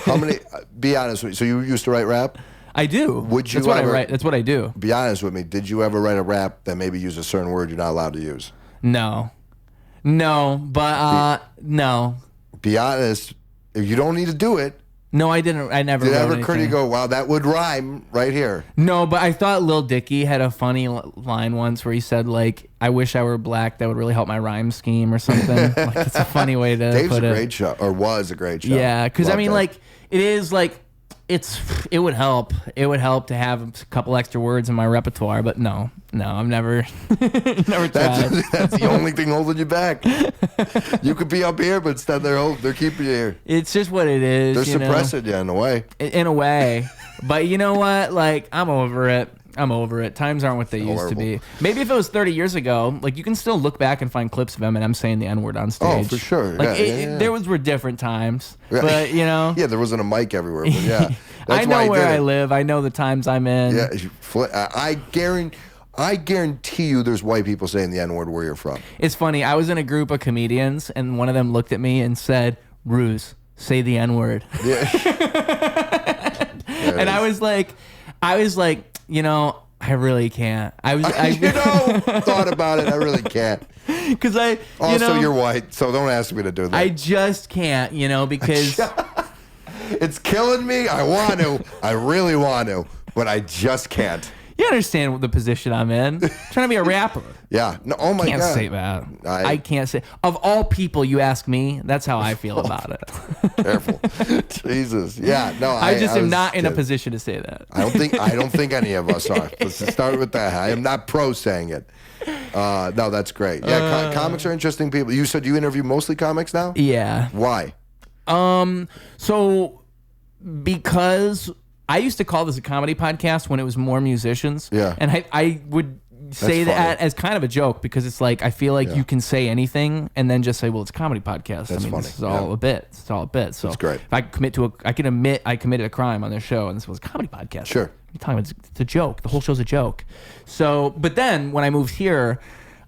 Speaker 2: how many? Be honest with me. So you used to write rap?
Speaker 1: I do.
Speaker 2: Would you?
Speaker 1: That's what I write. That's what I do.
Speaker 2: Be honest with me. Did you ever write a rap that maybe used a certain word you're not allowed to use?
Speaker 1: No, but no.
Speaker 2: Be honest. If you don't need to do it.
Speaker 1: No, I didn't. I never.
Speaker 2: Did it ever occur to you go, wow, that would rhyme right here?
Speaker 1: No, but I thought Lil Dicky had a funny line once where he said, like, I wish I were black. That would really help my rhyme scheme or something. Like, it's a funny way to
Speaker 2: Dave's
Speaker 1: put it.
Speaker 2: Dave's a great show, or was a great show.
Speaker 1: Yeah, because I mean, like, it is like, It would help. It would help to have a couple extra words in my repertoire, but no, I've never tried.
Speaker 2: That's the only thing holding you back. You could be up here, but instead they're keeping you here.
Speaker 1: It's just what it is.
Speaker 2: They're suppressing you in a way.
Speaker 1: In a way, but you know what? Like, I'm over it. Times aren't what they used to be. Maybe if it was 30 years ago, like, you can still look back and find clips of Eminem saying the N-word on stage.
Speaker 2: Oh, for sure.
Speaker 1: Like, there were different times, but you know.
Speaker 2: Yeah, there wasn't a mic everywhere, but yeah.
Speaker 1: I know where I live. I know the times I'm in.
Speaker 2: Yeah, I guarantee you there's white people saying the N-word where you're from.
Speaker 1: It's funny. I was in a group of comedians, and one of them looked at me and said, Ruse, say the N-word.
Speaker 2: Yeah.
Speaker 1: And I was like, you know, I really can't.
Speaker 2: Thought about it. I really can't.
Speaker 1: Because
Speaker 2: you're white, so don't ask me to do that.
Speaker 1: I just can't, because
Speaker 2: it's killing me. I want to. I really want to, but I just can't.
Speaker 1: You understand the position I'm in? I'm trying to be a rapper.
Speaker 2: Yeah. No. Oh my God.
Speaker 1: Can't say that. I can't say. Of all people, you ask me. That's how I feel about it.
Speaker 2: Careful. Jesus. Yeah. No.
Speaker 1: I am not in a position to say that.
Speaker 2: I don't think any of us are. Let's start with that. I am not pro saying it. No, that's great. Yeah. Comics are interesting people. You said you interview mostly comics now?
Speaker 1: Yeah.
Speaker 2: Why?
Speaker 1: So because I used to call this a comedy podcast when it was more musicians.
Speaker 2: Yeah.
Speaker 1: And I would say that as kind of a joke, because it's like, I feel like you can say anything and then just say, well, it's a comedy podcast.
Speaker 2: That's funny.
Speaker 1: This is all a bit. It's all a bit. So
Speaker 2: that's great.
Speaker 1: If I can admit I committed a crime on this show and this was a comedy podcast.
Speaker 2: Sure.
Speaker 1: What are you talking about? It's a joke. The whole show's a joke. So, but then when I moved here,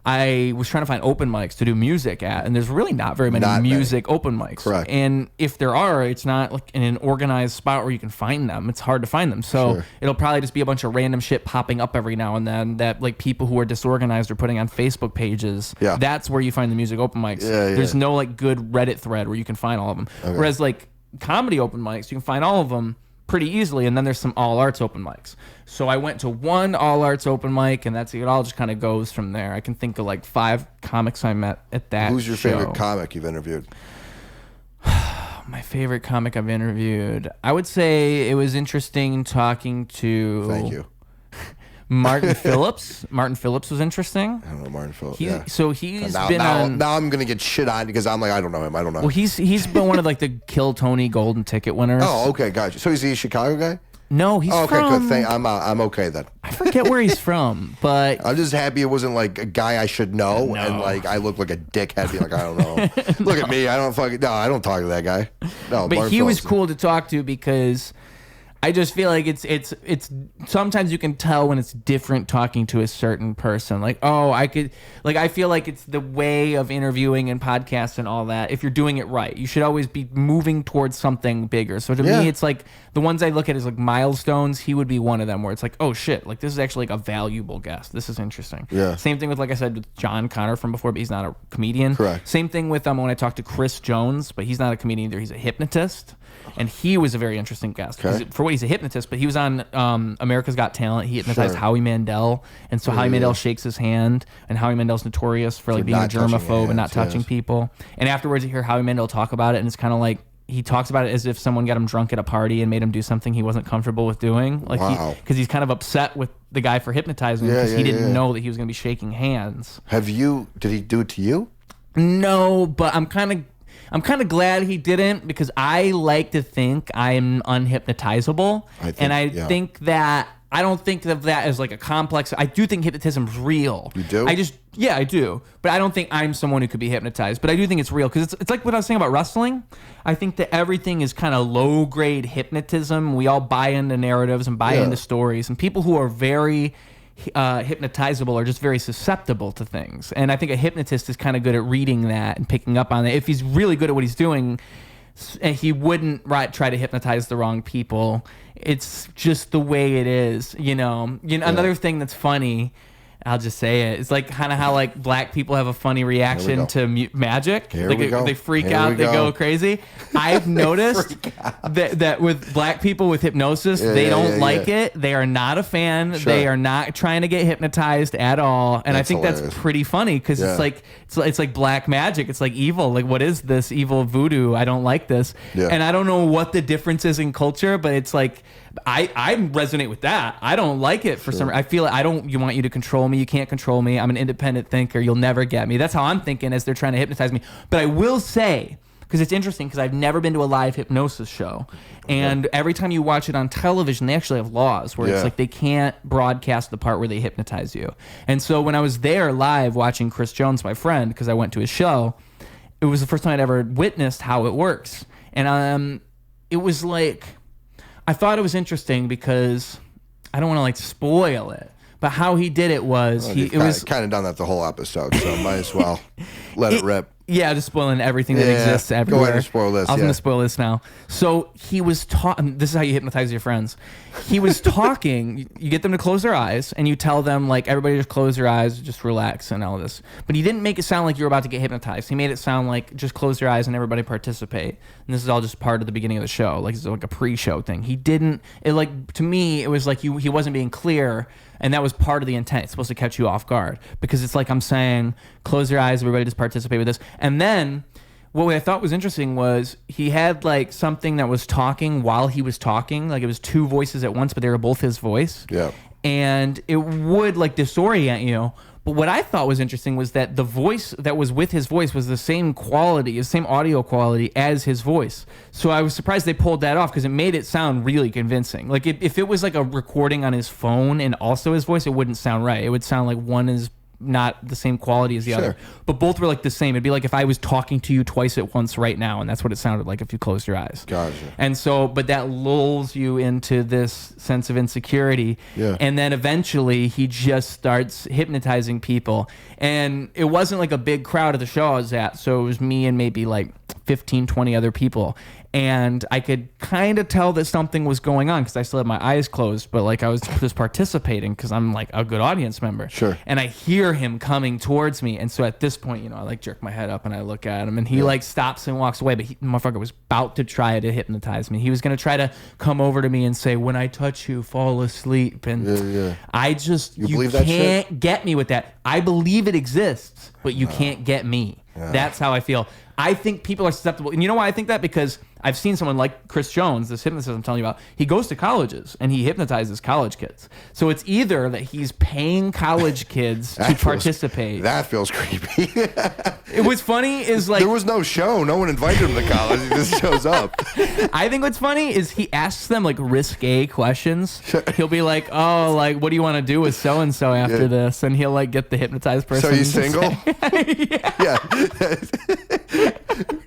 Speaker 1: I was trying to find open mics to do music at, and there's really not very many music open mics.
Speaker 2: Correct.
Speaker 1: And if there are, it's not like in an organized spot where you can find them. It's hard to find them. So it'll probably just be a bunch of random shit popping up every now and then that, like, people who are disorganized are putting on Facebook pages.
Speaker 2: Yeah.
Speaker 1: That's where you find the music open mics. There's no, like, good Reddit thread where you can find all of them. Okay. Whereas, like, comedy open mics, you can find all of them pretty easily, and then there's some all arts open mics. So I went to one all arts open mic, and it all just kind of goes from there. I can think of like 5 comics I met at that
Speaker 2: Who's your favorite comic you've interviewed?
Speaker 1: My favorite comic I've interviewed, I would say it was interesting talking to...
Speaker 2: Thank you.
Speaker 1: Martin Phillips. Martin Phillips was interesting.
Speaker 2: I don't know Martin Phillips.
Speaker 1: So he's
Speaker 2: now,
Speaker 1: been on...
Speaker 2: Now I'm going to get shit on because I'm like, I don't know him. I don't know.
Speaker 1: Well, he's been one of, like, the Kill Tony golden ticket winners.
Speaker 2: Oh, okay, gotcha. So is he a Chicago guy?
Speaker 1: No, he's
Speaker 2: okay,
Speaker 1: from...
Speaker 2: good. I'm okay then.
Speaker 1: I forget where he's from, but...
Speaker 2: I'm just happy it wasn't like a guy I should know, and like I look like a dickhead, be like, I don't know. Look at me, I don't talk to that guy. No,
Speaker 1: but he was cool to talk to because I just feel like it's sometimes you can tell when it's different talking to a certain person. Like, I feel like it's the way of interviewing and podcasts and all that. If you're doing it right, you should always be moving towards something bigger. So to me, it's like the ones I look at as like milestones. He would be one of them where it's like, oh shit, like this is actually like a valuable guest. This is interesting.
Speaker 2: Yeah.
Speaker 1: Same thing with, like I said, with Jon Connor from before, but he's not a comedian.
Speaker 2: Correct.
Speaker 1: Same thing with when I talked to Chris Jones, but he's not a comedian either. He's a hypnotist. And he was a very interesting guest.
Speaker 2: Okay.
Speaker 1: For what he's a hypnotist, but he was on America's Got Talent. He hypnotized Howie Mandel, and so Howie Mandel shakes his hand, and Howie Mandel's notorious for like being a germaphobe and not touching people. And afterwards, you hear Howie Mandel talk about it, and it's kind of like he talks about it as if someone got him drunk at a party and made him do something he wasn't comfortable with doing. Like, because he's kind of upset with the guy for hypnotizing him because he didn't know that he was going to be shaking hands.
Speaker 2: Did he do it to you?
Speaker 1: No, but I'm kind of glad he didn't, because I like to think I'm unhypnotizable. Think that I don't think of that as like a complex. I do think hypnotism's real.
Speaker 2: You do?
Speaker 1: I do. But I don't think I'm someone who could be hypnotized. But I do think it's real, because it's like what I was saying about wrestling. I think that everything is kind of low-grade hypnotism. We all buy into narratives and buy into stories. And people who are very hypnotizable are just very susceptible to things. And I think a hypnotist is kind of good at reading that and picking up on it. If he's really good at what he's doing, he wouldn't try to hypnotize the wrong people. It's just the way it is, you know. Another thing that's funny, I'll just say it. It's like kind of how like black people have a funny reaction to magic. They freak out. They go crazy. I've noticed that with black people with hypnosis, they don't like it. They are not a fan. Sure. They are not trying to get hypnotized at all. And I think hilarious. That's pretty funny because it's like black magic. It's like evil. Like, what is this evil voodoo? I don't like this. Yeah. And I don't know what the difference is in culture, but it's like I resonate with that. I don't like it for some reason. I feel like you want you to control me. You can't control me. I'm an independent thinker. You'll never get me. That's how I'm thinking as they're trying to hypnotize me. But I will say, because it's interesting, because I've never been to a live hypnosis show. And every time you watch it on television, they actually have laws where it's like they can't broadcast the part where they hypnotize you. And so when I was there live watching Chris Jones, my friend, because I went to his show, it was the first time I'd ever witnessed how it works. And it was like, I thought it was interesting because I don't want to like spoil it, but how he did it was it was
Speaker 2: kind of done that the whole episode, so might as well let it rip.
Speaker 1: Yeah, just spoiling everything that exists everywhere.
Speaker 2: Go ahead and spoil this.
Speaker 1: I was going to spoil this now. So he was talking. This is how you hypnotize your friends. He was talking. You get them to close their eyes, and you tell them, like, everybody just close their eyes, just relax, and all this. But he didn't make it sound like you were about to get hypnotized. He made it sound like just close your eyes and everybody participate. And this is all just part of the beginning of the show, like it's like a pre-show thing. He didn't. It like to me, it was like he wasn't being clear. And that was part of the intent. It's supposed to catch you off guard because it's like I'm saying, close your eyes, everybody just participate with this. And then what I thought was interesting was he had like something that was talking while he was talking. Like it was two voices at once, but they were both his voice.
Speaker 2: Yeah.
Speaker 1: And it would like disorient you. But what I thought was interesting was that the voice that was with his voice was the same quality, the same audio quality as his voice. So I was surprised they pulled that off because it made it sound really convincing. Like if it was like a recording on his phone and also his voice, it wouldn't sound right. It would sound like one is not the same quality as the other, but both were like the same. It'd be like if I was talking to you twice at once right now, and that's what it sounded like if you closed your eyes.
Speaker 2: Gotcha.
Speaker 1: And so, but that lulls you into this sense of insecurity.
Speaker 2: Yeah.
Speaker 1: And then eventually he just starts hypnotizing people. And it wasn't like a big crowd at the show I was at, so it was me and maybe like 15, 20 other people. And I could kind of tell that something was going on because I still had my eyes closed, but like I was just participating because I'm like a good audience member.
Speaker 2: Sure.
Speaker 1: And I hear him coming towards me. And so at this point, I like jerk my head up and I look at him and he like stops and walks away. But the motherfucker was about to try to hypnotize me. He was going to try to come over to me and say, when I touch you, fall asleep. And I just, you can't get me with that. I believe it exists, but you can't get me. That's how I feel. I think people are susceptible. And you know why I think that? Because I've seen someone like Chris Jones, this hypnotist I'm telling you about, he goes to colleges and he hypnotizes college kids. So it's either that he's paying college kids to participate.
Speaker 2: That feels creepy.
Speaker 1: What's funny is like...
Speaker 2: There was no show. No one invited him to college. He just shows up.
Speaker 1: I think what's funny is he asks them like risque questions. He'll be like, oh, like, what do you want to do with so-and-so after this? And he'll like get the hypnotized person.
Speaker 2: So he's single? Yeah.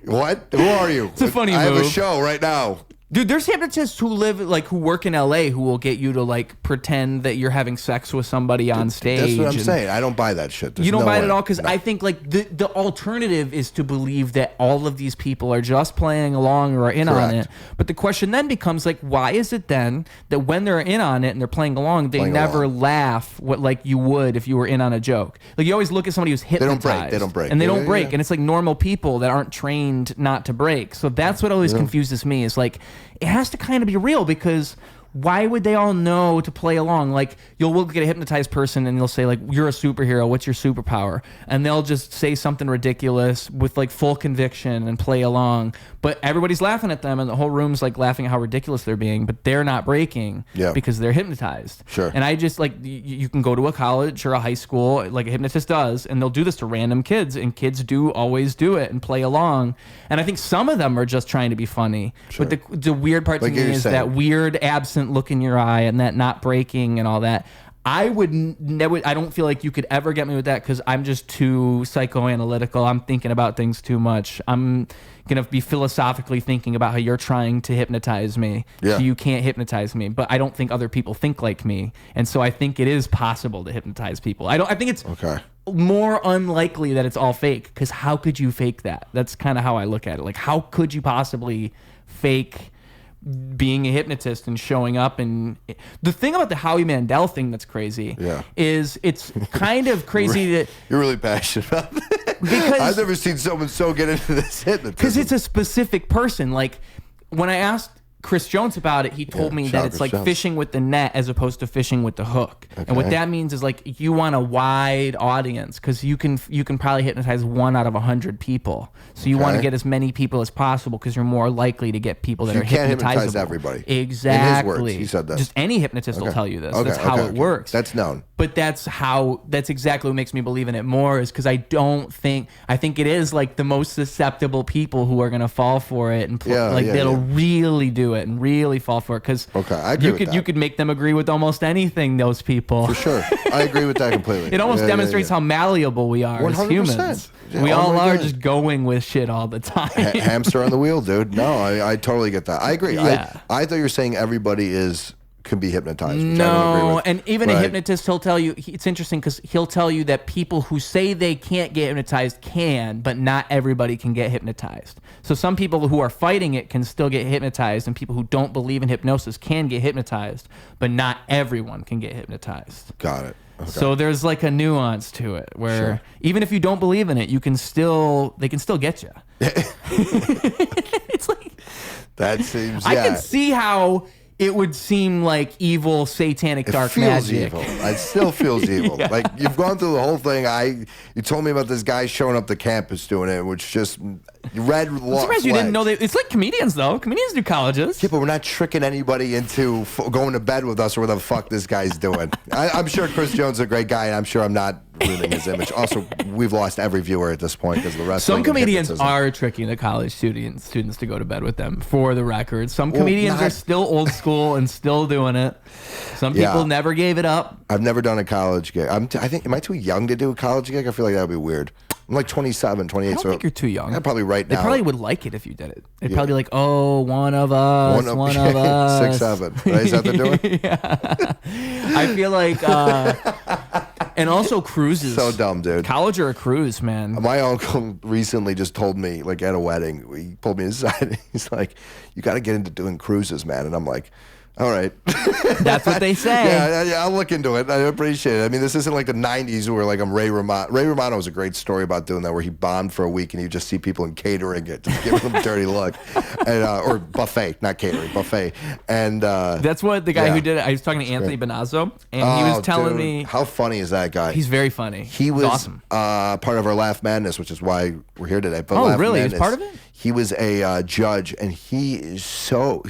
Speaker 2: What? Who are you?
Speaker 1: It's a funny move.
Speaker 2: I have a show right now.
Speaker 1: Dude, there's hypnotists who who work in LA who will get you to like pretend that you're having sex with somebody on stage.
Speaker 2: That's what I'm saying. I don't buy that shit.
Speaker 1: You don't buy it at all because I think like the alternative is to believe that all of these people are just playing along or are in on it. But the question then becomes like, why is it then that when they're in on it and they're playing along, they never laugh what like you would if you were in on a joke? Like you always look at somebody who's hypnotized.
Speaker 2: They don't break.
Speaker 1: And they don't break. And it's like normal people that aren't trained not to break. So that's what always confuses me is like, it has to kind of be real because why would they all know to play along? Like you'll look at a hypnotized person and they'll say like, you're a superhero. What's your superpower? And they'll just say something ridiculous with like full conviction and play along. But everybody's laughing at them and the whole room's like laughing at how ridiculous they're being, but they're not breaking because they're hypnotized.
Speaker 2: Sure.
Speaker 1: And I just like, you can go to a college or a high school like a hypnotist does and they'll do this to random kids and kids do always do it and play along. And I think some of them are just trying to be funny. Sure. But the weird part to me is that weird absent look in your eye and that not breaking and all that. I would never. I don't feel like you could ever get me with that because I'm just too psychoanalytical. I'm thinking about things too much. I'm gonna be philosophically thinking about how you're trying to hypnotize me. So you can't hypnotize me. But I don't think other people think like me, and so I think it is possible to hypnotize people. I think it's more unlikely that it's all fake because how could you fake that? That's kind of how I look at it. Like how could you possibly fake being a hypnotist and showing up. And the thing about the Howie Mandel thing that's crazy is it's kind of crazy that
Speaker 2: you're really passionate about that. Because I've never seen someone so get into this hypnotism.
Speaker 1: Because it's a specific person. Like when I asked Chris Jones about it, he told me that it's like fishing with the net as opposed to fishing with the hook. Okay. And what that means is like you want a wide audience because you can probably hypnotize 1 out of 100 people. So you want to get as many people as possible because you're more likely to get people that are hypnotizable. You can't hypnotize
Speaker 2: everybody.
Speaker 1: Exactly.
Speaker 2: In his words, he said that.
Speaker 1: Just any hypnotist will tell you this. That's how it works.
Speaker 2: That's known.
Speaker 1: But that's exactly what makes me believe in it more is because I think it is like the most susceptible people who are going to fall for it and they'll really do it and really fall for it because
Speaker 2: I agree with that.
Speaker 1: You could make them agree with almost anything, those people.
Speaker 2: For sure. I agree with that completely.
Speaker 1: It almost demonstrates how malleable we are 100%. As humans. Yeah, we all are just going with shit all the time.
Speaker 2: Hamster on the wheel, dude. No, I totally get that. I agree. Yeah. I thought you were saying everybody can be hypnotized.
Speaker 1: No, and even a hypnotist, he'll tell you, it's interesting because he'll tell you that people who say they can't get hypnotized can, but not everybody can get hypnotized. So some people who are fighting it can still get hypnotized, and people who don't believe in hypnosis can get hypnotized, but not everyone can get hypnotized.
Speaker 2: Got it. Okay.
Speaker 1: So there's like a nuance to it where even if you don't believe in it, they can still get you. It's like
Speaker 2: that seems.
Speaker 1: I can see how it would seem like evil, satanic, dark magic.
Speaker 2: Evil. It still feels evil. Like you've gone through the whole thing. You told me about this guy showing up to campus doing it, which just red. I'm
Speaker 1: surprised you didn't know that. It's like comedians, though. Comedians do colleges.
Speaker 2: Yeah, but we're not tricking anybody into going to bed with us or whatever the fuck this guy's doing. I'm sure Chris Jones is a great guy, and I'm sure I'm not ruining his image. Also, we've lost every viewer at this point because of the rest.
Speaker 1: Some comedians are tricking the college students to go to bed with them. For the record, some comedians are still old school and still doing it. Some people never gave it up.
Speaker 2: I've never done a college gig. I think, am I too young to do a college gig? I feel like that would be weird. I'm like 27, 28.
Speaker 1: I don't think you're too young.
Speaker 2: I'd probably
Speaker 1: They probably would like it if you did it. They'd probably be like, oh, one of us.
Speaker 2: 6, 7. Right? Is that what they're doing?
Speaker 1: Yeah. I feel like, and also cruises.
Speaker 2: So dumb, dude.
Speaker 1: College or a cruise, man.
Speaker 2: My uncle recently just told me, like at a wedding, he pulled me aside. He's like, you got to get into doing cruises, man. And I'm like, all right.
Speaker 1: That's what they say.
Speaker 2: Yeah, I'll look into it. I appreciate it. I mean, this isn't like the 90s where like I'm Ray Romano. Ray Romano was a great story about doing that where he bombed for a week and you just see people in catering it, just giving them a dirty look. And, or buffet, not catering, buffet. And
Speaker 1: that's what the guy who did it, I was talking to Anthony Bonazzo, and he was telling me.
Speaker 2: How funny is that guy?
Speaker 1: He's very funny.
Speaker 2: He was
Speaker 1: awesome.
Speaker 2: Part of our Laugh Madness, which is why we're here today. But
Speaker 1: Laugh really? Madness, he was part of it?
Speaker 2: He was a judge, and he is so...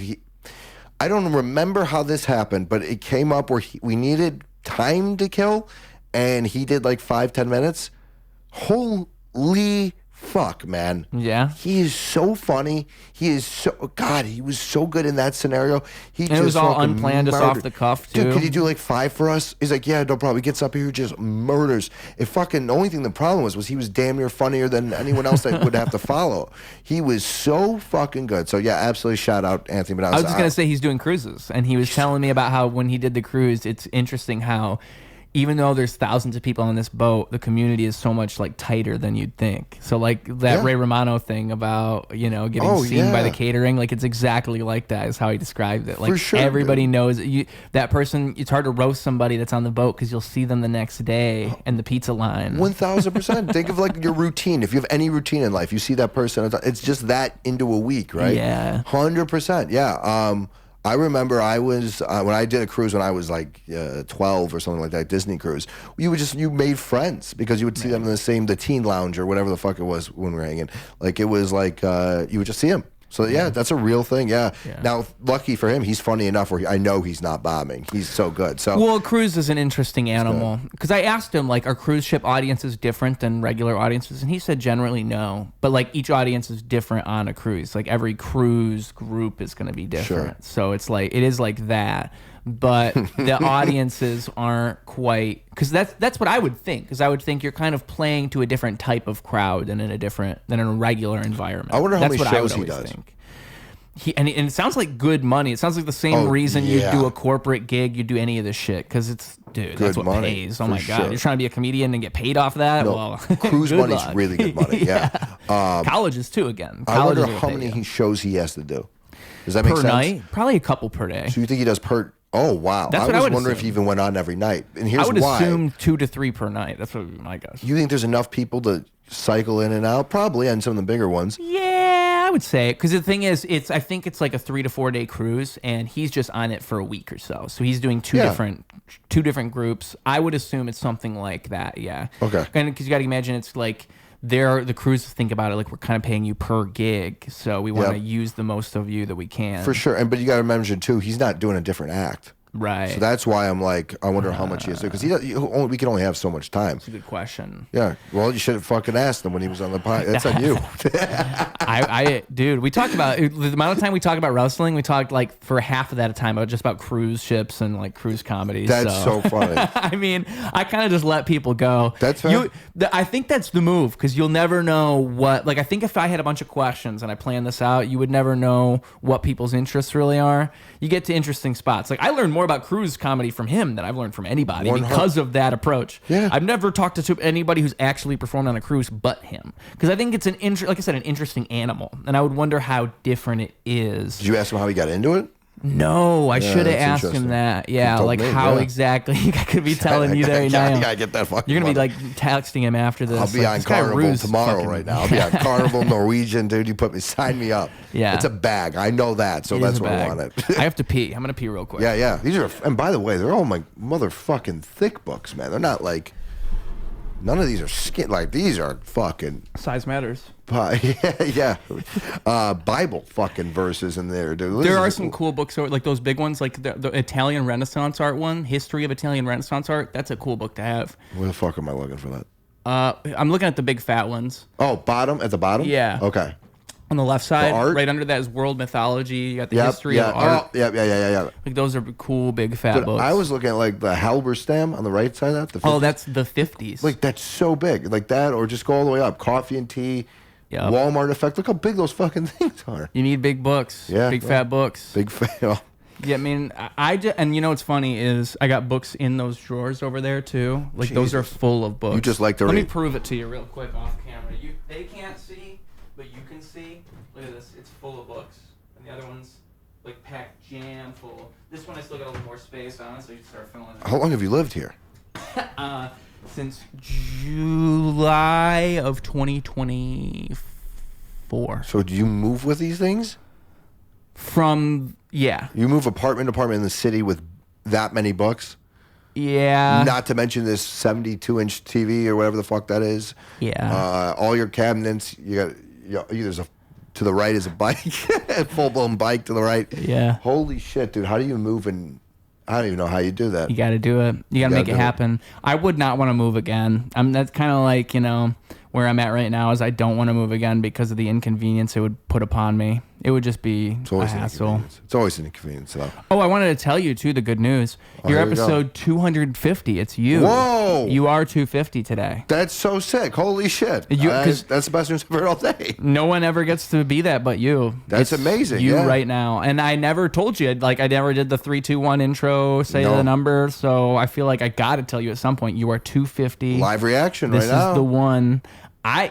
Speaker 2: I don't remember how this happened, but it came up where we needed time to kill, and he did like 5-10 minutes. Holy fuck, man.
Speaker 1: Yeah.
Speaker 2: He is so funny. He is so... God, he was so good in that scenario.
Speaker 1: And it was all unplanned, just off the cuff, too.
Speaker 2: Dude, could you do like 5 for us? He's like, yeah, no problem. He gets up here, just murders. The only thing the problem was he was damn near funnier than anyone else that would have to follow. He was so fucking good. So yeah, absolutely shout out Anthony Bonazzo.
Speaker 1: I was just going to say he's doing cruises, and he was telling me about how when he did the cruise, it's interesting how even though there's thousands of people on this boat, the community is so much like tighter than you'd think. So like that Ray Romano thing about, getting seen by the catering, like it's exactly like that is how he described it. Like
Speaker 2: for sure,
Speaker 1: everybody knows that person. It's hard to roast somebody that's on the boat because you'll see them the next day in the pizza line.
Speaker 2: 1000%. Think of like your routine. If you have any routine in life, you see that person. It's just that into a week, right?
Speaker 1: Yeah.
Speaker 2: 100%. Yeah. I remember I was when I did a cruise when I was like 12 or something like that, Disney cruise. You made friends because you would see them in the teen lounge or whatever the fuck it was when we were hanging. Like it was like you would just see them. So yeah, that's a real thing. Yeah. Now, lucky for him, he's funny enough where I know he's not bombing. He's so good. So
Speaker 1: well, cruise is an interesting animal because I asked him like, are cruise ship audiences different than regular audiences? And he said generally no, but like each audience is different on a cruise. Like every cruise group is going to be different. So it's like it is like that. But the audiences aren't quite, because that's what I would think. Because I would think you're kind of playing to a different type of crowd than in a regular environment.
Speaker 2: I wonder how many shows he does.
Speaker 1: And it sounds like good money. It sounds like the same reason you do a corporate gig, you do any of this shit. Because that's what
Speaker 2: money,
Speaker 1: pays. Oh my God. You're trying to be a comedian and get paid off that?
Speaker 2: No,
Speaker 1: well,
Speaker 2: cruise money's really good money. Yeah.
Speaker 1: Colleges too, again.
Speaker 2: I wonder how many shows he has to do. Does that make
Speaker 1: per
Speaker 2: sense?
Speaker 1: night? Probably a couple per day.
Speaker 2: So you think he does per? Oh wow!
Speaker 1: That's what I was
Speaker 2: wondering if
Speaker 1: assume.
Speaker 2: he even went on every night. And here's
Speaker 1: I would
Speaker 2: why.
Speaker 1: assume 2 to 3 per night. That's what would be my guess.
Speaker 2: You think there's enough people to cycle in and out? Probably on some of the bigger ones.
Speaker 1: Yeah, I would say, because the thing is, I think it's like a 3 to 4 day cruise, and he's just on it for a week or so. So he's doing two different groups. I would assume it's something like that. Yeah.
Speaker 2: Okay.
Speaker 1: And because you got to imagine, it's like the cruises think about it like we're kind of paying you per gig, so we want to use the most of you that we can.
Speaker 2: For sure, but you got to mention too, he's not doing a different act.
Speaker 1: Right.
Speaker 2: So that's why I'm like, I wonder how much he is, because we can only have so much time.
Speaker 1: That's a good question.
Speaker 2: Yeah. Well, you should have fucking asked him when he was on the podcast. That's on you.
Speaker 1: Dude, we talked about the amount of time we talked about wrestling. We talked like for half of that time about just about cruise ships and like cruise comedies.
Speaker 2: That's so funny.
Speaker 1: I mean, I kind of just let people go.
Speaker 2: That's fair.
Speaker 1: I think that's the move, because you'll never know what. Like, I think if I had a bunch of questions and I planned this out, you would never know what people's interests really are. You get to interesting spots. Like, I learned more about cruise comedy from him than I've learned from anybody because of that approach.
Speaker 2: Yeah.
Speaker 1: I've never talked to anybody who's actually performed on a cruise but him, because I think it's like I said, an interesting animal, and I would wonder how different it is.
Speaker 2: Did you ask him how he got into it?
Speaker 1: No, I should have asked him that. Yeah, like how exactly. I could be telling you there now.
Speaker 2: I gotta get that fucking.
Speaker 1: You're gonna be like texting him after this.
Speaker 2: I'll be on Carnival tomorrow right now. I'll be on Carnival, Norwegian, dude. Sign me up.
Speaker 1: Yeah,
Speaker 2: it's a bag. I know that, so that's what I wanted.
Speaker 1: I have to pee. I'm gonna pee real quick.
Speaker 2: Yeah. These are, and by the way, they're all my motherfucking thick books, man. They're not like. None of these are skin. Like, these are fucking.
Speaker 1: Size matters.
Speaker 2: Yeah. Bible fucking verses in there, dude.
Speaker 1: There are some cool books, like those big ones, like the Italian Renaissance art one, History of Italian Renaissance Art. That's a cool book to have.
Speaker 2: Where the fuck am I looking for that?
Speaker 1: I'm looking at the big fat ones.
Speaker 2: Oh, at the bottom?
Speaker 1: Yeah.
Speaker 2: Okay.
Speaker 1: On the left side, right under that is world mythology. You got the history of art.
Speaker 2: Yeah.
Speaker 1: Like, those are cool, big, fat books.
Speaker 2: I was looking at like the Halberstam on the right side of that.
Speaker 1: That's the 50s.
Speaker 2: Like, that's so big. Like that, or just go all the way up. Coffee and tea, Walmart effect. Look how big those fucking things are.
Speaker 1: You need big books.
Speaker 2: Yeah.
Speaker 1: Big, fat books.
Speaker 2: Big fat.
Speaker 1: Yeah, I mean, and you know what's funny is I got books in those drawers over there too. Like, those are full of books.
Speaker 2: You just like to read.
Speaker 1: Let me prove it to you real quick off camera. They can't see, but you can see. Look at this. It's full of books. And the other one's like packed jam full. This one I still got a little more space on, so you can start filling it.
Speaker 2: How long have you lived here?
Speaker 1: Since July of 2024.
Speaker 2: So do you move with these things?
Speaker 1: Yeah.
Speaker 2: You move apartment to apartment in the city with that many books?
Speaker 1: Yeah.
Speaker 2: Not to mention this 72-inch TV or whatever the fuck that is.
Speaker 1: Yeah.
Speaker 2: All your cabinets, to the right is a bike, a full-blown bike to the right.
Speaker 1: Yeah.
Speaker 2: Holy shit, dude. How do you move and I don't even know how you do that.
Speaker 1: You got to do it. You got to make it happen. I would not want to move again. That's kind of like, where I'm at right now is I don't want to move again because of the inconvenience it would put upon me. It would just be a hassle.
Speaker 2: It's always an inconvenience, though.
Speaker 1: Oh, I wanted to tell you, too, the good news. You're episode 250. It's you.
Speaker 2: Whoa!
Speaker 1: You are 250 today.
Speaker 2: That's so sick. Holy shit. That's the best news I've heard all day.
Speaker 1: No one ever gets to be that but you.
Speaker 2: That's amazing.
Speaker 1: You right now. And I never told you. Like, I never did the 3, 2, 1 intro, the number. So I feel like I got to tell you at some point. You are 250.
Speaker 2: Live reaction right now.
Speaker 1: This is the one. I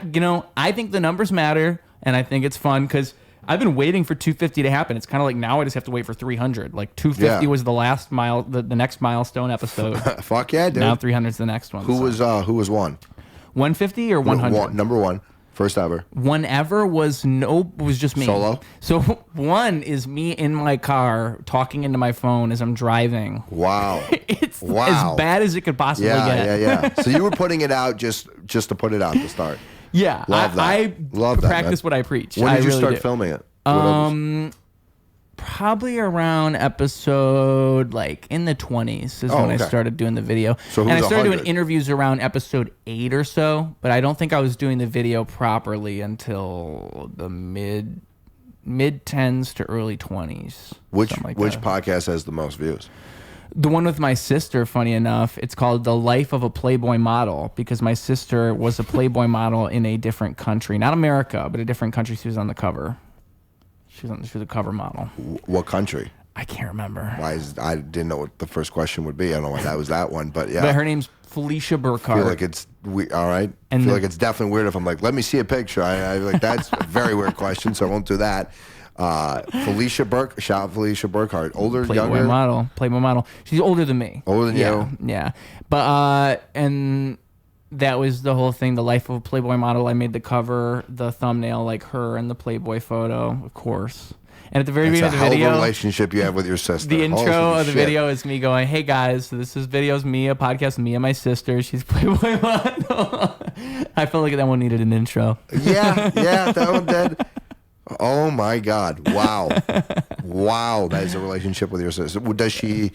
Speaker 1: think the numbers matter, and I think it's fun because I've been waiting for 250 to happen. It's kind of like now I just have to wait for 300. Like 250 was the last the next milestone episode.
Speaker 2: Fuck yeah, dude.
Speaker 1: Now 300 is the next one.
Speaker 2: Who was one?
Speaker 1: 150 or 100?
Speaker 2: Number one. First ever.
Speaker 1: One ever was just me.
Speaker 2: Solo?
Speaker 1: So one is me in my car talking into my phone as I'm driving.
Speaker 2: Wow.
Speaker 1: It's as bad as it could possibly get.
Speaker 2: Yeah. So you were putting it out just to put it out to start.
Speaker 1: Yeah.
Speaker 2: Love that.
Speaker 1: I
Speaker 2: love that,
Speaker 1: practice what I preach.
Speaker 2: When did you start filming it?
Speaker 1: Probably around episode in the 20s is when I started doing the video.
Speaker 2: So
Speaker 1: I started doing interviews around episode 8 or so, but I don't think I was doing the video properly until the mid 10s to early 20s.
Speaker 2: Which podcast has the most views?
Speaker 1: The one with my sister, funny enough, it's called The Life of a Playboy Model because my sister was a Playboy model in a different country. Not America, but a different country. She was on the cover. She was a cover model.
Speaker 2: What country?
Speaker 1: I can't remember.
Speaker 2: I didn't know what the first question would be. I don't know why that was that one, but yeah.
Speaker 1: But her name's Felicia Burkhart.
Speaker 2: I feel like it's all right. I feel like it's definitely weird if I'm like, let me see a picture. I like that's a very weird question, so I won't do that. Felicia Burkhart, older,
Speaker 1: Playboy
Speaker 2: younger,
Speaker 1: Playboy model. She's older than me.
Speaker 2: Older than you.
Speaker 1: Yeah. But and that was the whole thing. The life of a Playboy model. I made the cover, the thumbnail, like her and the Playboy photo, of course. And at the very beginning of the video,
Speaker 2: that's a hell of a relationship you have with your sister.
Speaker 1: The intro of the video is me going, "Hey guys, so this is me, a podcast, me and my sister. She's Playboy model." I felt like that one needed an intro.
Speaker 2: Yeah, that one did. Oh my God! Wow, that is a relationship with your sister. Does she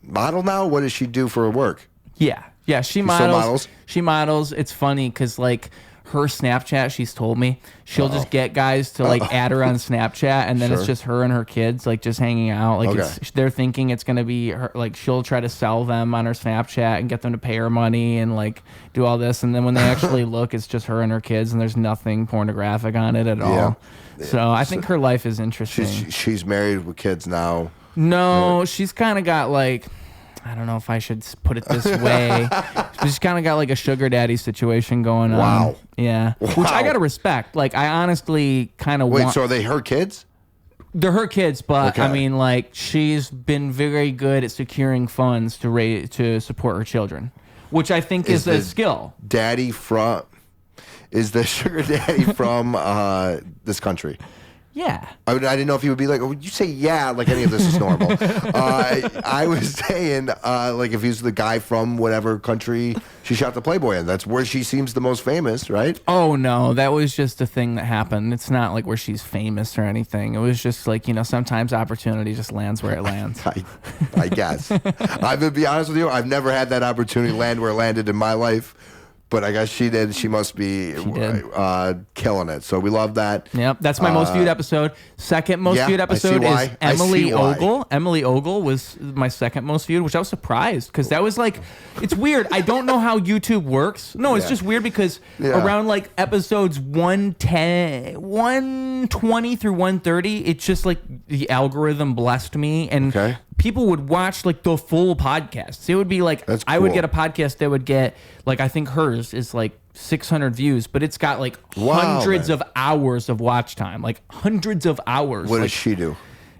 Speaker 2: model now? What does she do for her work?
Speaker 1: Yeah, she models. She models. It's funny because like her Snapchat, she's told me she'll just get guys to like add her on Snapchat, and then it's just her and her kids like just hanging out. Like they're thinking it's gonna be her. Like she'll try to sell them on her Snapchat and get them to pay her money and like do all this, and then when they actually look, it's just her and her kids, and there's nothing pornographic on it at all. So I think her life is interesting.
Speaker 2: She's married with kids now.
Speaker 1: No, she's kind of got like, I don't know if I should put it this way. She's kind of got like a sugar daddy situation going on.
Speaker 2: Wow.
Speaker 1: Yeah. Wow. Which I got to respect. Like I honestly kind of
Speaker 2: Wait, so are they her kids?
Speaker 1: They're her kids, but I mean like she's been very good at securing funds to support her children, which I think is a skill. Is the sugar daddy from this country? Yeah.
Speaker 2: I didn't know if he would be like, would you say yeah, like any of this is normal? I was saying, like if he's the guy from whatever country she shot the Playboy in. That's where she seems the most famous, right?
Speaker 1: Oh, no. That was just a thing that happened. It's not like where she's famous or anything. It was just like, sometimes opportunity just lands where it lands.
Speaker 2: I guess. I'm going to be honest with you. I've never had that opportunity land where it landed in my life. But I guess she did. She must be killing it. So we love that.
Speaker 1: Yep. That's my most viewed episode. Second most viewed episode is Emily Ogle. Emily Ogle was my second most viewed, which I was surprised because that was like, it's weird. I don't know how YouTube works. No, it's just weird because around like episodes 120 through 130, it's just like the algorithm blessed me. And people would watch like the full podcasts. It would be like, I would get a podcast that would get like, I think hers is like 600 views, but it's got like hundreds of hours of watch time, like hundreds of hours.
Speaker 2: What does she do?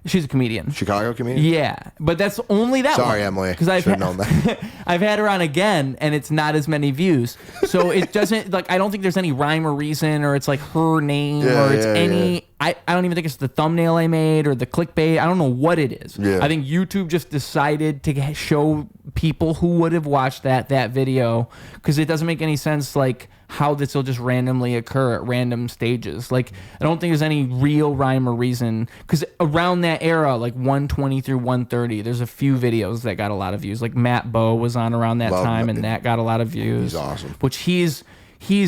Speaker 1: She's a comedian.
Speaker 2: Chicago comedian?
Speaker 1: Yeah, but that's only that
Speaker 2: Sorry,
Speaker 1: one.
Speaker 2: Emily.
Speaker 1: Because I've
Speaker 2: known that.
Speaker 1: I've had her on again, and it's not as many views. So it doesn't, like, I don't think there's any rhyme or reason, or it's like her name, or it's any... I don't even think it's the thumbnail I made or the clickbait. I don't know what it is. Yeah. I think YouTube just decided to show people who would have watched that video, because it doesn't make any sense, like, how this will just randomly occur at random stages. Like, I don't think there's any real rhyme or reason, because around that era, like 120 through 130, there's a few videos that got a lot of views. Like Matt Bowe was on around that time, and that got a lot of views.
Speaker 2: He's awesome.
Speaker 1: Which he's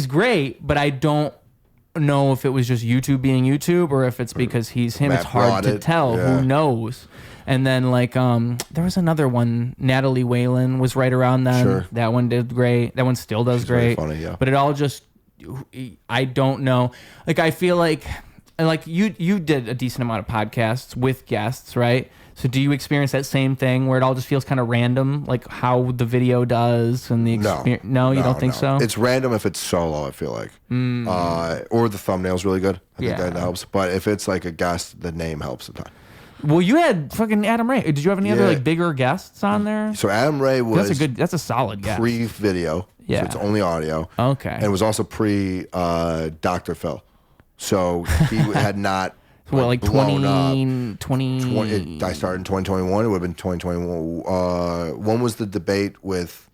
Speaker 1: great, but I don't know if it was just YouTube being YouTube or if it's because he's him. Matt, it's hard to tell. Who knows? And then like there was another one, Natalie Whalen was right around then. Sure. That one did great. That one still does great.
Speaker 2: Very funny, yeah.
Speaker 1: But it all just, I don't know. Like I feel like you did a decent amount of podcasts with guests, right? So do you experience that same thing where it all just feels kind of random, like how the video does and the experience? No, you don't think so?
Speaker 2: It's random if it's solo, I feel like. Or the thumbnail's really good. I think that helps. But if it's like a guest, the name helps a ton.
Speaker 1: Well, you had fucking Adam Ray. Did you have any other like bigger guests on there?
Speaker 2: So Adam Ray was
Speaker 1: that's a solid guest.
Speaker 2: Pre-video. Yeah. So it's only audio.
Speaker 1: Okay.
Speaker 2: And it was also Dr. Phil. So he had not
Speaker 1: like 20.
Speaker 2: I started in 2021. It would have been 2021. One was the debate with,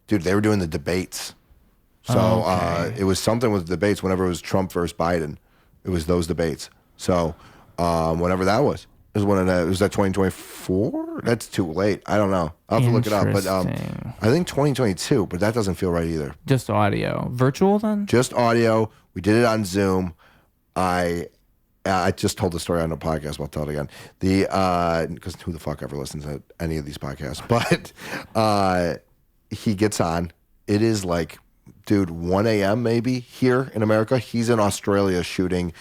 Speaker 2: dude, they were doing the debates. So it was something with debates whenever it was Trump versus Biden. It was those debates. So whenever that was. Was that 2024? That's too late. I don't know. I'll have to look it up. But I think 2022, but that doesn't feel right either.
Speaker 1: Just audio. Virtual then?
Speaker 2: Just audio. We did it on Zoom. I just told the story on the podcast. I'll tell it again. Because who the fuck ever listens to any of these podcasts? But he gets on. It is like, dude, 1 a.m. maybe here in America. He's in Australia shooting.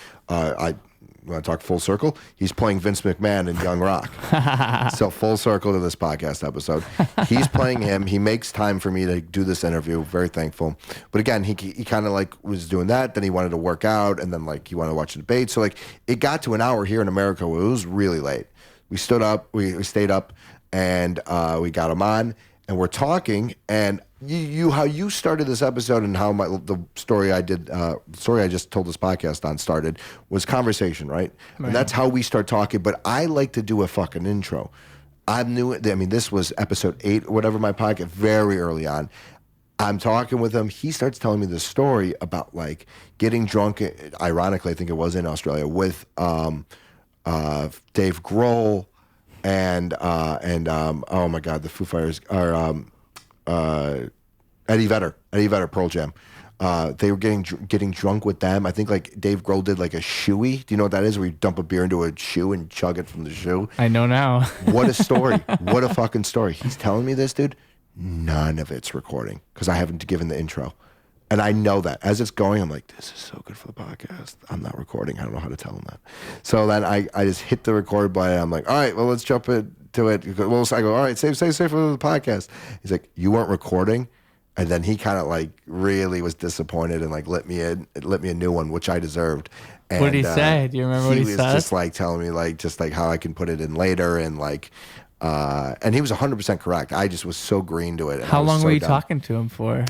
Speaker 2: want to talk full circle? He's playing Vince McMahon in Young Rock. So full circle to this podcast episode. He's playing him. He makes time for me to do this interview. Very thankful. But again, he kind of like was doing that. Then he wanted to work out, and then like he wanted to watch the debate. So like it got to an hour here in America where it was really late. We stood up, we stayed up, and we got him on, and we're talking. And how you started this episode and how the story I just told this podcast on started was conversation, right? And that's how we start talking. But I like to do a fucking intro. This was episode 8 or whatever, my podcast, very early on. I'm talking with him. He starts telling me this story about like getting drunk. Ironically, I think it was in Australia with Dave Grohl and oh my God, the Foo Fighters are Eddie Vedder, Pearl Jam. They were getting drunk with them. I think like Dave Grohl did like a shoey. Do you know what that is? Where you dump a beer into a shoe and chug it from the shoe.
Speaker 1: I know now.
Speaker 2: What a story! What a fucking story! He's telling me this, dude. None of it's recording because I haven't given the intro. And I know that as it's going, I'm like, this is so good for the podcast. I'm not recording. I don't know how to tell him that. So then I just hit the record button. I'm like, all right, well, let's jump into it. Well, I go, all right, save for the podcast. He's like, you weren't recording? And then he kind of like really was disappointed and like let me a new one, which I deserved. And,
Speaker 1: what did he say? Do you remember what he said?
Speaker 2: He was just like telling me like just like how I can put it in later and like, and he was 100% correct. I just was so green to it.
Speaker 1: How long were you talking to him for?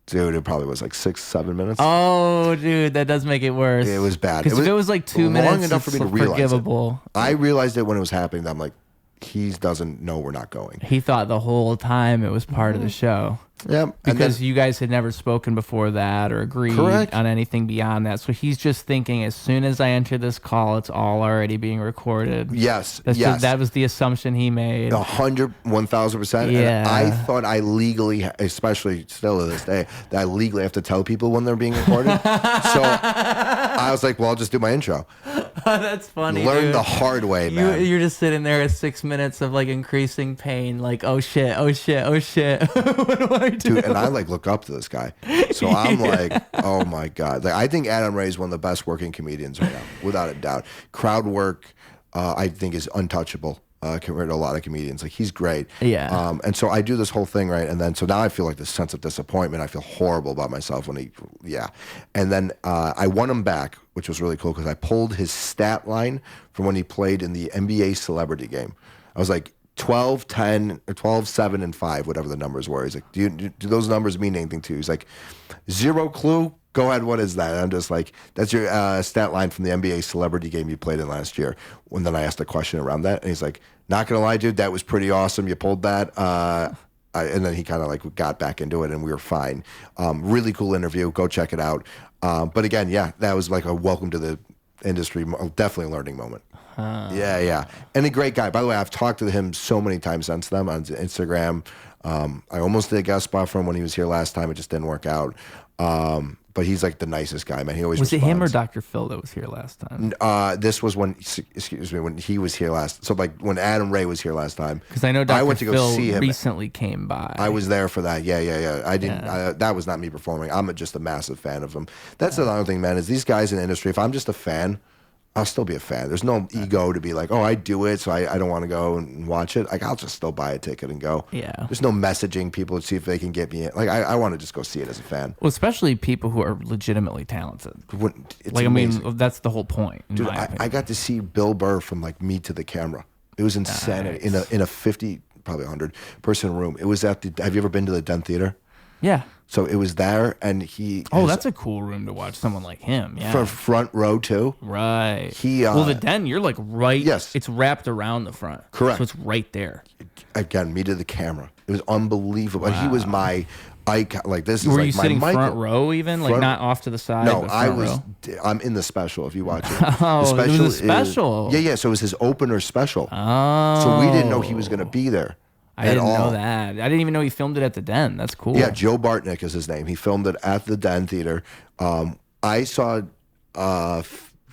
Speaker 2: Dude, it probably was like 6-7 minutes.
Speaker 1: Oh, dude, that does make it worse.
Speaker 2: It was bad.
Speaker 1: Because if it was like 2 minutes,
Speaker 2: long enough for me to realize
Speaker 1: forgivable.
Speaker 2: I realized it when it was happening. I'm like, he doesn't know we're not going.
Speaker 1: He thought the whole time it was part of the show.
Speaker 2: Yep.
Speaker 1: Because you guys had never spoken before that or agreed on anything beyond that. So he's just thinking as soon as I enter this call, it's all already being recorded.
Speaker 2: Yes.
Speaker 1: That was the assumption he made.
Speaker 2: 1,000%.
Speaker 1: Yeah.
Speaker 2: And I thought I legally, especially still to this day, that I legally have to tell people when they're being recorded. So I was like, well, I'll just do my intro.
Speaker 1: That's funny.
Speaker 2: Learn the hard way, man.
Speaker 1: You're just sitting there at 6 minutes of like increasing pain, like, oh shit. What do I do?
Speaker 2: Dude, and I like look up to this guy. So I'm like, oh my God. Like, I think Adam Ray is one of the best working comedians right now, without a doubt. Crowd work, I think, is untouchable compared to a lot of comedians. Like, he's great.
Speaker 1: Yeah.
Speaker 2: And so I do this whole thing, right? And then, so now I feel like this sense of disappointment. I feel horrible about myself when And then I won him back, which was really cool because I pulled his stat line from when he played in the NBA celebrity game. I was like, 12, 10, or 12, 7, and 5, whatever the numbers were. He's like, do those numbers mean anything to you? He's like, 0 clue? Go ahead, what is that? And I'm just like, that's your stat line from the NBA celebrity game you played in last year. And then I asked a question around that, and he's like, not going to lie, dude, that was pretty awesome. You pulled that. And then he kind of like got back into it, and we were fine. Really cool interview. Go check it out. But again, that was like a welcome to the industry, definitely a learning moment. Yeah. And a great guy. By the way, I've talked to him so many times since then on Instagram. I almost did a guest spot for him when he was here last time. It just didn't work out. But he's like the nicest guy, man. He always
Speaker 1: was
Speaker 2: responds.
Speaker 1: it him or Dr. Phil that was here last time?
Speaker 2: This was when he was here last. So like when Adam Ray was here last time.
Speaker 1: Because I know Dr.
Speaker 2: I went to go
Speaker 1: Phil
Speaker 2: see him.
Speaker 1: recently came by.
Speaker 2: I was there for that. Yeah. I didn't. That was not me performing. I'm just a massive fan of him. That's the other thing, man. Is these guys in the industry? If I'm just a fan, I'll still be a fan. There's no ego to be like, oh, I do it, so I don't want to go and watch it. Like, I'll just still buy a ticket and go.
Speaker 1: Yeah.
Speaker 2: There's no messaging people to see if they can get me in. Like, I want to just go see it as a fan.
Speaker 1: Well, especially people who are legitimately talented.
Speaker 2: It's
Speaker 1: like,
Speaker 2: amazing.
Speaker 1: I mean, that's the whole point.
Speaker 2: Dude, I got to see Bill Burr from like Me to the Camera. It was insanity. Nice. In a 50, probably 100 person room. It was at the. Have you ever been to the Den Theater?
Speaker 1: Yeah.
Speaker 2: So it was there, and he.
Speaker 1: That's a cool room to watch someone like him. Yeah.
Speaker 2: For front row too.
Speaker 1: Right.
Speaker 2: Well,
Speaker 1: the Den, you're like right.
Speaker 2: Yes.
Speaker 1: It's wrapped around the front.
Speaker 2: Correct.
Speaker 1: So it's right there.
Speaker 2: Again, Me to the Camera. It was unbelievable. Wow. And he was my icon. Like this.
Speaker 1: Were
Speaker 2: is like
Speaker 1: you sitting
Speaker 2: my
Speaker 1: front row even? Like not off to the side?
Speaker 2: No,
Speaker 1: but
Speaker 2: I
Speaker 1: front
Speaker 2: was.
Speaker 1: Row?
Speaker 2: I'm in the special. If you watch it.
Speaker 1: Oh,
Speaker 2: the special
Speaker 1: it was a special.
Speaker 2: Yeah. So it was his opener special.
Speaker 1: Oh.
Speaker 2: So we didn't know he was going to be there.
Speaker 1: I didn't know that. I didn't even know he filmed it at the Den. That's cool.
Speaker 2: Yeah, Joe Bartnick is his name. He filmed it at the Den Theater. I saw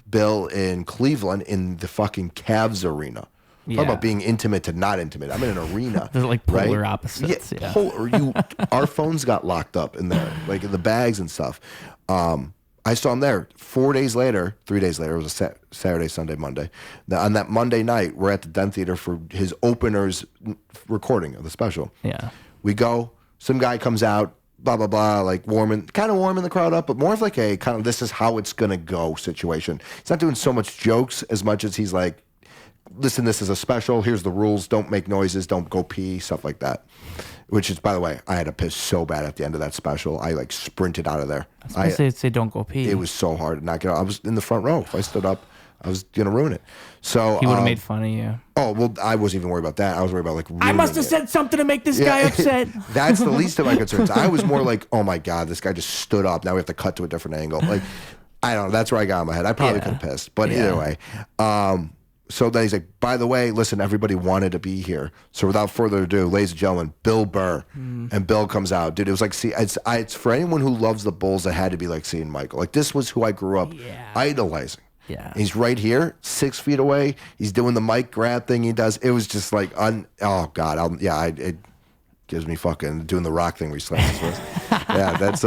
Speaker 2: Bill in Cleveland in the fucking Cavs arena. Talk about being intimate to not intimate. I'm in an arena.
Speaker 1: They're like polar opposites.
Speaker 2: Yeah. Our phones got locked up in there, like in the bags and stuff. I saw him there 3 days later. It was a Saturday, Sunday, Monday. On that Monday night, we're at the Den Theater for his opener's recording of the special.
Speaker 1: Yeah.
Speaker 2: We go, some guy comes out, blah, blah, blah, like warming the crowd up, but more of like a kind of this is how it's going to go situation. He's not doing so much jokes as much as he's like, listen, this is a special. Here's the rules. Don't make noises. Don't go pee, stuff like that. Which is, by the way, I had to piss so bad at the end of that special. I like sprinted out of there.
Speaker 1: I say don't go pee.
Speaker 2: It was so hard to not get out. I was in the front row. If I stood up, I was going to ruin it. So
Speaker 1: he would have made fun of you.
Speaker 2: Oh, well, I wasn't even worried about that. I was worried about like
Speaker 1: I must have said something to make this guy upset.
Speaker 2: That's the least of my concerns. I was more like, oh my God, this guy just stood up. Now we have to cut to a different angle. Like, I don't know. That's where I got in my head. I probably could have pissed. But either way. So then he's like, by the way, listen, everybody wanted to be here. So without further ado, ladies and gentlemen, Bill Burr. And Bill comes out. Dude, it was like, it's for anyone who loves the Bulls, it had to be like seeing Michael. Like, this was who I grew up idolizing.
Speaker 1: Yeah.
Speaker 2: He's right here, 6 feet away. He's doing the mic grab thing he does. It was just like, oh, God. It gives me fucking doing the rock thing where he slaps his wrist. Yeah, that's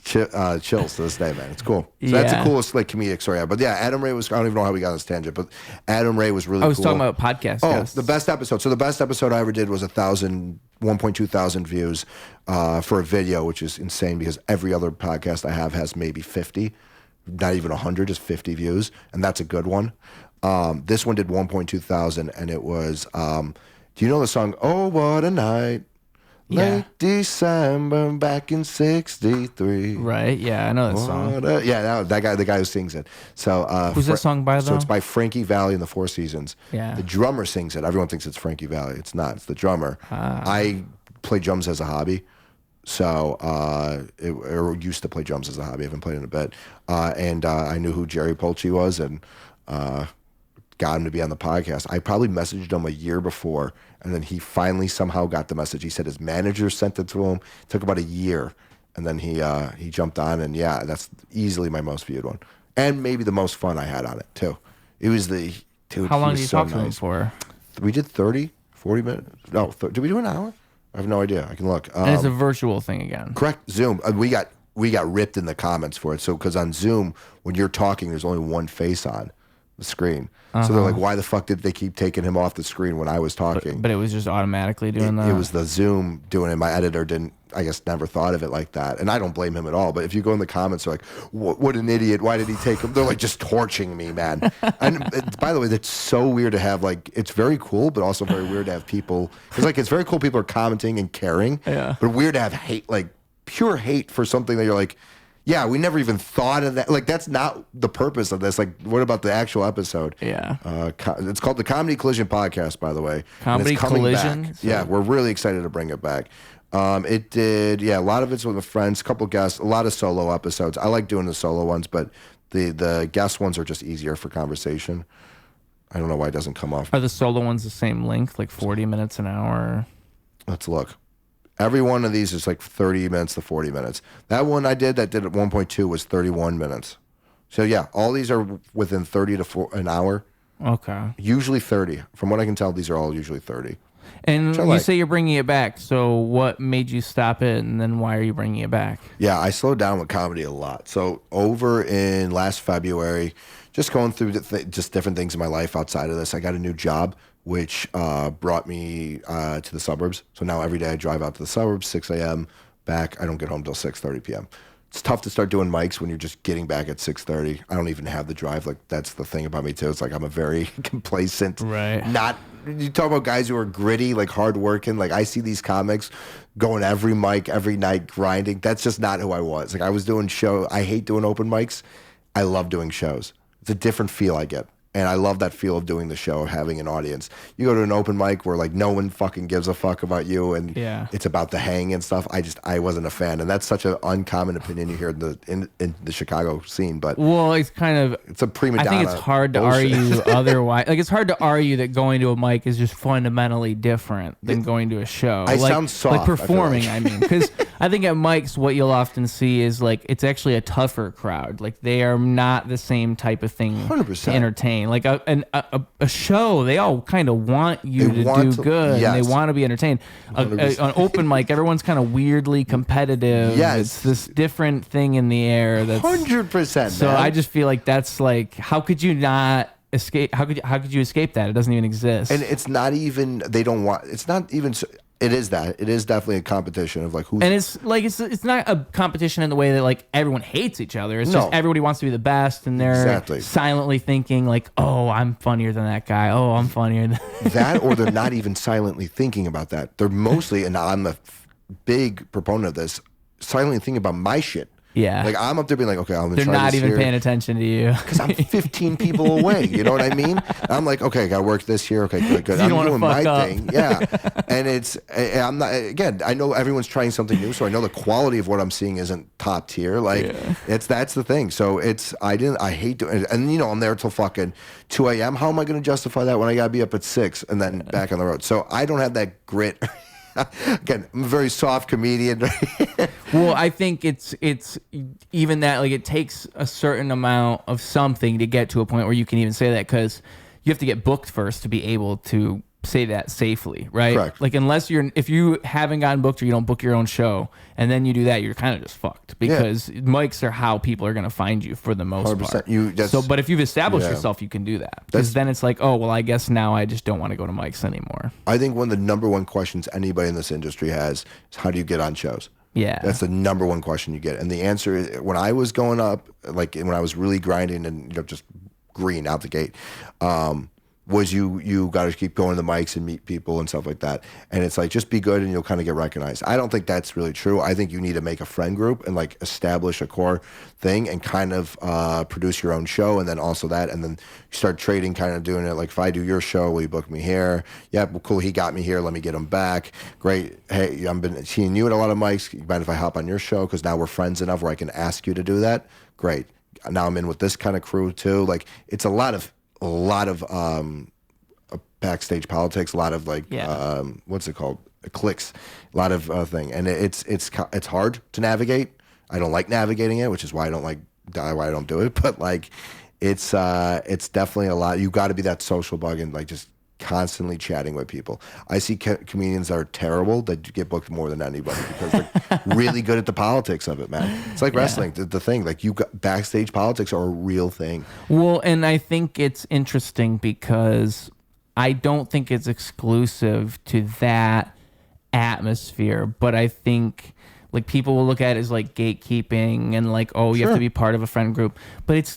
Speaker 2: chills to this day, man. It's cool. So that's the coolest like comedic story. But yeah, Adam Ray was, I don't even know how we got on this tangent, but Adam Ray was really cool.
Speaker 1: I was talking about podcast guests.
Speaker 2: The best episode. So the best episode I ever did was 1.2 thousand views for a video, which is insane because every other podcast I have has maybe 50. Not even 100, just 50 views, and that's a good one. This one did 1.2 thousand, and it was, do you know the song, Oh, What a Night, Late December, back in 63.
Speaker 1: Right, yeah, I know that song.
Speaker 2: The guy who sings it. So
Speaker 1: who's that song by, though?
Speaker 2: So it's by Frankie Valli and the Four Seasons.
Speaker 1: Yeah.
Speaker 2: The drummer sings it. Everyone thinks it's Frankie Valli. It's not. It's the drummer. I play drums as a hobby. So, or used to play drums as a hobby. I haven't played in a bit. And I knew who Jerry Polchi was and got him to be on the podcast. I probably messaged him a year before, and then he finally somehow got the message. He said his manager sent it to him. It took about a year, and then he jumped on, and yeah, that's easily my most viewed one. And maybe the most fun I had on it, too. It was the... Dude,
Speaker 1: how long did you talk to him for?
Speaker 2: We did 30, 40 minutes. No, did we do an hour? I have no idea. I can look.
Speaker 1: And it's a virtual thing again.
Speaker 2: Correct. Zoom. We got ripped in the comments for it. So because on Zoom, when you're talking, there's only one face on the screen. So they're like, why the fuck did they keep taking him off the screen when I was talking?
Speaker 1: But it was just automatically doing that?
Speaker 2: It was the Zoom doing it. My editor didn't, I guess, never thought of it like that. And I don't blame him at all. But if you go in the comments, they're like, what an idiot. Why did he take him? They're like just torching me, man. And by the way, that's so weird to have, like, it's very cool, but also very weird to have people, because like, it's very cool people are commenting and caring, but weird to have hate, like pure hate for something that you're like, yeah, we never even thought of that. Like, that's not the purpose of this. Like, what about the actual episode?
Speaker 1: Yeah.
Speaker 2: It's called the Comedy Collision Podcast, by the way.
Speaker 1: Comedy Collision?
Speaker 2: So. Yeah, we're really excited to bring it back. It did, a lot of it's with friends, a couple guests, a lot of solo episodes. I like doing the solo ones, but the guest ones are just easier for conversation. I don't know why it doesn't come off.
Speaker 1: Are the solo ones the same length, like 40 minutes an hour?
Speaker 2: Let's look. Every one of these is like 30 minutes to 40 minutes. That one I did at 1.2 was 31 minutes. So yeah, all these are within 30 to an hour.
Speaker 1: Okay.
Speaker 2: Usually 30. From what I can tell, these are all usually 30.
Speaker 1: And you say you're bringing it back. So what made you stop it, and then why are you bringing it back?
Speaker 2: Yeah, I slowed down with comedy a lot. So over in last February, just going through just different things in my life outside of this, I got a new job, which brought me to the suburbs. So now every day I drive out to the suburbs, 6 a.m., back. I don't get home till 6:30 p.m. It's tough to start doing mics when you're just getting back at 6:30. I don't even have the drive. Like, that's the thing about me, too. It's like I'm a very complacent, you talk about guys who are gritty, like hardworking. Like, I see these comics going every mic, every night, grinding. That's just not who I was. Like, I was doing I hate doing open mics. I love doing shows. It's a different feel I get. And I love that feel of doing the show, of having an audience. You go to an open mic where like no one fucking gives a fuck about you, and it's about the hang and stuff. I wasn't a fan, and that's such an uncommon opinion you hear in the Chicago scene. But
Speaker 1: it's
Speaker 2: a prima donna.
Speaker 1: I think it's hard to argue otherwise. Like, it's hard to argue that going to a mic is just fundamentally different than going to a show.
Speaker 2: I sound soft.
Speaker 1: Like performing, I mean, because I think at Mike's, what you'll often see is like it's actually a tougher crowd. Like they are not the same type of thing
Speaker 2: 100%.
Speaker 1: to entertain. Like a show, they all kind of want you to do good.
Speaker 2: Yes.
Speaker 1: And they want to be entertained. An open mic, everyone's kind of weirdly competitive.
Speaker 2: Yes.
Speaker 1: It's this different thing in the air. That's
Speaker 2: 100%.
Speaker 1: So
Speaker 2: man.
Speaker 1: I just feel like that's like, how could you not escape? How could you escape that? It doesn't even exist.
Speaker 2: And it's not even, they don't want, it's not even, it is that. It is definitely a competition of like who's.
Speaker 1: And it's like, it's not a competition in the way that like everyone hates each other. It's just everybody wants to be the best, and they're silently thinking like, oh, I'm funnier than that guy. Oh, I'm funnier than
Speaker 2: that. Or they're not even silently thinking about that. They're mostly, and I'm a big proponent of this, silently thinking about my shit.
Speaker 1: Yeah.
Speaker 2: Like I'm up there being like, okay, I'm gonna
Speaker 1: They're
Speaker 2: try
Speaker 1: not
Speaker 2: this
Speaker 1: even
Speaker 2: here.
Speaker 1: paying attention to you.
Speaker 2: Because I'm 15 people away. You know what I mean? I'm like, okay, I gotta work this here. Okay, good. I'm doing my thing. Yeah. And I'm not, again, I know everyone's trying something new, so I know the quality of what I'm seeing isn't top tier. Like that's the thing. So I hate doing it. And you know, I'm there till fucking 2 a.m. How am I gonna justify that when I gotta be up at 6 and then back on the road? So I don't have that grit. Again, I'm a very soft comedian.
Speaker 1: Well, I think it's even that, like, it takes a certain amount of something to get to a point where you can even say that, because you have to get booked first to be able to say that safely, right?
Speaker 2: Correct.
Speaker 1: Like, if you haven't gotten booked or you don't book your own show and then you do that, you're kind of just fucked, because mics are how people are going to find you for the most
Speaker 2: 100%.
Speaker 1: part. But if you've established yourself, you can do that, because then it's like, oh, well, I guess now I just don't want to go to mics anymore.
Speaker 2: I think one of the number one questions anybody in this industry has is, how do you get on shows?
Speaker 1: Yeah.
Speaker 2: That's the number one question you get. And the answer is, when I was going up, like when I was really grinding and just green out the gate, was you got to keep going to the mics and meet people and stuff like that. And it's like, just be good and you'll kind of get recognized. I don't think that's really true. I think you need to make a friend group and like establish a core thing and kind of produce your own show, and then also that, and then you start trading, kind of doing it like, if I do your show, will you book me here? Yeah, well, cool, he got me here, let me get him back. Great. Hey, I've been seeing you at a lot of mics. You mind if I hop on your show? Because now we're friends enough where I can ask you to do that. Great. Now I'm in with this kind of crew too. Like, it's a lot of backstage politics, a lot of like what's it called, clicks, a lot of thing, and it's hard to navigate. I don't like navigating it, which is why I don't do it. But like, it's definitely a lot. You got to be that social bug and like just constantly chatting with people. I see comedians that are terrible that get booked more than anybody because they're really good at the politics of it, man. It's like wrestling, the thing. Like, you got backstage politics are a real thing.
Speaker 1: Well, and I think it's interesting because I don't think it's exclusive to that atmosphere, but I think like people will look at it as like gatekeeping and like, oh, you have to be part of a friend group, but it's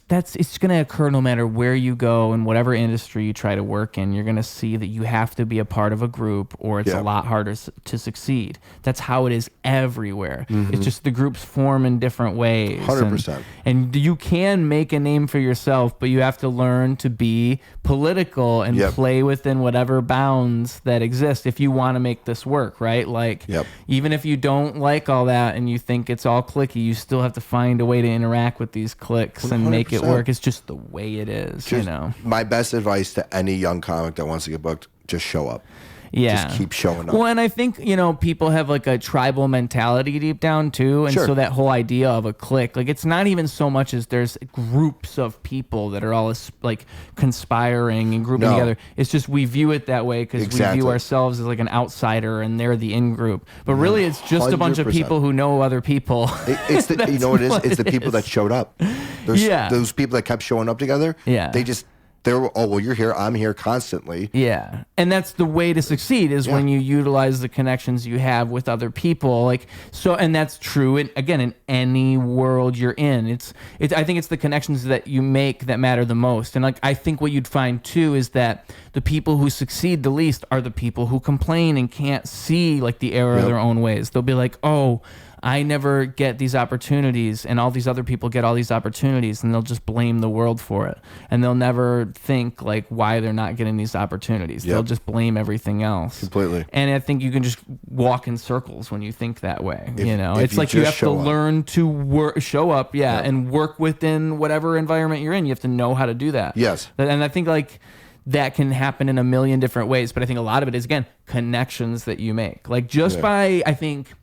Speaker 1: going to occur no matter where you go and whatever industry you try to work in. You're going to see that you have to be a part of a group, or it's a lot harder to succeed. That's how it is everywhere. It's just the groups form in different ways.
Speaker 2: 100%.
Speaker 1: And you can make a name for yourself, but you have to learn to be political and play within whatever bounds that exist if you want to make this work, right? Like, even if you don't like all that and you think it's all clicky, you still have to find a way to interact with these clicks and
Speaker 2: 100%.
Speaker 1: Make it work. It's just the way it is, you know.
Speaker 2: My best advice to any young comic that wants to get booked: just show up.
Speaker 1: Yeah.
Speaker 2: Just keep showing up.
Speaker 1: Well, and I think, you know, people have like a tribal mentality deep down too. And so that whole idea of a clique, like, it's not even so much as there's groups of people that are all like conspiring and grouping together. It's just we view it that way because we view ourselves as like an outsider and they're the in group. But really, it's just 100%. A bunch of people who know other people.
Speaker 2: It's the, you know what it is? It's the people that showed up. Those people that kept showing up together. Yeah. Well, you're here, I'm here constantly. Yeah. And that's the way to succeed is when you utilize the connections you have with other people. Like, so, and that's true in any world you're in. I think it's the connections that you make that matter the most. And like, I think what you'd find too is that the people who succeed the least are the people who complain and can't see like the error of their own ways. They'll be like, oh, I never get these opportunities and all these other people get all these opportunities, and they'll just blame the world for it. And they'll never think like why they're not getting these opportunities. They'll just blame everything else. Completely. And I think you can just walk in circles when you think that way. It's like you have to learn to show up, and work within whatever environment you're in. You have to know how to do that. Yes. And I think like that can happen in a million different ways, but I think a lot of it is, again, connections that you make. Like just by, I think,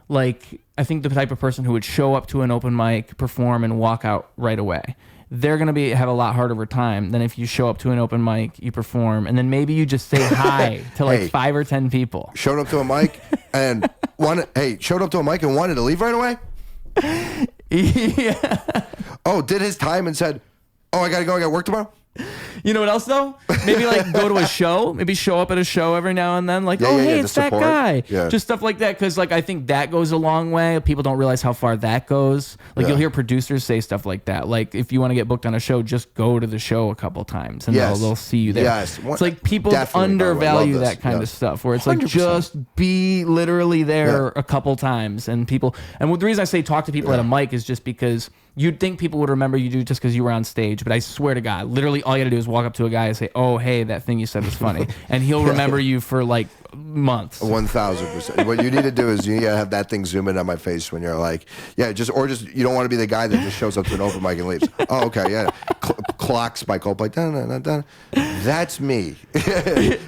Speaker 1: like I think the type of person who would show up to an open mic, perform, and walk out right away, they're gonna have a lot harder of a time than if you show up to an open mic, you perform, and then maybe you just say hi to like 5 or 10 people.
Speaker 2: Showed up to a mic and wanted to leave right away.
Speaker 1: Yeah.
Speaker 2: Oh, did his time and said, "Oh, I gotta go. I got work tomorrow."
Speaker 1: You know what else though? Maybe like go to a show. Maybe show up at a show every now and then. Like, hey, it's that guy.
Speaker 2: Yeah.
Speaker 1: Just stuff like that. Because like I think that goes a long way. People don't realize how far that goes. Like you'll hear producers say stuff like that. Like if you want to get booked on a show, just go to the show a couple times and they'll see you there.
Speaker 2: Yes.
Speaker 1: It's like people undervalue that kind of stuff. Where it's 100%. Like just be literally there a couple times and people. And the reason I say talk to people at a mic is just because you'd think people would remember you just because you were on stage, but I swear to God, literally all you got to do is walk up to a guy and say, "Oh, hey, that thing you said was funny," and he'll remember you for like months.
Speaker 2: 1,000%. What you need to do is you need to have that thing zoom in on my face when you're like, just you don't want to be the guy that just shows up to an open mic and leaves. Oh, okay, yeah. Clocks by Coldplay. Dun, dun, dun, dun. That's me.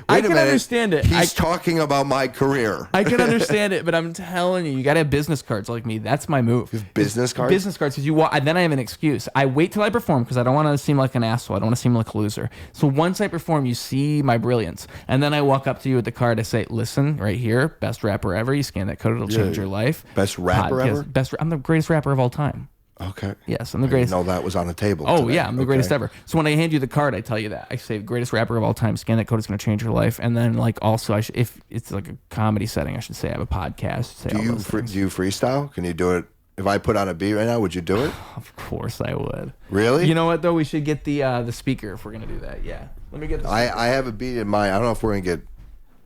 Speaker 1: I can understand it.
Speaker 2: He's talking about my career.
Speaker 1: I can understand it, but I'm telling you, you got to have business cards like me. That's my move.
Speaker 2: You have business cards?
Speaker 1: Business cards, because you walk. Then I have an excuse. I wait till I perform because I don't want to seem like an asshole. I don't want to seem like a loser. So once I perform, you see my brilliance, and then I walk up to you with the card. I say, "Listen, right here, best rapper ever. You scan that code, it'll change your life.
Speaker 2: Best rapper ever.
Speaker 1: I'm the greatest rapper of all time."
Speaker 2: Okay.
Speaker 1: Yes, I'm the greatest.
Speaker 2: I didn't know that was on the table.
Speaker 1: Oh,
Speaker 2: today.
Speaker 1: yeah, I'm the greatest ever. So when I hand you the card, I tell you that. I say, greatest rapper of all time, scan that code, it's going to change your life. And then, like, also, if it's like a comedy setting, I should say I have a podcast.
Speaker 2: Do you freestyle? Can you do it? If I put on a beat right now, would you do it?
Speaker 1: Of course I would.
Speaker 2: Really?
Speaker 1: You know what, though? We should get the speaker if we're going to do that. Yeah. Let me get the speaker.
Speaker 2: I have a beat in mind. I don't know if we're going to get...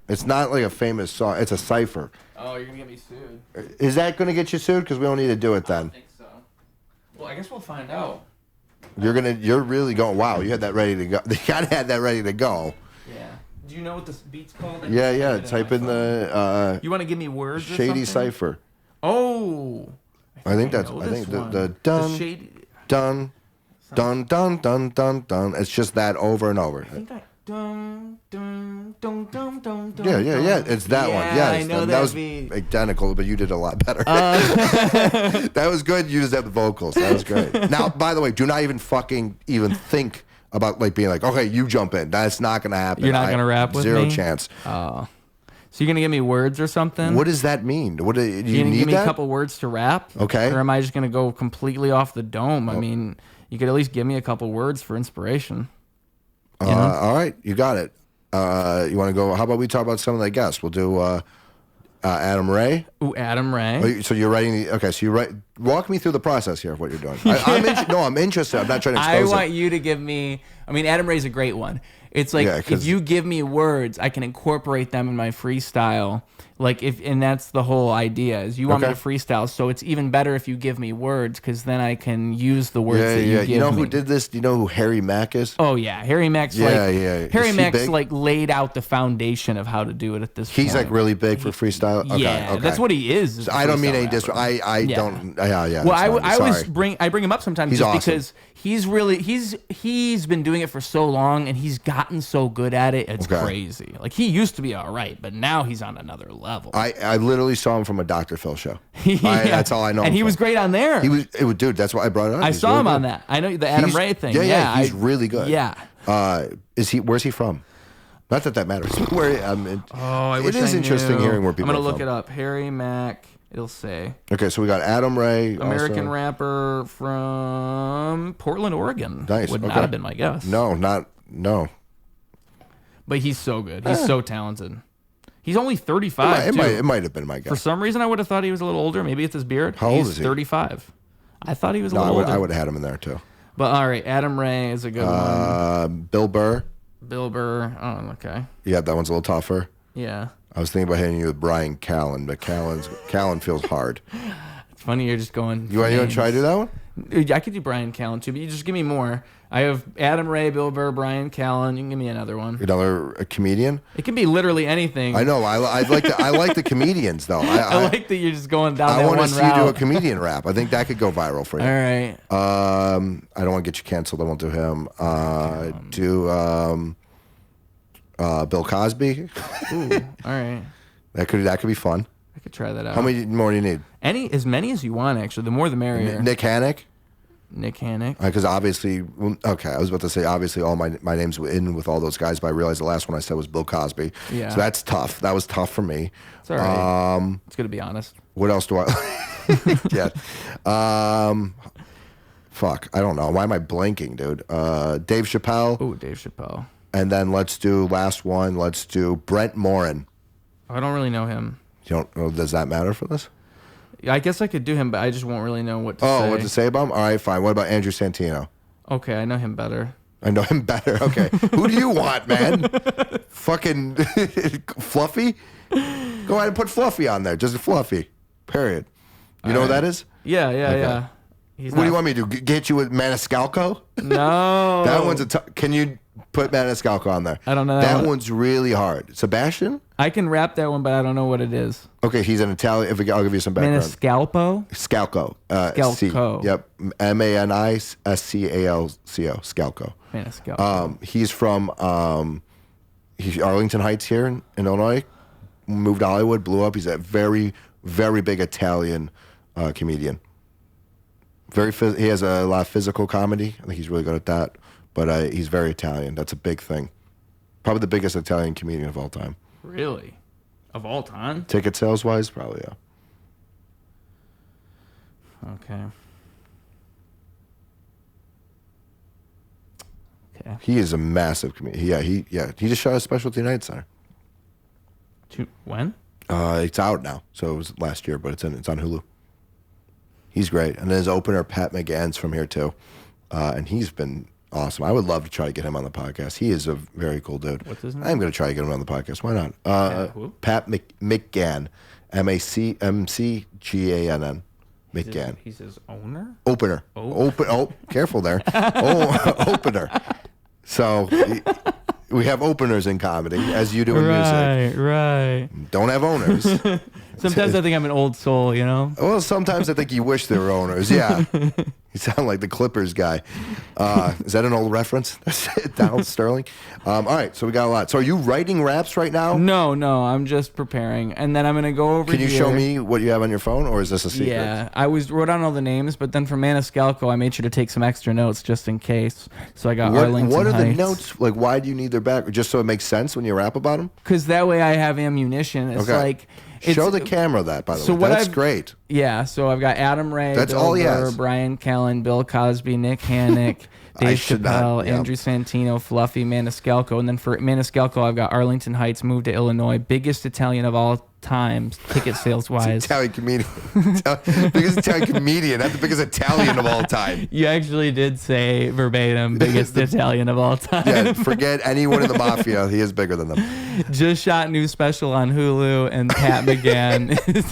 Speaker 2: It's not like a famous song. It's a cipher.
Speaker 1: Oh, you're going to get me sued.
Speaker 2: Is that going to get you sued? Because we don't need to do it then.
Speaker 1: I don't think so. Well, I guess we'll find out.
Speaker 2: You're really going, wow, you had that ready to go. You gotta have that ready to go.
Speaker 1: Yeah. Do you know what this beat's called?
Speaker 2: Yeah. Type in the
Speaker 1: you want to give me words
Speaker 2: Shady Cipher.
Speaker 1: Oh.
Speaker 2: I think the dun dun dun. It's just that over and over.
Speaker 1: I think dun dun dun dun dun.
Speaker 2: Yeah. It's that one. Yeah,
Speaker 1: I know
Speaker 2: that was
Speaker 1: beat.
Speaker 2: identical, but you did a lot better. That was good. You used that with vocals. That was great. Now, by the way, do not even think about like being like, okay, you jump in. That's not gonna happen.
Speaker 1: You're not gonna rap with me?
Speaker 2: Zero chance.
Speaker 1: Oh. So you're gonna give me words or something?
Speaker 2: What does that mean? What do you
Speaker 1: need? Give me
Speaker 2: that?
Speaker 1: A couple words to rap.
Speaker 2: Okay.
Speaker 1: Or am I just gonna go completely off the dome? I mean, you could at least give me a couple words for inspiration.
Speaker 2: All right, you got it. You want to go? How about we talk about some of the guests? We'll do Adam Ray.
Speaker 1: Ooh, Adam Ray.
Speaker 2: So you're writing okay. So you write. Walk me through the process here of what you're doing. I'm interested. I'm not trying to expose
Speaker 1: I want you to give me. I mean, Adam Ray's a great one. It's like if you give me words, I can incorporate them in my freestyle. Like and that's the whole idea is you want me to freestyle. So it's even better if you give me words because then I can use the words that you give me.
Speaker 2: You know who did this? Do you know who Harry Mack is?
Speaker 1: Oh yeah, Harry Mack's Harry Mack's like laid out the foundation of how to do it at this point.
Speaker 2: He's like really big for freestyle.
Speaker 1: Okay. That's what he is.
Speaker 2: So I don't mean any disrespect. I don't. Yeah.
Speaker 1: Well, I bring him up sometimes just because he's been doing it for so long and he's gotten so good at it. It's crazy. Like he used to be all right, but now he's on another level.
Speaker 2: I literally saw him from a Dr. Phil show. That's all I know.
Speaker 1: And he was great on there.
Speaker 2: Dude. That's why I brought it up.
Speaker 1: I saw him on that. I know the Adam Ray thing.
Speaker 2: Yeah. He's really good.
Speaker 1: Yeah.
Speaker 2: Where's he from? Not that matters.
Speaker 1: I wish
Speaker 2: it is interesting hearing where people.
Speaker 1: I'm gonna look it up. Harry Mack. It'll say.
Speaker 2: Okay, so we got Adam Ray,
Speaker 1: American rapper from Portland, Oregon.
Speaker 2: Nice.
Speaker 1: Would not have been my guess.
Speaker 2: No.
Speaker 1: But he's so good. He's so talented. He's only 35.
Speaker 2: It might have been my guess.
Speaker 1: For some reason, I would have thought he was a little older. Maybe it's his beard.
Speaker 2: How old is he?
Speaker 1: 35. I thought he was a little older.
Speaker 2: I would have had him in there too.
Speaker 1: But all right, Adam Ray is a good one.
Speaker 2: Bill Burr.
Speaker 1: Oh, okay.
Speaker 2: Yeah, that one's a little tougher.
Speaker 1: Yeah.
Speaker 2: I was thinking about hitting you with Brian Callen, but Callen feels hard.
Speaker 1: It's funny you're just going.
Speaker 2: You want to try to do that one?
Speaker 1: I could do Brian Callen too, but you just give me more. I have Adam Ray, Bill Burr, Brian Callen. You can give me another one.
Speaker 2: A comedian?
Speaker 1: It can be literally anything.
Speaker 2: I know. I like the comedians though. I
Speaker 1: like that you're just going down that one route.
Speaker 2: I want to see you do a comedian rap. I think that could go viral for you.
Speaker 1: All right.
Speaker 2: I don't want to get you canceled. I won't do him. Bill Cosby.
Speaker 1: Ooh. All right.
Speaker 2: That could be fun.
Speaker 1: I could try that out.
Speaker 2: How many more do you need?
Speaker 1: As many as you want, actually. The more the merrier.
Speaker 2: Nick Hanek?
Speaker 1: Nick Hanek.
Speaker 2: Because obviously, okay, I was about to say, obviously, all my names were in with all those guys, but I realized the last one I said was Bill Cosby.
Speaker 1: Yeah.
Speaker 2: So that's tough. That was tough for me.
Speaker 1: It's all right. It's good to be honest.
Speaker 2: What else do I... yeah. Fuck, I don't know. Why am I blanking, dude? Dave Chappelle.
Speaker 1: Oh, Dave Chappelle.
Speaker 2: And then let's do, last one, let's do Brent Morin.
Speaker 1: I don't really know him.
Speaker 2: You don't know, does that matter for this?
Speaker 1: I guess I could do him, but I just won't really know what to say.
Speaker 2: Oh, what to say about him? All right, fine. What about Andrew Santino?
Speaker 1: Okay, I know him better.
Speaker 2: I know him better. Okay. Who do you want, man? Fucking Fluffy? Go ahead and put Fluffy on there. Just Fluffy. Period. You know what that is?
Speaker 1: Yeah.
Speaker 2: What do you want me to do? Get you with Maniscalco?
Speaker 1: No.
Speaker 2: That one's Can you put Maniscalco on there?
Speaker 1: I don't know
Speaker 2: that one's really hard. Sebastian?
Speaker 1: I can rap that one, but I don't know what it is.
Speaker 2: Okay, he's an Italian. I'll give you some background.
Speaker 1: Maniscalco?
Speaker 2: Scalco.
Speaker 1: Scalco.
Speaker 2: Yep. Maniscalco. Scalco.
Speaker 1: Maniscalco.
Speaker 2: He's from he's Arlington Heights here in Illinois. Moved to Hollywood, blew up. He's a very, very big Italian comedian. He has a lot of physical comedy. I think he's really good at that. But he's very Italian. That's a big thing. Probably the biggest Italian comedian of all time.
Speaker 1: Really? Of all time?
Speaker 2: Ticket sales wise, probably, yeah.
Speaker 1: Okay.
Speaker 2: He is a massive comedian. He just shot a special at the United Center.
Speaker 1: When?
Speaker 2: It's out now. So it was last year, but it's on Hulu. He's great. And then his opener, Pat McGann's from here too. And he's been awesome. I would love to try to get him on the podcast. He is a very cool dude.
Speaker 1: What's his name?
Speaker 2: I'm going to try to get him on the podcast. Why not? Pat McGann. McGann. McGann.
Speaker 1: He's his owner?
Speaker 2: Opener. Oh, careful there. Opener. So we have openers in comedy, as you do in music.
Speaker 1: Right.
Speaker 2: Don't have owners.
Speaker 1: Sometimes I think I'm an old soul, you know?
Speaker 2: Well, sometimes I think you wish there were owners, yeah. You sound like the Clippers guy. Is that an old reference? Donald Sterling? All right, so we got a lot. So are you writing raps right now?
Speaker 1: No, I'm just preparing. And then I'm going to go over
Speaker 2: Can you show me what you have on your phone, or is this a secret?
Speaker 1: Yeah, I wrote down all the names, but then for Maniscalco, I made sure to take some extra notes just in case. So I got Arlington
Speaker 2: What are
Speaker 1: Heights.
Speaker 2: the notes? Like, why do you need their back? Just so it makes sense when you rap about them?
Speaker 1: Because that way I have ammunition. It's like...
Speaker 2: Show the camera that, by the way. That's great.
Speaker 1: Yeah, so I've got Adam Ray,
Speaker 2: That's
Speaker 1: Bill
Speaker 2: all he
Speaker 1: Burr,
Speaker 2: has.
Speaker 1: Brian Callen, Bill Cosby, Nick Hanek, Dave Chappelle, Andrew Santino, Fluffy, Maniscalco. And then for Maniscalco, I've got Arlington Heights, moved to Illinois, biggest Italian of all time, ticket sales wise.
Speaker 2: Italian comedian. Biggest Italian comedian, not the biggest Italian of all time.
Speaker 1: You actually did say verbatim, biggest Italian of all time.
Speaker 2: Yeah, forget anyone in the mafia. He is bigger than them.
Speaker 1: Just shot new special on Hulu, and Pat McGann is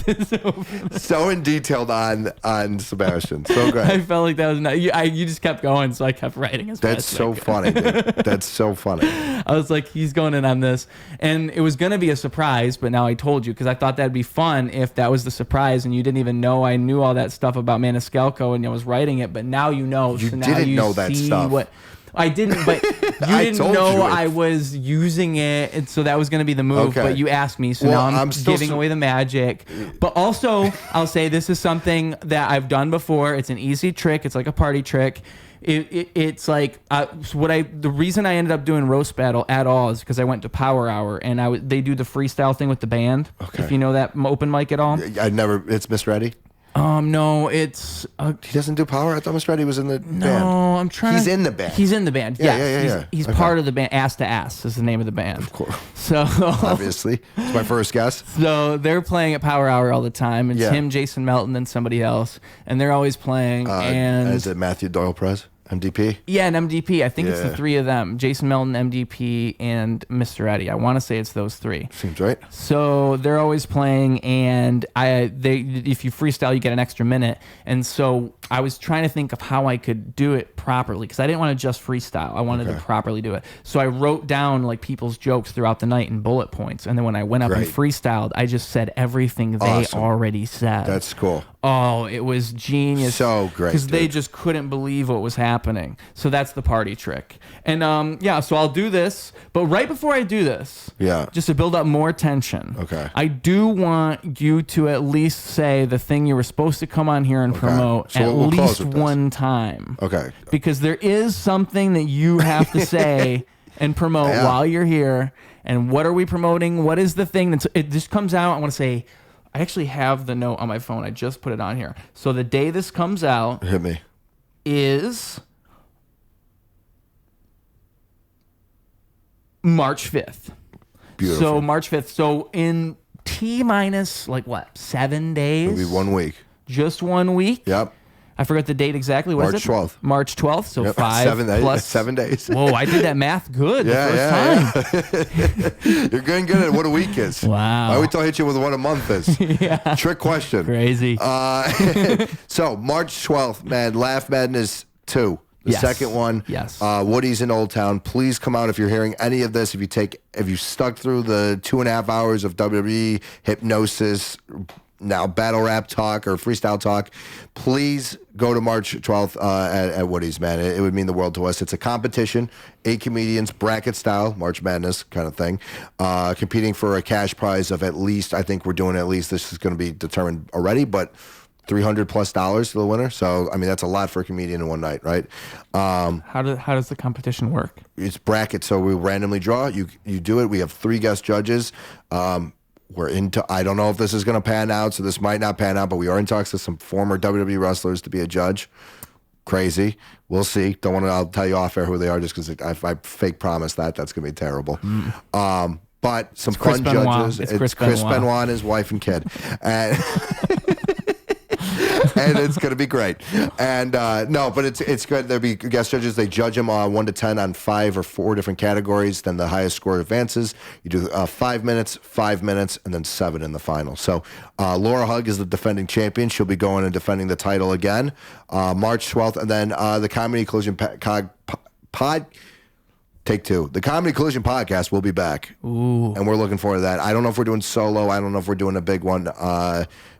Speaker 2: so in detailed on Sebastian. So great.
Speaker 1: I felt like that was not you just kept going, so I kept writing as
Speaker 2: That's so funny, dude. That's so funny.
Speaker 1: I was like, he's going in on this. And it was going to be a surprise, but now I told you because I thought that'd be fun if that was the surprise and you didn't even know I knew all that stuff about Maniscalco and I was writing it, but now you know.
Speaker 2: You
Speaker 1: so now
Speaker 2: didn't know that stuff.
Speaker 1: I didn't, but you didn't know I was using it, and so that was going to be the move.
Speaker 2: Okay.
Speaker 1: But you asked me, so now I'm giving away the magic. But also, I'll say this is something that I've done before. It's an easy trick. It's like a party trick. It's like the reason I ended up doing roast battle at all is because I went to Power Hour and they do the freestyle thing with the band. Okay. If you know that open mic at all.
Speaker 2: It's Miss Reddy.
Speaker 1: No, it's
Speaker 2: he doesn't do Power. I thought Miss Reddy was in the band.
Speaker 1: No, I'm trying.
Speaker 2: He's in the band.
Speaker 1: He's in the band.
Speaker 2: Yeah.
Speaker 1: He's part of the band. Ass to Ass is the name of the band.
Speaker 2: Of course.
Speaker 1: So
Speaker 2: obviously, it's my first guess.
Speaker 1: So they're playing at Power Hour all the time. It's him, Jason Melton, and somebody else, and they're always playing. And
Speaker 2: is it Matthew Doyle Prez? MDP?
Speaker 1: Yeah, an MDP. I think it's the three of them. Jason Melton, MDP, and Mr. Eddie. I want to say it's those three.
Speaker 2: Seems right.
Speaker 1: So they're always playing, and if you freestyle, you get an extra minute. And so I was trying to think of how I could do it properly, because I didn't want to just freestyle. I wanted to properly do it. So I wrote down like people's jokes throughout the night in bullet points. And then when I went up and freestyled, I just said everything they already said.
Speaker 2: That's cool.
Speaker 1: Oh, it was genius.
Speaker 2: So great.
Speaker 1: Because they just couldn't believe what was happening. So that's the party trick. And so I'll do this. But right before I do this, just to build up more tension, I do want you to at least say the thing you were supposed to come on here and promote at least one time.
Speaker 2: Okay.
Speaker 1: Because there is something that you have to say and promote while you're here. And what are we promoting? What is the thing it just comes out? I want to say, I actually have the note on my phone. I just put it on here. So the day this comes out
Speaker 2: hit me
Speaker 1: is March 5th.
Speaker 2: Beautiful.
Speaker 1: So March 5th. So in T-minus, 7 days?
Speaker 2: It'll be 1 week.
Speaker 1: Just 1 week?
Speaker 2: Yep.
Speaker 1: I forgot the date exactly. What is it?
Speaker 2: March 12th.
Speaker 1: March 12th. So 7
Speaker 2: days.
Speaker 1: Whoa, I did that math good the first
Speaker 2: time. You're getting good at what a week is.
Speaker 1: Wow.
Speaker 2: I wait till I hit you with what a month is. Trick question.
Speaker 1: Crazy.
Speaker 2: So March 12th, man, Laugh Madness 2. The second one.
Speaker 1: Yes.
Speaker 2: Woodie's in Old Town. Please come out if you're hearing any of this. If you stuck through the 2.5 hours of WWE, Hypnosis, now battle rap talk or freestyle talk, please go to March 12th at Woodie's, man. It would mean the world to us. It's a competition, 8 comedians, bracket style, March Madness kind of thing, competing for a cash prize of at least, I think we're doing at least, this is going to be determined already, but $300+ to the winner. So, I mean, that's a lot for a comedian in one night, right?
Speaker 1: How does the competition work?
Speaker 2: It's bracket, so we randomly draw. You do it. We have 3 guest judges. I don't know if this is going to pan out, so this might not pan out, but we are in talks with some former WWE wrestlers to be a judge. Crazy. We'll see. I'll tell you off air who they are just because if I fake promise that's going to be terrible. But some fun judges. It's Chris Benoit and his wife and kid. And it's going to be great. And no, but it's good. There'll be guest judges. They judge them 1 to 10 on 5 or 4 different categories. Then the highest score advances. You do 5 minutes, 5 minutes, and then 7 in the final. So Laura Hug is the defending champion. She'll be going and defending the title again March 12th. And then the Comedy Collision Take 2. The Comedy Collision podcast will be back.
Speaker 1: Ooh.
Speaker 2: And we're looking forward to that. I don't know if we're doing solo. I don't know if we're doing a big one.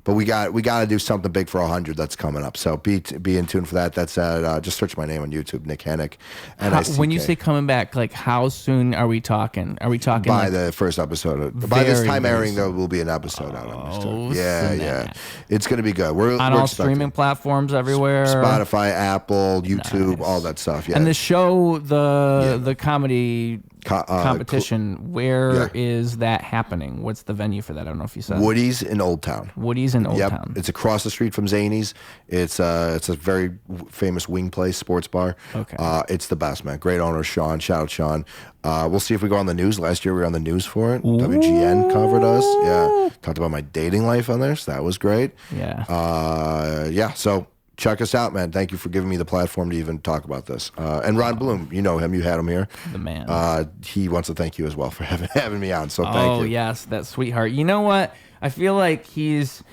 Speaker 2: But we got to do something big for 100 that's coming up. So be in tune for that. That's just search my name on YouTube, Nick Hanek.
Speaker 1: When you say coming back, how soon are we talking? Are we talking
Speaker 2: by the first episode? By this time airing, there will be an episode out on this time. Yeah. It's going to be good. We're
Speaker 1: all streaming platforms everywhere.
Speaker 2: Spotify, Apple, YouTube, all that stuff. Yeah.
Speaker 1: And the show, the comedy competition, where is that happening? What's the venue for that? I don't know if you said.
Speaker 2: Woodie's in Old Town.
Speaker 1: Woodie's in Old Town.
Speaker 2: It's across the street from Zany's. It's a very famous wing place, sports bar.
Speaker 1: Okay.
Speaker 2: It's the best, man. Great owner, Sean. Shout out, Sean. We'll see if we go on the news. Last year we were on the news for it. Ooh. WGN covered us. Yeah. Talked about my dating life on there, so that was great.
Speaker 1: Yeah.
Speaker 2: So check us out, man. Thank you for giving me the platform to even talk about this. And Ron Bloom, you know him. You had him here.
Speaker 1: The man.
Speaker 2: He wants to thank you as well for having me on. So thank you.
Speaker 1: Oh, yes. That sweetheart. You know what? I feel like he's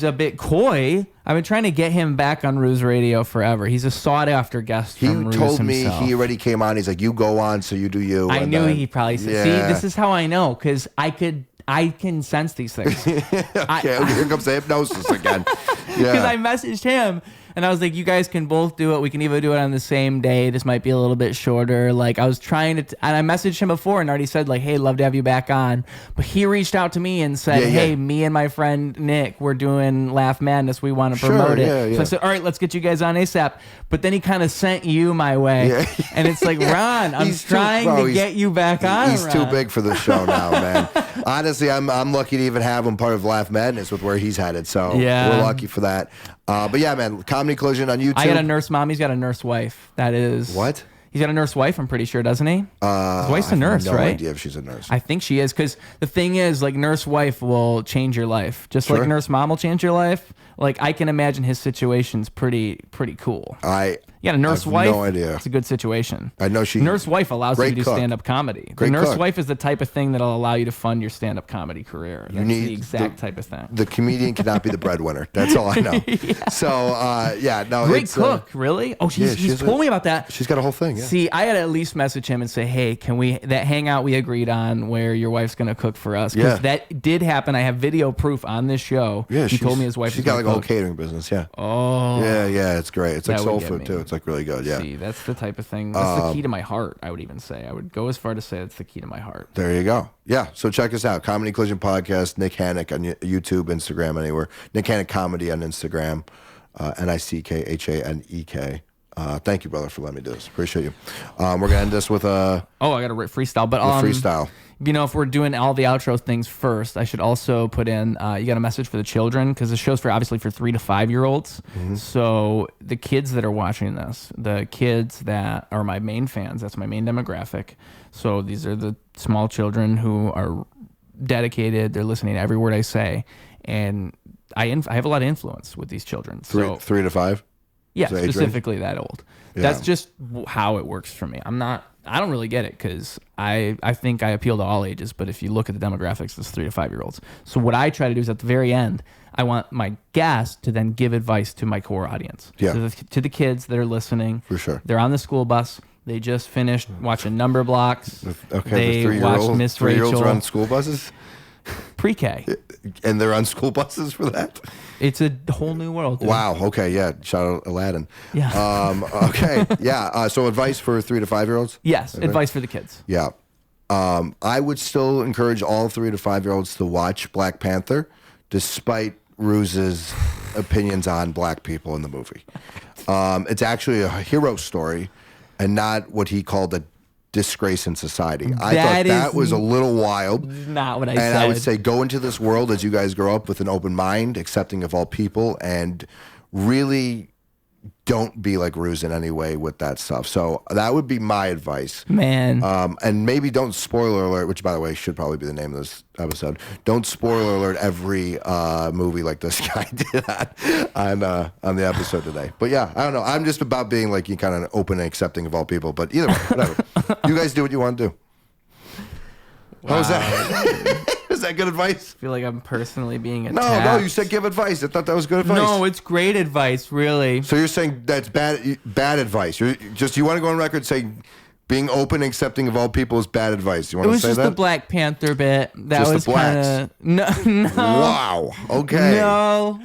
Speaker 1: a bit coy. I've been trying to get him back on Ruse Radio forever. He's a sought-after guest from Ruse
Speaker 2: told me
Speaker 1: himself.
Speaker 2: he already came on. He's like, you go on, so you do you.
Speaker 1: I knew he probably said, see, this is how I know, because I can sense these things.
Speaker 2: Here comes the hypnosis again.
Speaker 1: Because I messaged him, and I was like, you guys can both do it. We can either do it on the same day. This might be a little bit shorter. I was trying to, and I messaged him before and already said, hey, love to have you back on. But he reached out to me and said, hey, me and my friend Nick, we're doing Laugh Madness. We want to promote it. So I said, all right, let's get you guys on ASAP. But then he kind of sent you my way. And it's like, Ron, I'm trying to get you back on.
Speaker 2: He's too big for the show now, man. Honestly, I'm lucky to even have him part of Laugh Madness with where he's headed. So we're lucky for that. But yeah, man, Comedy Collision on YouTube.
Speaker 1: I got a nurse mom. He's got a nurse wife. That is
Speaker 2: what?
Speaker 1: He's got a nurse wife. I'm pretty sure, doesn't he? His wife's a nurse, right? I have no
Speaker 2: idea if she's a nurse.
Speaker 1: I think she is, because the thing is, nurse wife will change your life, just like nurse mom will change your life. I can imagine his situation's pretty cool. You got a nurse wife?
Speaker 2: No idea.
Speaker 1: It's a good situation.
Speaker 2: I know she.
Speaker 1: Nurse wife allows you to do
Speaker 2: cook.
Speaker 1: stand-up comedy.
Speaker 2: Great
Speaker 1: The nurse
Speaker 2: cook.
Speaker 1: wife is the type of thing that'll allow you to fund your stand-up comedy career. That's the exact type of thing.
Speaker 2: The comedian cannot be the breadwinner. That's all I know.
Speaker 1: Yeah.
Speaker 2: So, no.
Speaker 1: Great cook, really? Oh, he's told me about that.
Speaker 2: She's got a whole thing, yeah.
Speaker 1: See, I had to at least message him and say, hey, can we, that hangout we agreed on where your wife's going to cook for us? Because that did happen. I have video proof on this show.
Speaker 2: Yeah,
Speaker 1: he told me his wife
Speaker 2: she's got like a whole catering business, yeah.
Speaker 1: Oh.
Speaker 2: Yeah, it's great. It's like soul food, too. It's like really good, yeah.
Speaker 1: See, that's the type of thing. That's the key to my heart, I would even say. I would go as far to say that's the key to my heart.
Speaker 2: There you go. Yeah, so check us out. Comedy Collision Podcast, Nick Hanek on YouTube, Instagram, anywhere. Nick Hanek Comedy on Instagram, NickHanek. Thank you, brother, for letting me do this. Appreciate you. We're going to end this with a...
Speaker 1: Oh, I got to freestyle. But
Speaker 2: freestyle.
Speaker 1: You know, if we're doing all the outro things first, I should also put in, you got a message for the children, because the show's obviously for 3 to 5 year olds. Mm-hmm. So the kids that are watching this, the kids that are my main fans, that's my main demographic. So these are the small children who are dedicated. They're listening to every word I say. And I have a lot of influence with these children. So
Speaker 2: 3 to 5?
Speaker 1: Yeah, specifically that old. Yeah. That's just how it works for me. I don't really get it because I think I appeal to all ages, but if you look at the demographics, it's 3 to 5 year olds. So what I try to do is at the very end, I want my guest to then give advice to my core audience.
Speaker 2: Yeah.
Speaker 1: To the kids that are listening.
Speaker 2: For sure.
Speaker 1: They're on the school bus. They just finished watching Number Blocks.
Speaker 2: Okay,
Speaker 1: they watched Miss Rachel.
Speaker 2: 3-year-olds are on school buses?
Speaker 1: Pre-K.
Speaker 2: And they're on school buses for that?
Speaker 1: It's a whole new world. Dude.
Speaker 2: Wow. Okay. Yeah. Shout out Aladdin.
Speaker 1: Yeah.
Speaker 2: Okay. Yeah. So advice for 3 to 5 year olds?
Speaker 1: Yes. Advice for the kids.
Speaker 2: Yeah. I would still encourage all 3 to 5 year olds to watch Black Panther, despite Ruse's opinions on black people in the movie. It's actually a hero story and not what he called a disgrace in society. I thought that was a little wild.
Speaker 1: Not what I said.
Speaker 2: And I would say go into this world as you guys grow up with an open mind, accepting of all people, and really don't be like Ruse in any way with that stuff. So that would be my advice.
Speaker 1: Man.
Speaker 2: And maybe don't spoiler alert, which by the way should probably be the name of this episode. Don't spoiler alert every movie like this guy did on the episode today. But yeah, I don't know. I'm just about being like you kind of open and accepting of all people. But either way, whatever. You guys do what you want to do. Wow. How was that? Is that good advice?
Speaker 1: I feel like I'm personally being attacked.
Speaker 2: No, you said give advice. I thought that was good advice.
Speaker 1: No, it's great advice, really.
Speaker 2: So you're saying that's bad advice. You want to go on record saying being open and accepting of all people is bad advice. You want to say that? It was
Speaker 1: just the Black Panther bit. That
Speaker 2: just
Speaker 1: was kind of... No.
Speaker 2: Wow. Okay.
Speaker 1: No.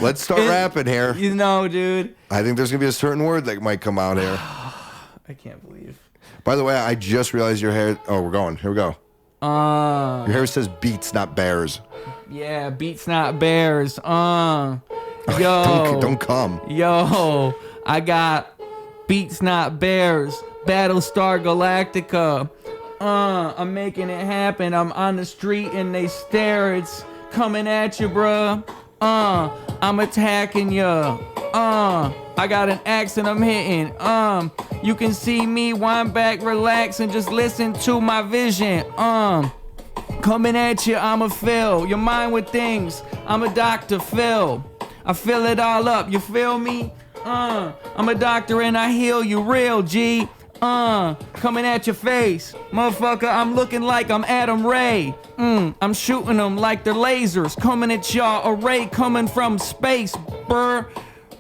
Speaker 2: Let's start rapping here.
Speaker 1: You know, dude.
Speaker 2: I think there's going to be a certain word that might come out here.
Speaker 1: I can't believe.
Speaker 2: By the way, I just realized your hair... Oh, we're going. Here we go. Your hair says beats, not bears.
Speaker 1: Yeah, beats, not bears. Yo.
Speaker 2: Don't come.
Speaker 1: Yo, I got beats, not bears. Battlestar Galactica. I'm making it happen. I'm on the street and they stare. It's coming at you, bruh. I'm attacking ya. I got an axe and I'm hitting. You can see me wind back, relax, and just listen to my vision. Coming at you, I'ma fill your mind with things. I'm a Dr. Phil. I fill it all up, you feel me? I'm a doctor and I heal you real, G. Coming at your face. Motherfucker, I'm looking like I'm Adam Ray. I'm shooting them like they're lasers. Coming at y'all, a ray coming from space. Burr.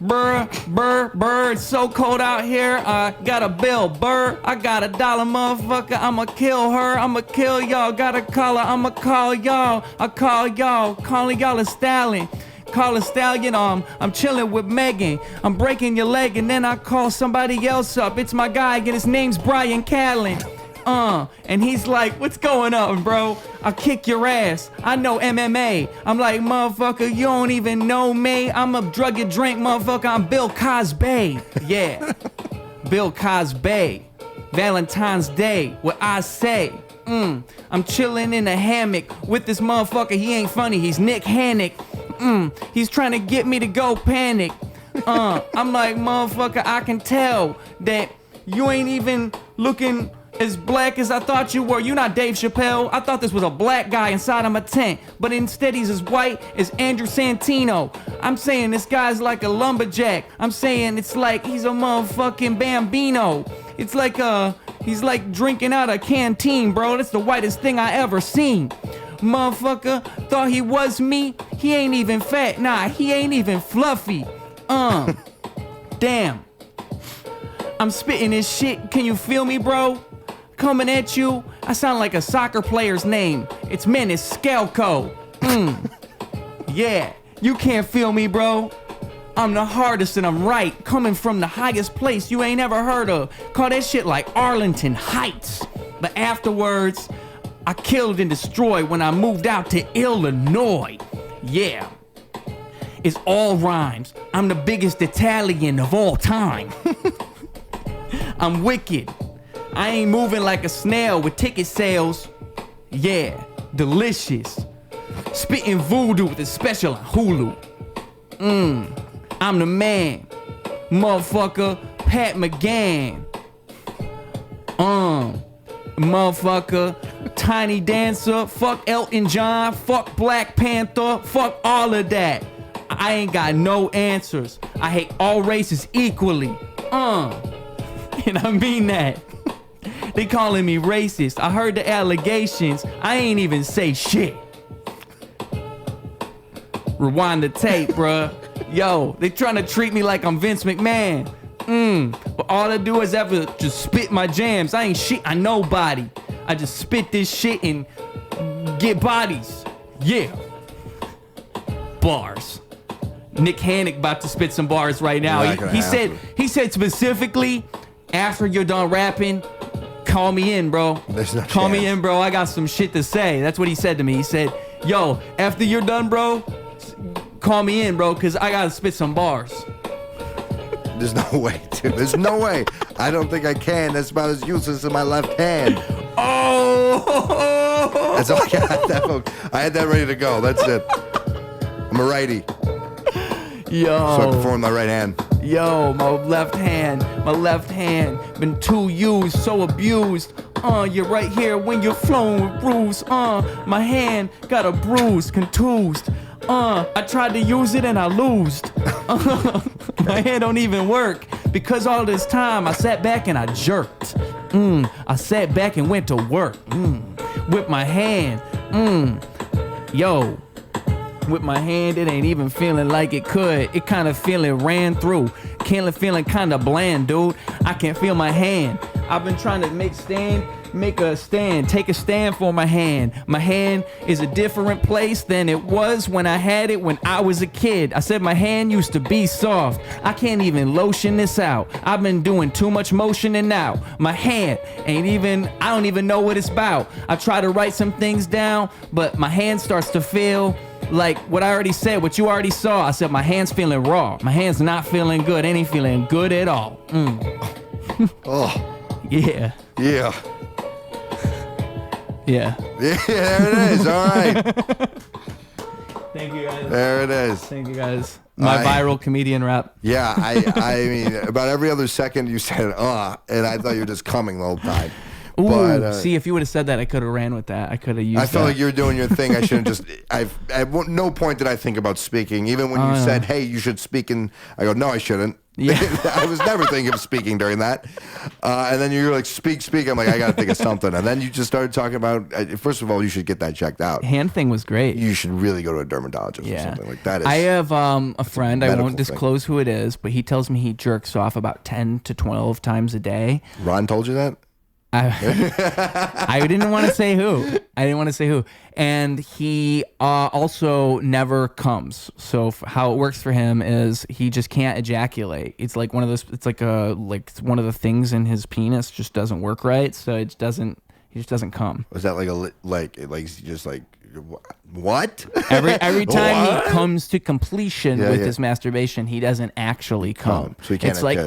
Speaker 1: It's so cold out here. I got a Bill Burr. I got $1, motherfucker. I'ma kill her. I'ma kill y'all. Got a caller. I'ma call y'all. I call y'all. Calling y'all a stallion. Call a stallion. I'm chilling with Megan. I'm breaking your leg and then I call somebody else up. It's my guy and his name's Brian Callen. And he's like, what's going on, bro? I'll kick your ass. I know MMA. I'm like, motherfucker, you don't even know me. I'm a drug you drink, motherfucker. I'm Bill Cosby. Yeah. Bill Cosby. Valentine's Day. What I say. I'm chilling in a hammock with this motherfucker. He ain't funny. He's Nick Hanek. He's trying to get me to go panic. I'm like, motherfucker, I can tell that you ain't even looking As black as I thought you were. You not Dave Chappelle. I thought this was a black guy inside of my tent, but instead he's as white as Andrew Santino. I'm saying this guy's like a lumberjack. I'm saying it's like he's a motherfucking Bambino. It's like he's like drinking out a canteen, bro. That's the whitest thing I ever seen. Motherfucker thought he was me. He ain't even fat. Nah, he ain't even fluffy. Damn. I'm spitting this shit. Can you feel me, bro? Coming at you, I sound like a soccer player's name. It's Menace Scalco. Yeah, you can't feel me, bro. I'm the hardest and I'm right. Coming from the highest place you ain't ever heard of. Call that shit like Arlington Heights. But afterwards, I killed and destroyed when I moved out to Illinois. Yeah. It's all rhymes. I'm the biggest Italian of all time. I'm wicked. I ain't moving like a snail with ticket sales. Yeah, delicious. Spitting voodoo with a special on Hulu. I'm the man. Motherfucker, Pat McGann. Motherfucker, Tiny Dancer. Fuck Elton John. Fuck Black Panther. Fuck all of that. I ain't got no answers. I hate all races equally. And I mean that. They calling me racist. I heard the allegations. I ain't even say shit. Rewind the tape, bruh. Yo, they trying to treat me like I'm Vince McMahon. But all I do is ever just spit my jams. I ain't shit on nobody. I just spit this shit and get bodies. Yeah. Bars. Nick Hanek about to spit some bars right now. He said specifically, after you're done rapping, call me in, bro. Call me in, bro. I got some shit to say. That's what he said to me. He said, yo, after you're done, bro, call me in, bro, because I got to spit some bars.
Speaker 2: There's no way, dude. There's no way. I don't think I can. That's about as useless as my left hand.
Speaker 1: Oh!
Speaker 2: That's all I got. I had that ready to go. That's it. I'm a righty.
Speaker 1: Yo.
Speaker 2: So I perform my right hand.
Speaker 1: Yo, my left hand been too used, so abused. You're right here when you're flowing with Ruse. My hand got a bruise, contused. I tried to use it and I loosed. My hand don't even work because all this time I sat back and I jerked. I sat back and went to work. With my hand. Yo. With my hand, it ain't even feeling like it could. It kind of feeling ran through. Feeling kind of bland, dude. I can't feel my hand. I've been trying to make a stand, take a stand for my hand. My hand is a different place than it was when I had it when I was a kid. I said my hand used to be soft. I can't even lotion this out. I've been doing too much motioning now. My hand I don't even know what it's about. I try to write some things down, but my hand starts to feel like what I already said, what you already saw. I said my hand's feeling raw. My hand's not feeling good. Ain't feeling good at all.
Speaker 2: Oh.
Speaker 1: Yeah.
Speaker 2: Yeah.
Speaker 1: Yeah.
Speaker 2: Yeah, there it is. All right.
Speaker 1: Thank you, guys.
Speaker 2: There it is.
Speaker 1: Thank you, guys. My viral comedian rap.
Speaker 2: Yeah, I mean, about every other second you said, and I thought you were just coming the whole time.
Speaker 1: Ooh,
Speaker 2: but,
Speaker 1: see, if you would have said that, I could have ran with that. I could have used
Speaker 2: I felt like you were doing your thing. I shouldn't just, at no point did I think about speaking. Even when you said, hey, you should speak in, I go, no, I shouldn't. Yeah. I was never thinking of speaking during that. And then you're like, speak. I'm like, I got to think of something. And then you just started talking about, first of all, you should get that checked out.
Speaker 1: Hand thing was great.
Speaker 2: You should really go to a dermatologist or something like that.
Speaker 1: I have a friend, I won't disclose who it is, but he tells me he jerks off about 10 to 12 times a day.
Speaker 2: Ron told you that?
Speaker 1: I didn't want to say who. And he also never comes. So how it works for him is he just can't ejaculate. It's like one of those. It's like one of the things in his penis just doesn't work right. So it doesn't. He just doesn't come.
Speaker 2: Was that like just like what?
Speaker 1: Every time he comes to completion with his masturbation, he doesn't actually come.
Speaker 2: So he can't. It's like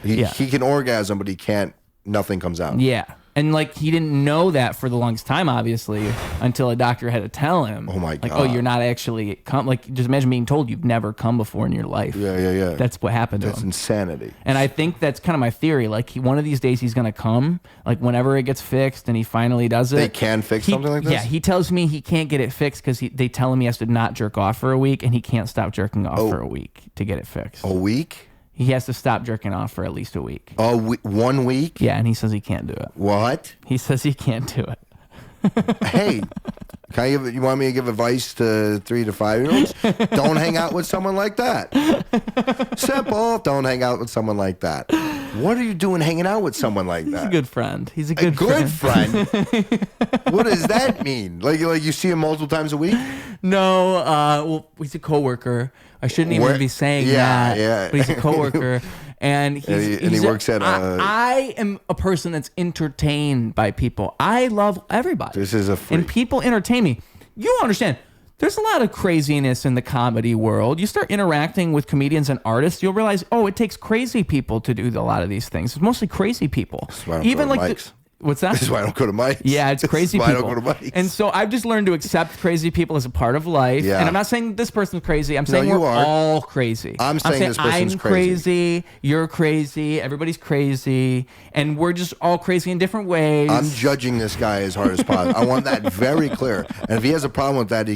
Speaker 2: he can orgasm, but he can't. Nothing comes out.
Speaker 1: Yeah. And like he didn't know that for the longest time, obviously, until a doctor had to tell him.
Speaker 2: Oh my God!
Speaker 1: Like, oh, you're not actually come. Like, just imagine being told you've never come before in your life.
Speaker 2: Yeah.
Speaker 1: That's what happened to him.
Speaker 2: That's insanity.
Speaker 1: And I think that's kind of my theory. Like, one of these days he's gonna come. Like, whenever it gets fixed and he finally does it.
Speaker 2: They can fix something like this.
Speaker 1: Yeah, he tells me he can't get it fixed because they tell him he has to not jerk off for a week, and he can't stop jerking off for a week to get it fixed.
Speaker 2: A week?
Speaker 1: He has to stop jerking off for at least a week.
Speaker 2: 1 week?
Speaker 1: Yeah, and he says he can't do it.
Speaker 2: What?
Speaker 1: He says he can't do it.
Speaker 2: Hey, you want me to give advice to 3 to 5-year-olds? Don't hang out with someone like that. Simple. Don't hang out with someone like that. What are you doing hanging out with someone like that?
Speaker 1: He's a good friend. He's a good friend.
Speaker 2: What does that mean? Like you see him multiple times a week?
Speaker 1: No, well, he's a coworker. I shouldn't even be saying that.
Speaker 2: Yeah.
Speaker 1: But he's a coworker. And he
Speaker 2: works at
Speaker 1: I am a person that's entertained by people. I love everybody.
Speaker 2: This is a freak.
Speaker 1: And people entertain me. You don't understand. There's a lot of craziness in the comedy world. You start interacting with comedians and artists, you'll realize, oh, it takes crazy people to do a lot of these things. It's mostly crazy people. Even like what's that?
Speaker 2: This is why I don't go to Mike's.
Speaker 1: Yeah, it's crazy people.
Speaker 2: I don't go to Mike's.
Speaker 1: And so I've just learned to accept crazy people as a part of life. Yeah. And I'm not saying this person's crazy. I'm saying we're all crazy.
Speaker 2: I'm saying this person's
Speaker 1: I'm crazy. You're crazy. Everybody's crazy. And we're just all crazy in different ways.
Speaker 2: I'm judging this guy as hard as possible. I want that very clear. And if he has a problem with that,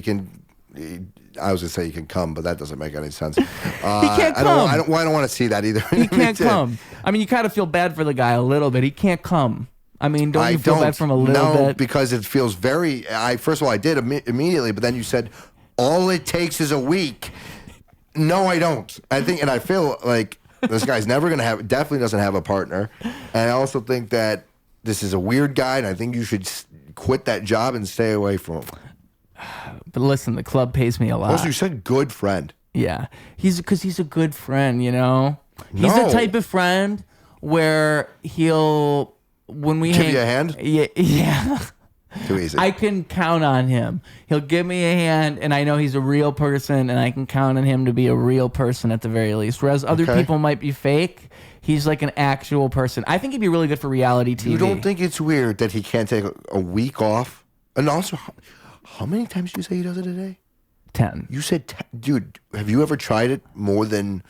Speaker 2: I was going to say he can come, but that doesn't make any sense. He
Speaker 1: can't come.
Speaker 2: I don't want to see that either.
Speaker 1: He can't come. I mean, you kind of feel bad for the guy a little bit. He can't come. I mean, don't you feel bad from a little bit?
Speaker 2: No, because it feels very... First of all, I did immediately, but then you said, all it takes is a week. No, I don't. I feel like this guy's definitely doesn't have a partner. And I also think that this is a weird guy, and I think you should quit that job and stay away from him.
Speaker 1: But listen, the club pays me a lot.
Speaker 2: Also, you said good friend.
Speaker 1: Yeah. Because he's a good friend, you know? He's the type of friend where he'll... When we
Speaker 2: give you a hand?
Speaker 1: Yeah.
Speaker 2: Too easy.
Speaker 1: I can count on him. He'll give me a hand, and I know he's a real person, and I can count on him to be a real person at the very least. Whereas other people might be fake, he's like an actual person. I think he'd be really good for reality TV.
Speaker 2: You don't think it's weird that he can't take a week off? And also, how many times do you say he does it a day?
Speaker 1: 10.
Speaker 2: You said 10. Dude, have you ever tried it more than...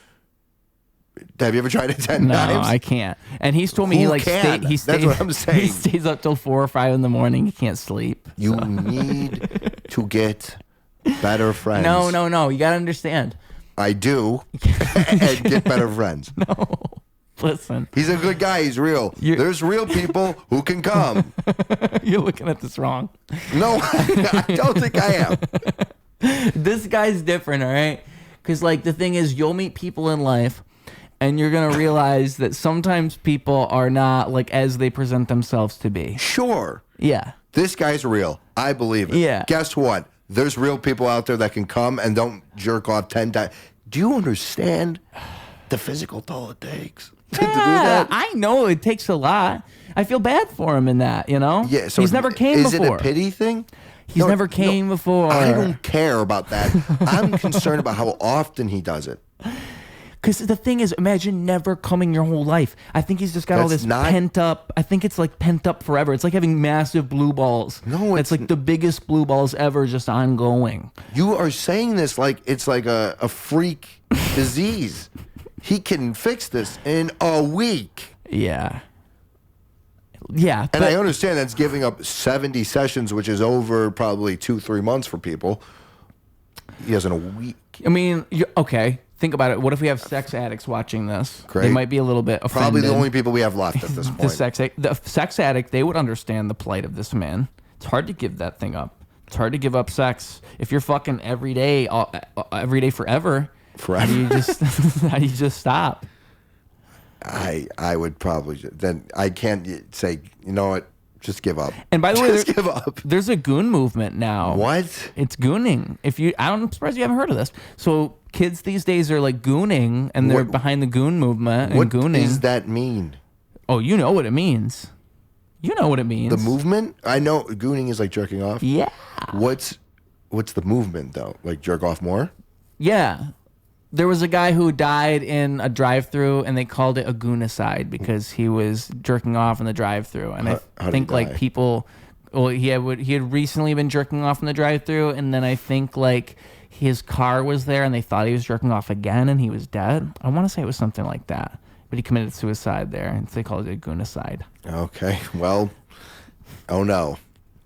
Speaker 2: Have you ever tried it 10 times?
Speaker 1: No, I can't. And he's told me
Speaker 2: That's what I'm saying.
Speaker 1: He stays up till 4 or 5 in the morning. He can't sleep.
Speaker 2: You need to get better friends.
Speaker 1: No. You got to understand.
Speaker 2: I do. And get better friends.
Speaker 1: No. Listen.
Speaker 2: He's a good guy. He's real. There's real people who can come.
Speaker 1: You're looking at this wrong.
Speaker 2: No, I don't think I am.
Speaker 1: This guy's different, all right? Because, like, the thing is, you'll meet people in life, and you're going to realize that sometimes people are not like as they present themselves to be.
Speaker 2: Sure.
Speaker 1: Yeah.
Speaker 2: This guy's real. I believe it.
Speaker 1: Yeah.
Speaker 2: Guess what? There's real people out there that can come and don't jerk off 10 times. Do you understand the physical toll it takes to do that?
Speaker 1: I know it takes a lot. I feel bad for him in that, you know?
Speaker 2: Yeah. So
Speaker 1: he's never came before.
Speaker 2: Is it a pity thing?
Speaker 1: He's never came before.
Speaker 2: I don't care about that. I'm concerned about how often he does it.
Speaker 1: Because the thing is, imagine never coming your whole life. I think he's just got all this pent up. I think it's like pent up forever. It's like having massive blue balls.
Speaker 2: No,
Speaker 1: it's like the biggest blue balls ever, just ongoing.
Speaker 2: You are saying this like it's like a freak disease. He can fix this in a week.
Speaker 1: Yeah. Yeah.
Speaker 2: And I understand that's giving up 70 sessions, which is over probably 2-3 months for people. He has in a week.
Speaker 1: I mean, okay. Think about it. What if we have sex addicts watching this?
Speaker 2: Great.
Speaker 1: They might be a little bit offended.
Speaker 2: Probably the only people we have left at this point.
Speaker 1: The sex addict, they would understand the plight of this man. It's hard to give that thing up. It's hard to give up sex. If you're fucking every day forever, how do you just stop?
Speaker 2: I would probably then I can't say, you know what, just give up.
Speaker 1: And by the way,
Speaker 2: give up.
Speaker 1: There's a goon movement now.
Speaker 2: What?
Speaker 1: It's gooning. I'm surprised you haven't heard of this. So kids these days are like gooning, and they're behind the goon movement. And
Speaker 2: what
Speaker 1: gooning.
Speaker 2: Does that mean?
Speaker 1: Oh, you know what it means. You know what it means.
Speaker 2: The movement? I know gooning is like jerking off.
Speaker 1: Yeah.
Speaker 2: What's the movement though? Like jerk off more?
Speaker 1: Yeah. There was a guy who died in a drive-thru, and they called it a goonicide because he was jerking off in the drive-thru. And I think like people, well, he had recently been jerking off in the drive-thru, and then I think like his car was there, and they thought he was jerking off again, and he was dead. I want to say it was something like that, but he committed suicide there, and they called it a goonicide.
Speaker 2: Okay, well, oh no.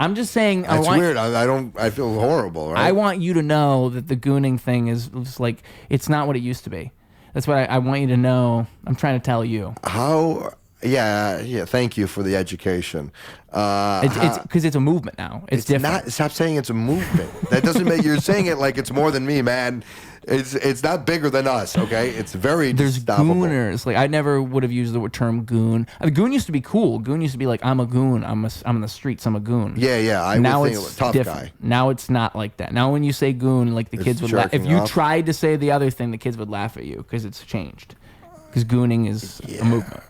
Speaker 1: I'm just saying.
Speaker 2: That's weird. I feel horrible. Right?
Speaker 1: I want you to know that the gooning thing is like it's not what it used to be. That's what I want you to know. I'm trying to tell you.
Speaker 2: How? Yeah. Thank you for the education.
Speaker 1: It's because it's a movement now. It's different.
Speaker 2: Stop saying it's a movement. That doesn't make you're saying it like it's more than me, man. It's not bigger than us. Okay, it's very.
Speaker 1: There's
Speaker 2: stoppable.
Speaker 1: gooners. Like I never would have used the term goon. I mean, goon used to be cool. Goon used to be like I'm a goon. I'm in the streets. I'm a goon.
Speaker 2: Yeah.
Speaker 1: Now
Speaker 2: would
Speaker 1: it's
Speaker 2: think tough
Speaker 1: different.
Speaker 2: Guy.
Speaker 1: Now it's not like that. Now when you say goon, like the kids would laugh. If you tried to say the other thing, the kids would laugh at you because it's changed. Because gooning is a movement.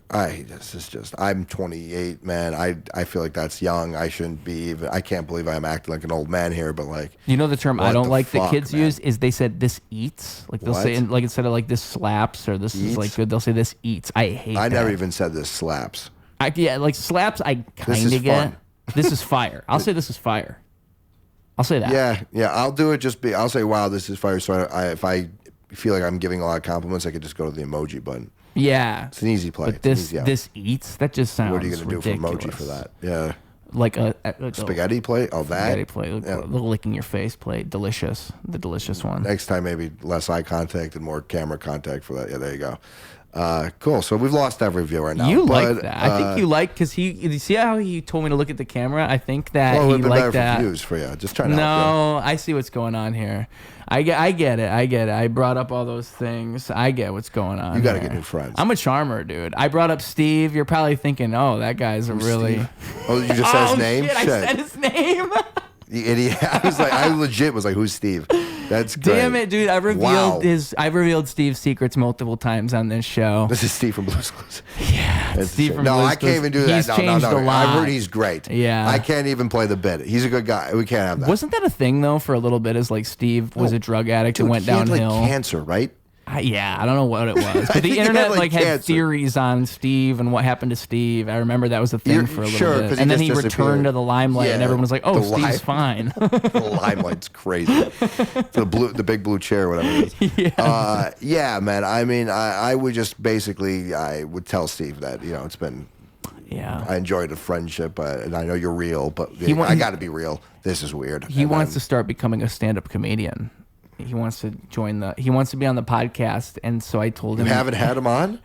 Speaker 2: I'm 28, man. I feel like that's young. I shouldn't be even. I can't believe I'm acting like an old man here, but like.
Speaker 1: You know the term I don't like the kids use is they said this eats. Like they'll say like instead of like this slaps or this is like good, they'll say this eats. I hate that.
Speaker 2: I never even said this slaps.
Speaker 1: Like slaps I kind of get. This is fire. I'll say this is fire. I'll say that.
Speaker 2: Yeah. I'll do it. I'll say wow, this is fire. So if I feel like I'm giving a lot of compliments, I could just go to the emoji button.
Speaker 1: Yeah,
Speaker 2: it's an easy play.
Speaker 1: But this eats. That just sounds.
Speaker 2: What are you gonna
Speaker 1: ridiculous.
Speaker 2: Do for emoji for that? Yeah,
Speaker 1: like a
Speaker 2: spaghetti plate. Oh, that
Speaker 1: spaghetti plate. Yeah. Little licking your face plate. Delicious. The delicious one.
Speaker 2: Next time, maybe less eye contact and more camera contact for that. Yeah, there you go. Cool. So we've lost every viewer now.
Speaker 1: You like that? I think you like because you see how he told me to look at the camera. I think that he liked that.
Speaker 2: Views for you. Just trying to.
Speaker 1: No, I see what's going on here. I get it. I brought up all those things. I get what's going on.
Speaker 2: You got to get new friends.
Speaker 1: I'm a charmer, dude. I brought up Steve. You're probably thinking, oh, that guy's a really.
Speaker 2: Steve? Oh, you just said his name?
Speaker 1: Shit, I said his name.
Speaker 2: You idiot. I legit was like, who's Steve? That's great.
Speaker 1: Damn it, dude. I've revealed Steve's secrets multiple times on this show.
Speaker 2: This is Steve from Blue's Clues.
Speaker 1: Yeah, it's Steve from Blue's Clues.
Speaker 2: No, I can't even do that.
Speaker 1: He's changed a lot.
Speaker 2: I've heard he's great.
Speaker 1: Yeah.
Speaker 2: I can't even play the bit. He's a good guy. We can't have that.
Speaker 1: Wasn't that a thing, though, for a little bit? As like Steve was a drug addict and went downhill.
Speaker 2: He had like cancer, right?
Speaker 1: Yeah, I don't know what it was. But the internet had theories on Steve and what happened to Steve. I remember that was a thing for a little bit. And then he returned to the limelight and everyone was like, oh, Steve's fine.
Speaker 2: The limelight's crazy. The big blue chair, whatever it is. Yeah, man. I mean, I would just basically, I would tell Steve that, it's been...
Speaker 1: Yeah.
Speaker 2: I enjoyed the friendship, and I know you're real, but I got to be real. This is weird.
Speaker 1: He wants to start becoming a stand-up comedian. He wants to he wants to be on the podcast, and so I told him.
Speaker 2: You haven't had him on?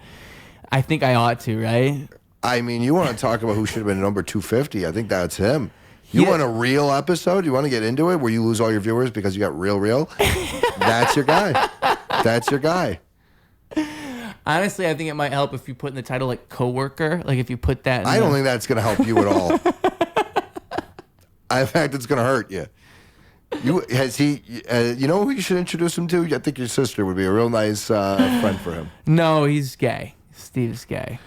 Speaker 1: I think I ought to, right?
Speaker 2: I mean, you want to talk about who should have been number 250? I think that's him. You want a real episode? You want to get into it where you lose all your viewers because you got real? That's your guy. That's your guy.
Speaker 1: Honestly, I think it might help if you put in the title like coworker. Like if you put that.
Speaker 2: I don't think that's going to help you at all. In fact, it's going to hurt you. You know who you should introduce him to? I think your sister would be a real nice friend for him.
Speaker 1: No, he's gay. Steve's gay.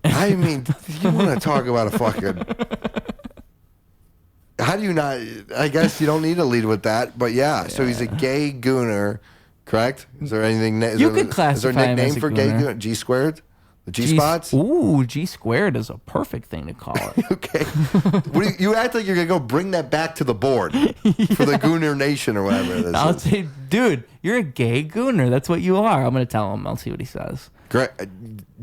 Speaker 2: I mean, you want to talk about a fucking... How do you not... I guess you don't need to lead with that, but yeah. So he's a gay gooner, correct? Is there anything...
Speaker 1: You could classify him as a gooner. Is there a nickname for gay gooner?
Speaker 2: G squared? The G-spots?
Speaker 1: Ooh, G squared is a perfect thing to call it.
Speaker 2: Okay. You act like you're going to go bring that back to the board for the Gooner Nation or whatever it is.
Speaker 1: I'll say, dude, you're a gay gooner. That's what you are. I'm going to tell him. I'll see what he says.
Speaker 2: Great.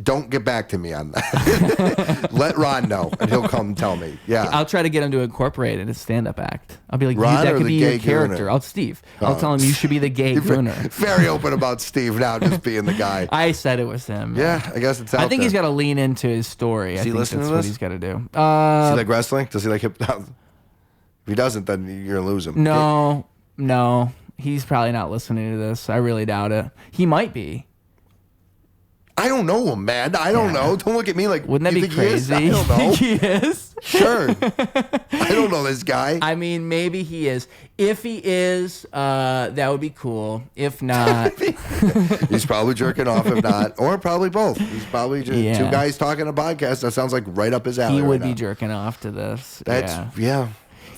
Speaker 2: Don't get back to me on that. Let Ron know, and he'll come tell me. Yeah.
Speaker 1: I'll try to get him to incorporate it in his stand-up act. I'll be like,
Speaker 2: Ron,
Speaker 1: that could be your character.
Speaker 2: Gooner?
Speaker 1: Steve. I'll tell him you should be the gay gooner.
Speaker 2: Very open about Steve now, just being the guy.
Speaker 1: I said it was him.
Speaker 2: Yeah, I guess it's out
Speaker 1: I think
Speaker 2: there.
Speaker 1: he's got to lean into his story.
Speaker 2: Does
Speaker 1: I
Speaker 2: he
Speaker 1: think
Speaker 2: listen
Speaker 1: that's
Speaker 2: to
Speaker 1: what
Speaker 2: this?
Speaker 1: he's got to do.
Speaker 2: Does he like wrestling? Does he like hip hop? If he doesn't, then you're going to lose him.
Speaker 1: No. He's probably not listening to this. I really doubt it. He might be.
Speaker 2: I don't know him, man. I don't know. Don't look at me like.
Speaker 1: Wouldn't that be crazy?
Speaker 2: I don't know.
Speaker 1: He is.
Speaker 2: Sure. I don't know this guy.
Speaker 1: I mean, maybe he is. If he is, that would be cool. If not,
Speaker 2: he's probably jerking off. If not, or probably both. He's probably just two guys talking a podcast. That sounds like right up his alley.
Speaker 1: He would be jerking off to this.
Speaker 2: Yeah.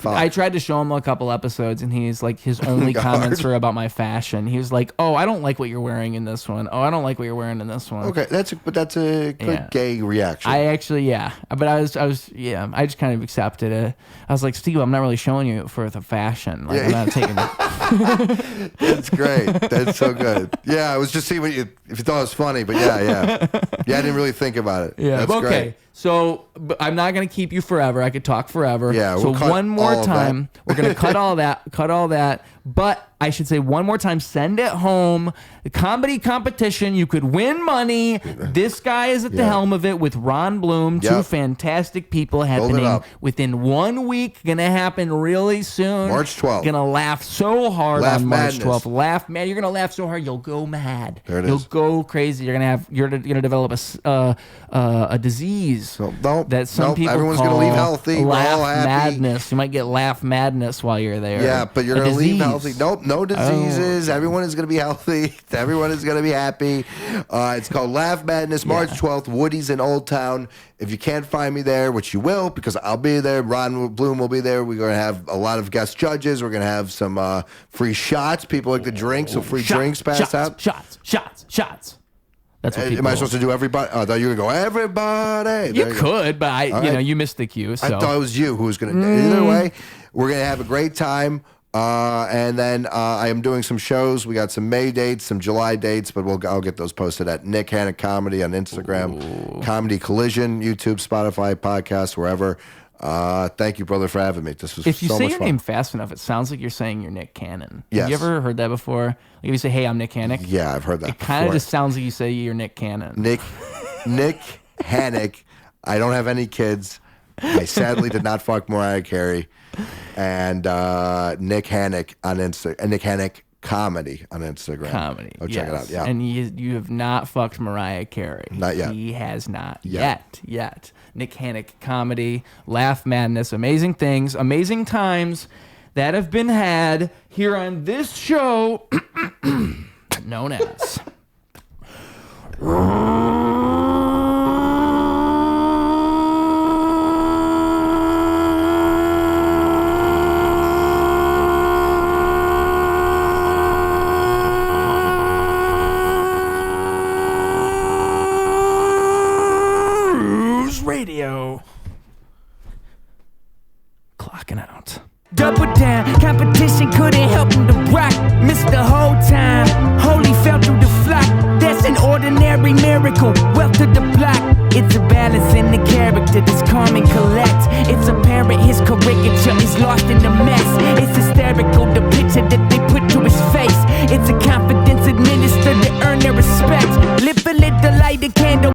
Speaker 1: I tried to show him a couple episodes, and he's like, his only comments were about my fashion. He was like, "Oh, I don't like what you're wearing in this one. Oh, I don't like what you're wearing in this one."
Speaker 2: Okay, that's a good gay reaction.
Speaker 1: I actually, but I just kind of accepted it. I was like, "Steve, I'm not really showing you for the fashion. Like, I'm not taking it."
Speaker 2: That's great. That's so good. Yeah, I was just seeing if you thought it was funny, but yeah, I didn't really think about it.
Speaker 1: Yeah,
Speaker 2: that's
Speaker 1: okay.
Speaker 2: Great.
Speaker 1: So I'm not going to keep you forever. I could talk forever.
Speaker 2: Yeah.
Speaker 1: So one more time, we're going to cut all that. But I should say one more time, send it home. The comedy competition, you could win money. This guy is at the helm of it with Ron Bloom. Two fantastic people happening within 1 week. Going to happen really soon.
Speaker 2: March 12th.
Speaker 1: Going to laugh so hard on March 12th. Laugh, man. You're going to laugh so hard, you'll go mad.
Speaker 2: There it is.
Speaker 1: You'll go crazy. You're going to develop a disease.
Speaker 2: So,
Speaker 1: that some people
Speaker 2: everyone's
Speaker 1: call
Speaker 2: going to leave healthy.
Speaker 1: Laugh
Speaker 2: We're all happy.
Speaker 1: madness. You might get laugh madness while you're there.
Speaker 2: Yeah, but you're going to leave healthy. Nope, no diseases. Everyone is going to be healthy. Everyone is going to be happy. It's called Laugh Madness, March 12th. Woody's in Old Town. If you can't find me there, which you will, because I'll be there. Ron Bloom will be there. We're going to have a lot of guest judges. We're going to have some free shots. People like to drink, so free drinks passed out.
Speaker 1: Shots. That's what
Speaker 2: Am I supposed to do everybody? I thought you were going to go, everybody.
Speaker 1: You could, but you missed the cue. So.
Speaker 2: I thought it was you who was going to. Either way, we're going to have a great time. And then I am doing some shows. We got some May dates, some July dates, but I'll get those posted at Nick Hanek Comedy on Instagram, Comedy Collision, YouTube, Spotify, podcast, wherever. Thank you, brother, for having me. This was so much fun.
Speaker 1: If you say your name fast enough, it sounds like you're saying you're Nick Cannon.
Speaker 2: Yes.
Speaker 1: Have you ever heard that before? Like if you say, "Hey, I'm Nick Hanek."
Speaker 2: Yeah, I've heard that.
Speaker 1: It kind of just sounds like you say you're Nick Cannon.
Speaker 2: Nick Hanek. I don't have any kids. I sadly did not fuck Mariah Carey. And Nick Hanek on Instagram. Nick Hanek Comedy on Instagram. Go check it out. Yeah.
Speaker 1: And you have not fucked Mariah Carey.
Speaker 2: Not yet.
Speaker 1: He has not yet. Nick Hanek Comedy, Laugh Madness, amazing things, amazing times that have been had here on this show known as Radio. Clocking out.
Speaker 3: Double down, competition couldn't help him to rock. Missed the whole time, holy fell through the flock. That's an ordinary miracle, wealth to the block. It's a balance in the character that's calm and collect. It's apparent his caricature is lost in the mess. It's hysterical, the picture that